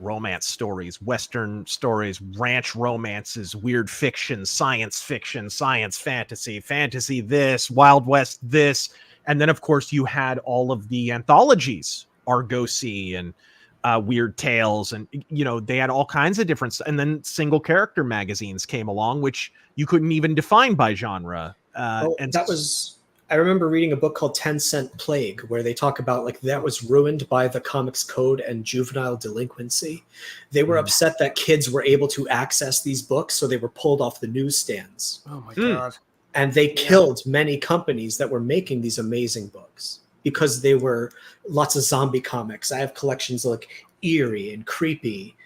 romance stories, Western stories, ranch romances, weird fiction, science fantasy, fantasy this, Wild West this. And then, of course, you had all of the anthologies, Argosy and Weird Tales. And, you know, they had all kinds of different. And then single character magazines came along, which you couldn't even define by genre. And that was... I remember reading a book called 10 Cent Plague, where they talk about like that was ruined by the comics code and juvenile delinquency. They were upset that kids were able to access these books, so they were pulled off the newsstands. Oh my God. And they killed many companies that were making these amazing books because they were lots of zombie comics. I have collections like eerie and creepy.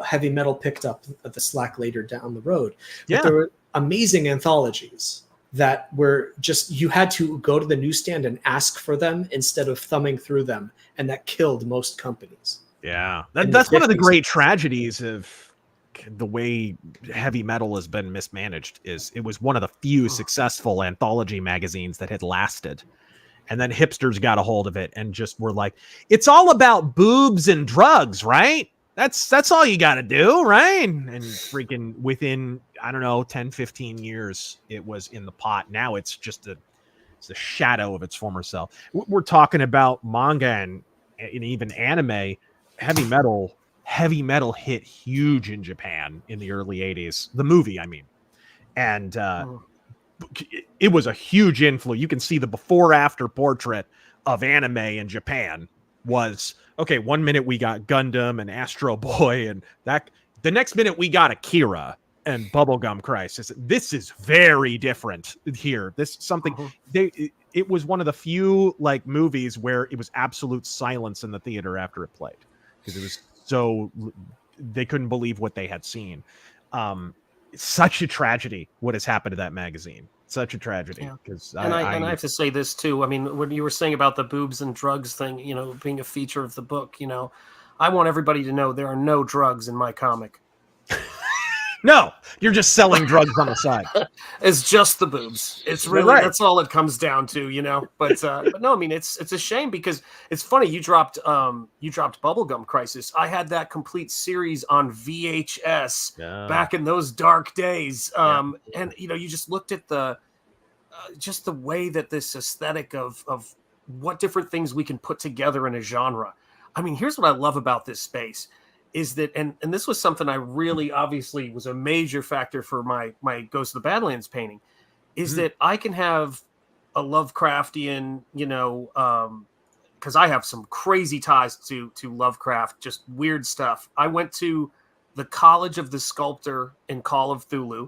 Heavy Metal picked up the slack later down the road. But there were amazing anthologies that were just, you had to go to the newsstand and ask for them instead of thumbing through them. And that killed most companies. Yeah. That's one of the great tragedies of the way heavy metal has been mismanaged. Is it was one of the few successful anthology magazines that had lasted. And then hipsters got a hold of it and just were like, it's all about boobs and drugs, right? That's all you got to do, right? And freaking within, I don't know, 10, 15 years, it was in the pot. Now it's just it's a shadow of its former self. We're talking about manga and even anime. Heavy metal hit huge in Japan in the early 80s. The movie, I mean. And it was a huge influence. You can see the before-after portrait of anime in Japan was... okay, 1 minute we got Gundam and Astro Boy, and that the next minute we got Akira and Bubblegum Crisis. This is very different here. This something it was one of the few like movies where it was absolute silence in the theater after it played because it was so they couldn't believe what they had seen. Such a tragedy what has happened to that magazine. Such a tragedy. Because I have to say this too. I mean, when you were saying about the boobs and drugs thing, you know, being a feature of the book, you know, I want everybody to know there are no drugs in my comic. No, you're just selling drugs on the side. It's just the boobs. It's really that's all it comes down to, you know. But no, I mean it's a shame because it's funny you dropped Bubblegum Crisis. I had that complete series on VHS back in those dark days. And you know, you just looked at the way that this aesthetic of what different things we can put together in a genre. I mean, here's what I love about this space. Is that and this was something I really obviously was a major factor for my Ghost of the Badlands painting, is that I can have a Lovecraftian, you know, because I have some crazy ties to Lovecraft, just weird stuff. I went to the College of the Sculptor in Call of Cthulhu.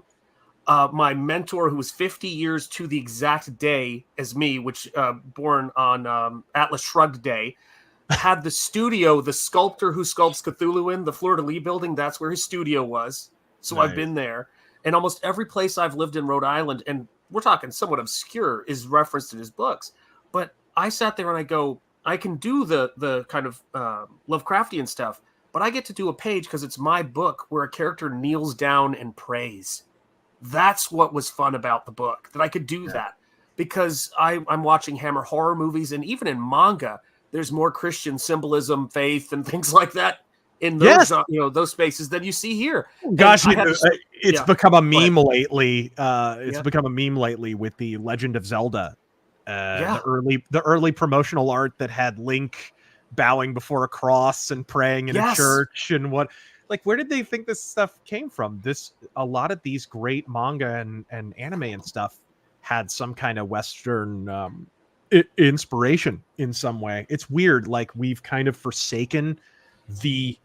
My mentor, who was 50 years to the exact day as me, which born on Atlas Shrugged Day, had the studio, the sculptor who sculpts Cthulhu in the Fleur-de-Lis building. That's where his studio was. So I've been there. And almost every place I've lived in Rhode Island, and we're talking somewhat obscure, is referenced in his books. But I sat there and I go, I can do the kind of Lovecraftian stuff, but I get to do a page because it's my book where a character kneels down and prays. That's what was fun about the book, that I could do that. Because I'm watching Hammer horror movies, and even in manga, there's more Christian symbolism, faith, and things like that in those, you know, those spaces than you see here. Gosh, it's become a meme lately. It's become a meme lately with the Legend of Zelda. The early promotional art that had Link bowing before a cross and praying in a church and what. Like, where did they think this stuff came from? A lot of these great manga and anime and stuff had some kind of Western inspiration in some way. It's weird. Like we've kind of forsaken the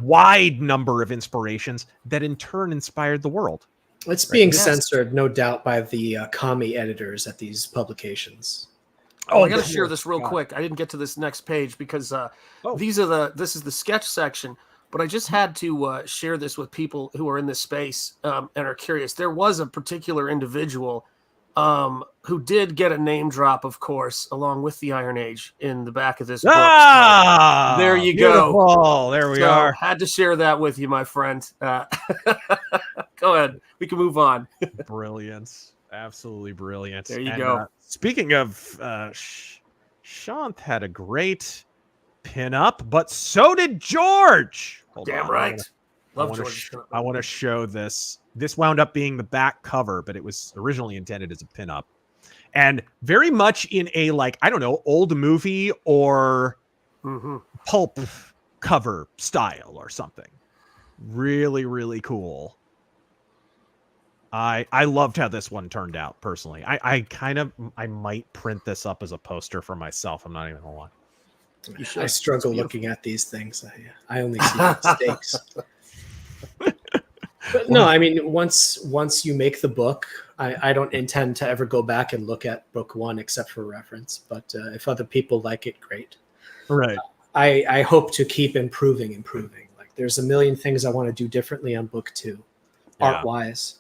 wide number of inspirations that in turn inspired the world. It's being censored, no doubt, by the commie editors at these publications. I got to share this real quick. I didn't get to this next page because this is the sketch section, but I just had to share this with people who are in this space and are curious. There was a particular individual who did get a name drop, of course, along with the Iron Age in the back of this book. Ah, there you beautiful. go. There we are. Had to share that with you, my friend. Go ahead. We can move on. Brilliant. Absolutely brilliant. There you go. Speaking of, Shanth had a great pin-up, but so did George. Damn right. I want to show this. This wound up being the back cover, but it was originally intended as a pinup. And very much in a, like, I don't know, old movie or pulp cover style or something. Really, really cool. I loved how this one turned out, personally. I might print this up as a poster for myself. I'm not even gonna lie. I struggle looking at these things. I only see mistakes. But no, I mean, once you make the book, I don't intend to ever go back and look at book one except for reference. But if other people like it, great. Right. I hope to keep improving. Like there's a million things I want to do differently on book two, art-wise.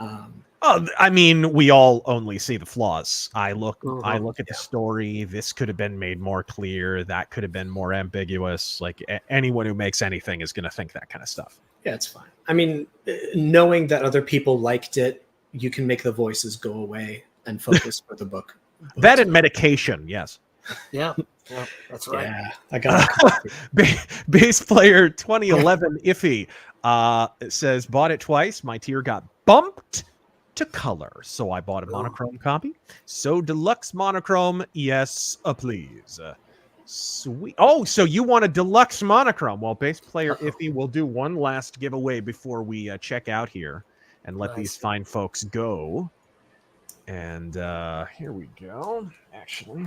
I mean, we all only see the flaws. I look at the story. This could have been made more clear. That could have been more ambiguous. Like anyone who makes anything is going to think that kind of stuff. Yeah, it's fine. I mean, knowing that other people liked it, you can make the voices go away and focus for the book. That and medication, yes. Yeah, that's right. Yeah, I got Bass player 2011 Iffy it says, bought it twice. My tier got bumped to color, so I bought a monochrome copy. So deluxe monochrome, yes, please. Sweet. Oh, so you want a deluxe monochrome? Well, bass player Iffy will do one last giveaway before we check out here and let these fine folks go. And here we go. Actually,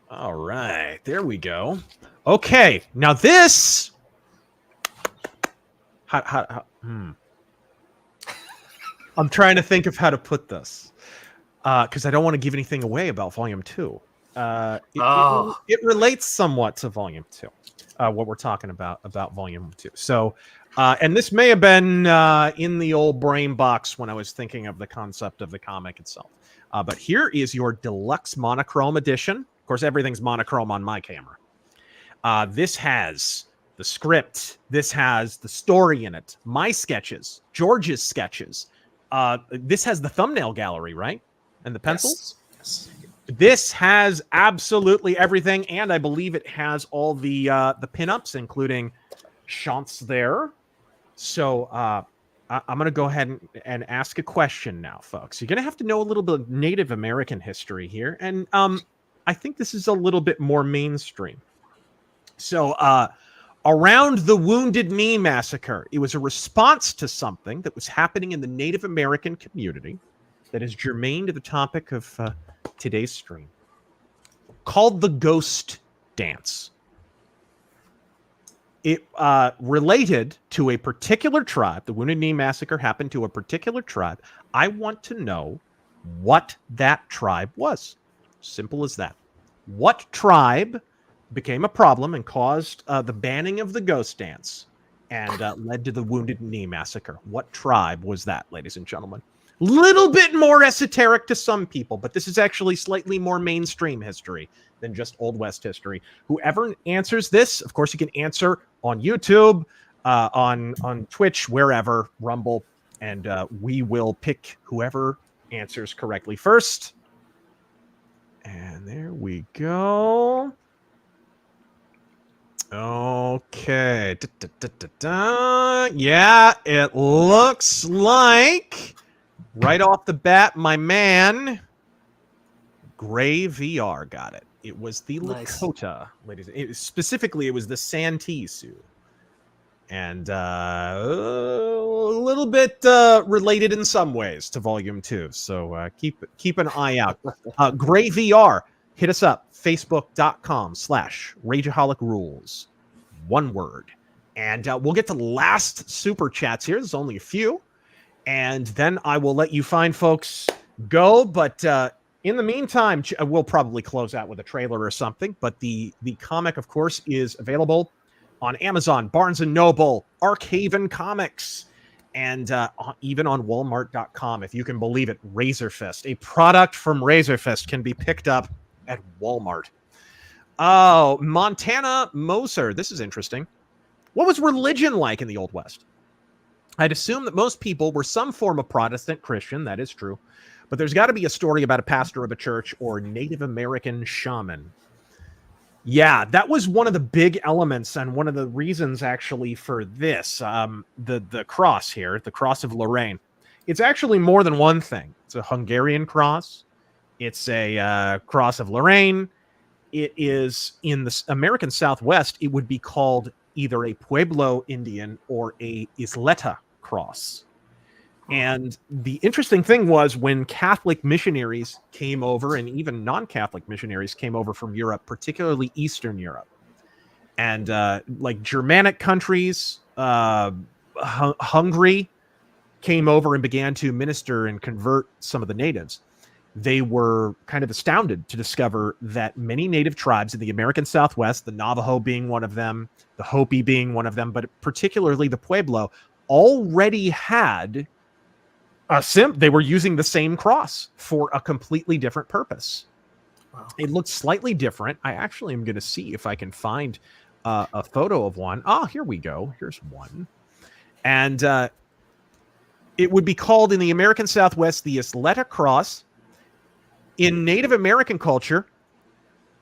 all right, there we go. Okay, now this. I'm trying to think of how to put this because I don't want to give anything away about Volume 2. It relates somewhat to Volume 2, what we're talking about Volume 2. So, and this may have been in the old brain box when I was thinking of the concept of the comic itself. But here is your deluxe monochrome edition. Of course, everything's monochrome on my camera. This has the script. This has the story in it. My sketches, George's sketches. This has the thumbnail gallery, right? And the pencils. Yes. This has absolutely everything, and I believe it has all the pinups, including Shanth's there. So I'm going to go ahead and ask a question now, folks. You're going to have to know a little bit of Native American history here, and I think this is a little bit more mainstream. So around the Wounded Knee Massacre, it was a response to something that was happening in the Native American community that is germane to the topic of today's stream, called the Ghost Dance. It related to a particular tribe. The Wounded Knee Massacre happened to a particular tribe. I want to know what that tribe was. Simple as that. What tribe became a problem and caused the banning of the Ghost Dance and led to the Wounded Knee Massacre? What tribe was that, ladies and gentlemen? Little bit more esoteric to some people, but this is actually slightly more mainstream history than just Old West history. Whoever answers this, of course, you can answer on YouTube, on Twitch, wherever, Rumble, and we will pick whoever answers correctly first. And there we go. Okay. Yeah, it looks like right off the bat, my man, Gray VR got it. It was the Lakota, ladies. Specifically, it was the Santee Sioux. And little bit related in some ways to Volume 2. So keep an eye out. Gray VR, hit us up, facebook.com/Rageaholic Rules. One word. And we'll get to the last super chats here. There's only a few. And then I will let you fine folks go. But in the meantime, we'll probably close out with a trailer or something. But the comic, of course, is available on Amazon, Barnes & Noble, Arkhaven Comics, and even on Walmart.com, if you can believe it. Razorfist, a product from Razorfist, can be picked up at Walmart. Oh, Montana Moser. This is interesting. What was religion like in the Old West? I'd assume that most people were some form of Protestant Christian. That is true. But there's got to be a story about a pastor of a church or Native American shaman. Yeah, that was one of the big elements and one of the reasons actually for this. The cross here, the Cross of Lorraine. It's actually more than one thing. It's a Hungarian cross. It's a Cross of Lorraine. It is in the American Southwest. It would be called either a Pueblo Indian or a Isleta cross. And the interesting thing was when Catholic missionaries came over, and even non-Catholic missionaries came over from Europe, particularly Eastern Europe, and like Germanic countries, Hungary came over and began to minister and convert some of the natives. They were kind of astounded to discover that many native tribes in the American Southwest, the Navajo being one of them, the Hopi being one of them, but particularly the Pueblo, already had they were using the same cross for a completely different purpose. Wow. It looked slightly different. I actually am going to see if I can find a photo of one. Oh, here we go. Here's one. And it would be called in the American Southwest the Isleta cross. In Native American culture,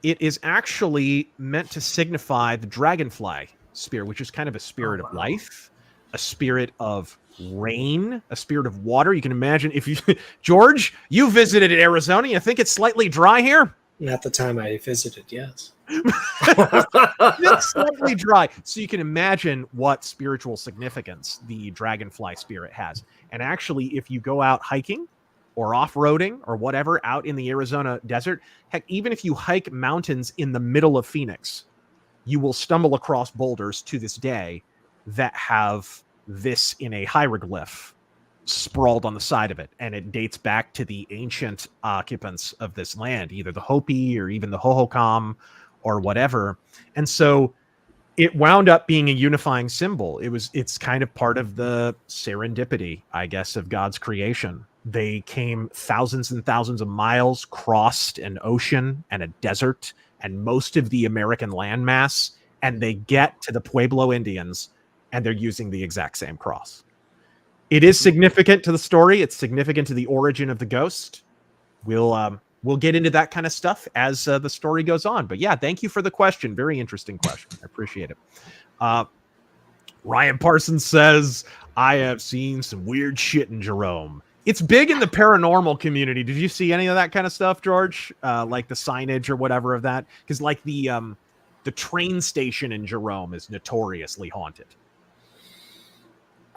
it is actually meant to signify the dragonfly spirit, which is kind of a spirit of life, a spirit of rain, a spirit of water. You can imagine if you, George, you visited Arizona. You think it's slightly dry here? At the time I visited, yes. It's slightly dry. So you can imagine what spiritual significance the dragonfly spirit has. And actually, if you go out hiking or off-roading or whatever out in the Arizona desert, heck, even if you hike mountains in the middle of Phoenix, you will stumble across boulders to this day that have this in a hieroglyph sprawled on the side of it, and it dates back to the ancient occupants of this land, either the Hopi or even the Hohokam or whatever. And so it wound up being a unifying symbol. It's kind of part of the serendipity, I guess, of God's creation. They came thousands and thousands of miles, crossed an ocean and a desert and most of the American landmass, and they get to the Pueblo Indians, and they're using the exact same cross. It is significant to the story. It's significant to the origin of the ghost. We'll get into that kind of stuff as the story goes on. But yeah, thank you for the question. Very interesting question. I appreciate it. Ryan Parsons says, I have seen some weird shit in Jerome. It's big in the paranormal community. Did you see any of that kind of stuff, George? Like the signage or whatever of that? Because like the train station in Jerome is notoriously haunted.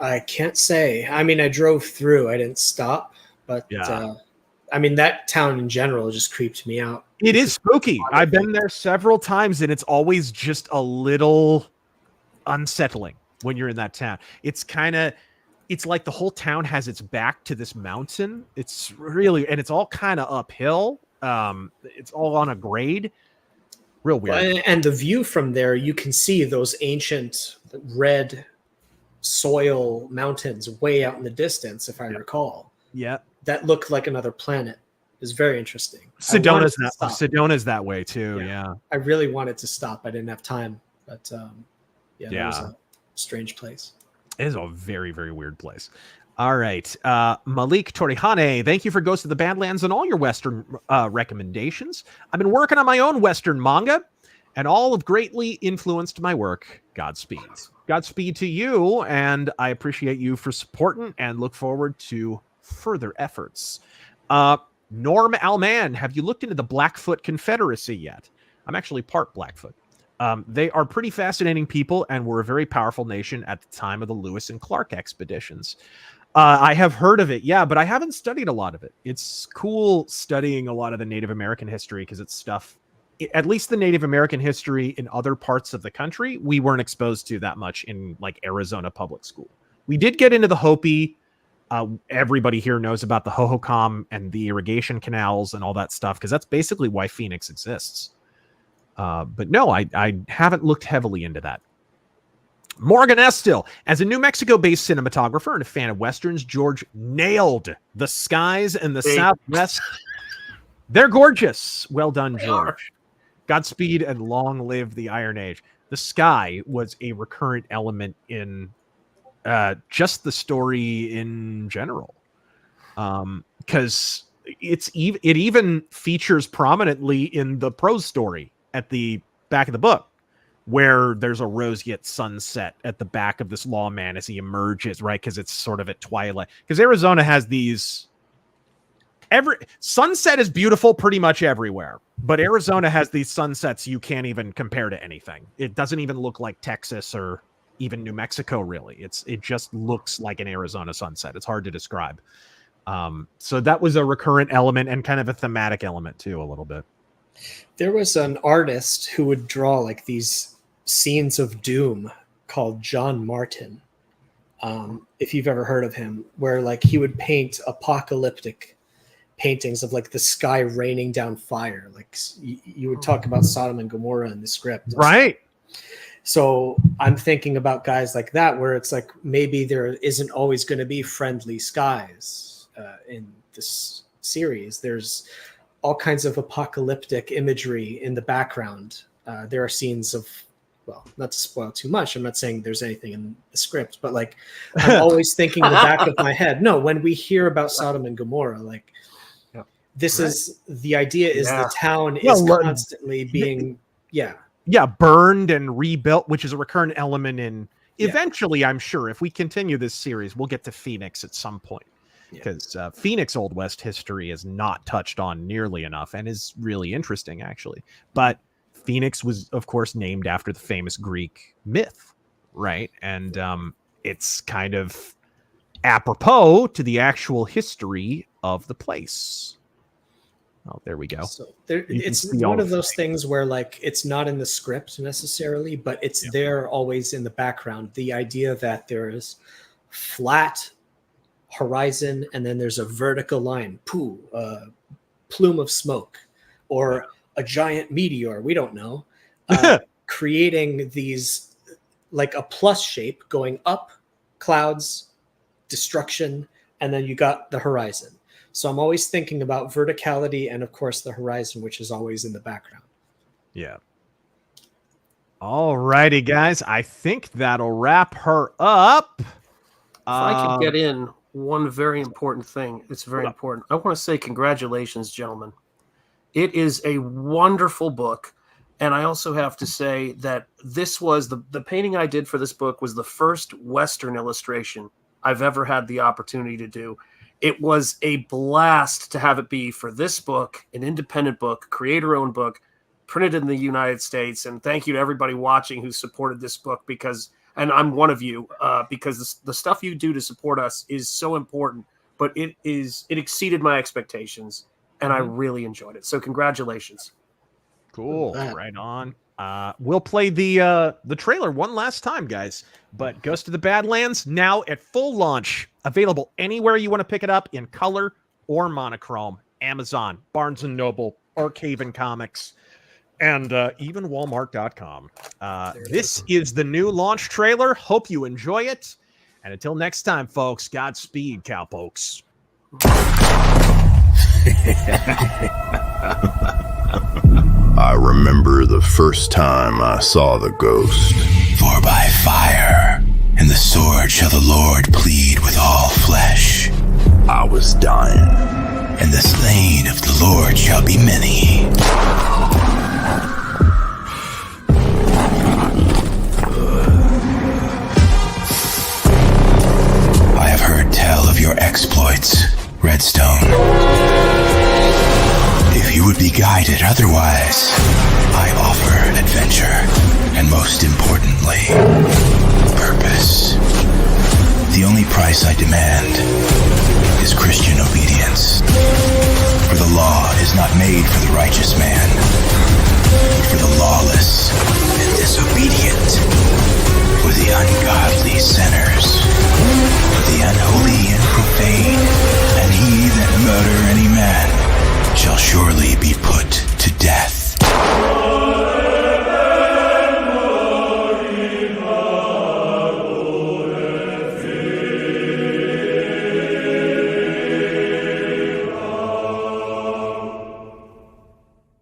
I can't say. I mean, I drove through. I didn't stop. But, yeah. I mean, that town in general just creeped me out. It is spooky. I've been there several times, and it's always just a little unsettling when you're in that town. It's like the whole town has its back to this mountain. It's really, and it's all kind of uphill. It's all on a grade. Real weird. And the view from there, you can see those ancient red soil mountains way out in the distance, if I recall. Yeah. That looked like another planet. It was very interesting. Sedona's that way too. Yeah. I really wanted to stop. I didn't have time, but that was a strange place. It is a very, very weird place. All right. Malik Torihane, thank you for Ghost of the Badlands and all your Western recommendations. I've been working on my own Western manga, and all have greatly influenced my work. Godspeed. Godspeed to you, and I appreciate you for supporting and look forward to further efforts. Norm Alman, have you looked into the Blackfoot Confederacy yet? I'm actually part Blackfoot. They are pretty fascinating people and were a very powerful nation at the time of the Lewis and Clark expeditions. I have heard of it, yeah, but I haven't studied a lot of it. It's cool studying a lot of the Native American history because it's stuff, at least the Native American history in other parts of the country, we weren't exposed to that much in like Arizona public school. We did get into the Hopi. Everybody here knows about the Hohokam and the irrigation canals and all that stuff because that's basically why Phoenix exists. But no, I haven't looked heavily into that. Morgan Estill, as a New Mexico-based cinematographer and a fan of Westerns, George nailed the skies in the Southwest. They're gorgeous. Well done, George. Godspeed and long live the Iron Age. The sky was a recurrent element in just the story in general. Because it even features prominently in the prose story at the back of the book, where there's a roseate sunset at the back of this lawman as he emerges, right? Because it's sort of at twilight. Because Arizona has these... sunset is beautiful pretty much everywhere, but Arizona has these sunsets you can't even compare to anything. It doesn't even look like Texas or even New Mexico, really. It just looks like an Arizona sunset. It's hard to describe. So that was a recurrent element and kind of a thematic element, too, a little bit. There was an artist who would draw like these scenes of doom called John Martin. If you've ever heard of him, where like he would paint apocalyptic paintings of like the sky raining down fire. Like you would talk about Sodom and Gomorrah in the script. Right. So I'm thinking about guys like that, where it's like, maybe there isn't always going to be friendly skies in this series. There's all kinds of apocalyptic imagery in the background. There are scenes of, well, not to spoil too much, I'm not saying there's anything in the script, but like, I'm always thinking in the back of my head, no, when we hear about Sodom and Gomorrah, like, this is, the idea is the town is constantly being, burned and rebuilt, which is a recurrent element in, eventually, I'm sure, if we continue this series, we'll get to Phoenix at some point. Because Phoenix Old West history is not touched on nearly enough and is really interesting, actually. But Phoenix was, of course, named after the famous Greek myth, right? And it's kind of apropos to the actual history of the place. Oh, there we go. So it's one of those things where, like, it's not in the script necessarily, but it's there always in the background. The idea that there is flat horizon and then there's a vertical line, plume of smoke, or a giant meteor, we don't know, creating these, like a plus shape going up, clouds, destruction, and then you got the horizon. So I'm always thinking about verticality and, of course, the horizon, which is always in the background. Yeah. All righty, guys. I think that'll wrap her up. If I could get in one very important thing, it's very important. I want to say congratulations, gentlemen. It is a wonderful book. And I also have to say that this was the painting I did for this book was the first Western illustration I've ever had the opportunity to do. It was a blast to have it be for this book, an independent book, creator-owned book, printed in the United States. And thank you to everybody watching who supported this book, because, and I'm one of you, because the stuff you do to support us is so important, but it exceeded my expectations, and I really enjoyed it. So congratulations. Cool. Right on. We'll play the trailer one last time, guys. But Ghost of the Badlands now at full launch, available anywhere you want to pick it up in color or monochrome. Amazon, Barnes & Noble, Archaven Comics, and even Walmart.com. This is the new launch trailer. Hope you enjoy it. And until next time, folks, Godspeed, cowpokes. I remember the first time I saw the ghost. For by fire and the sword shall the Lord plead with all flesh. I was dying. And the slain of the Lord shall be many. I have heard tell of your exploits, Redstone. If you would be guided guided otherwise. I offer adventure, and most importantly, purpose. The only price I demand is Christian obedience. For the law is not made for the righteous man,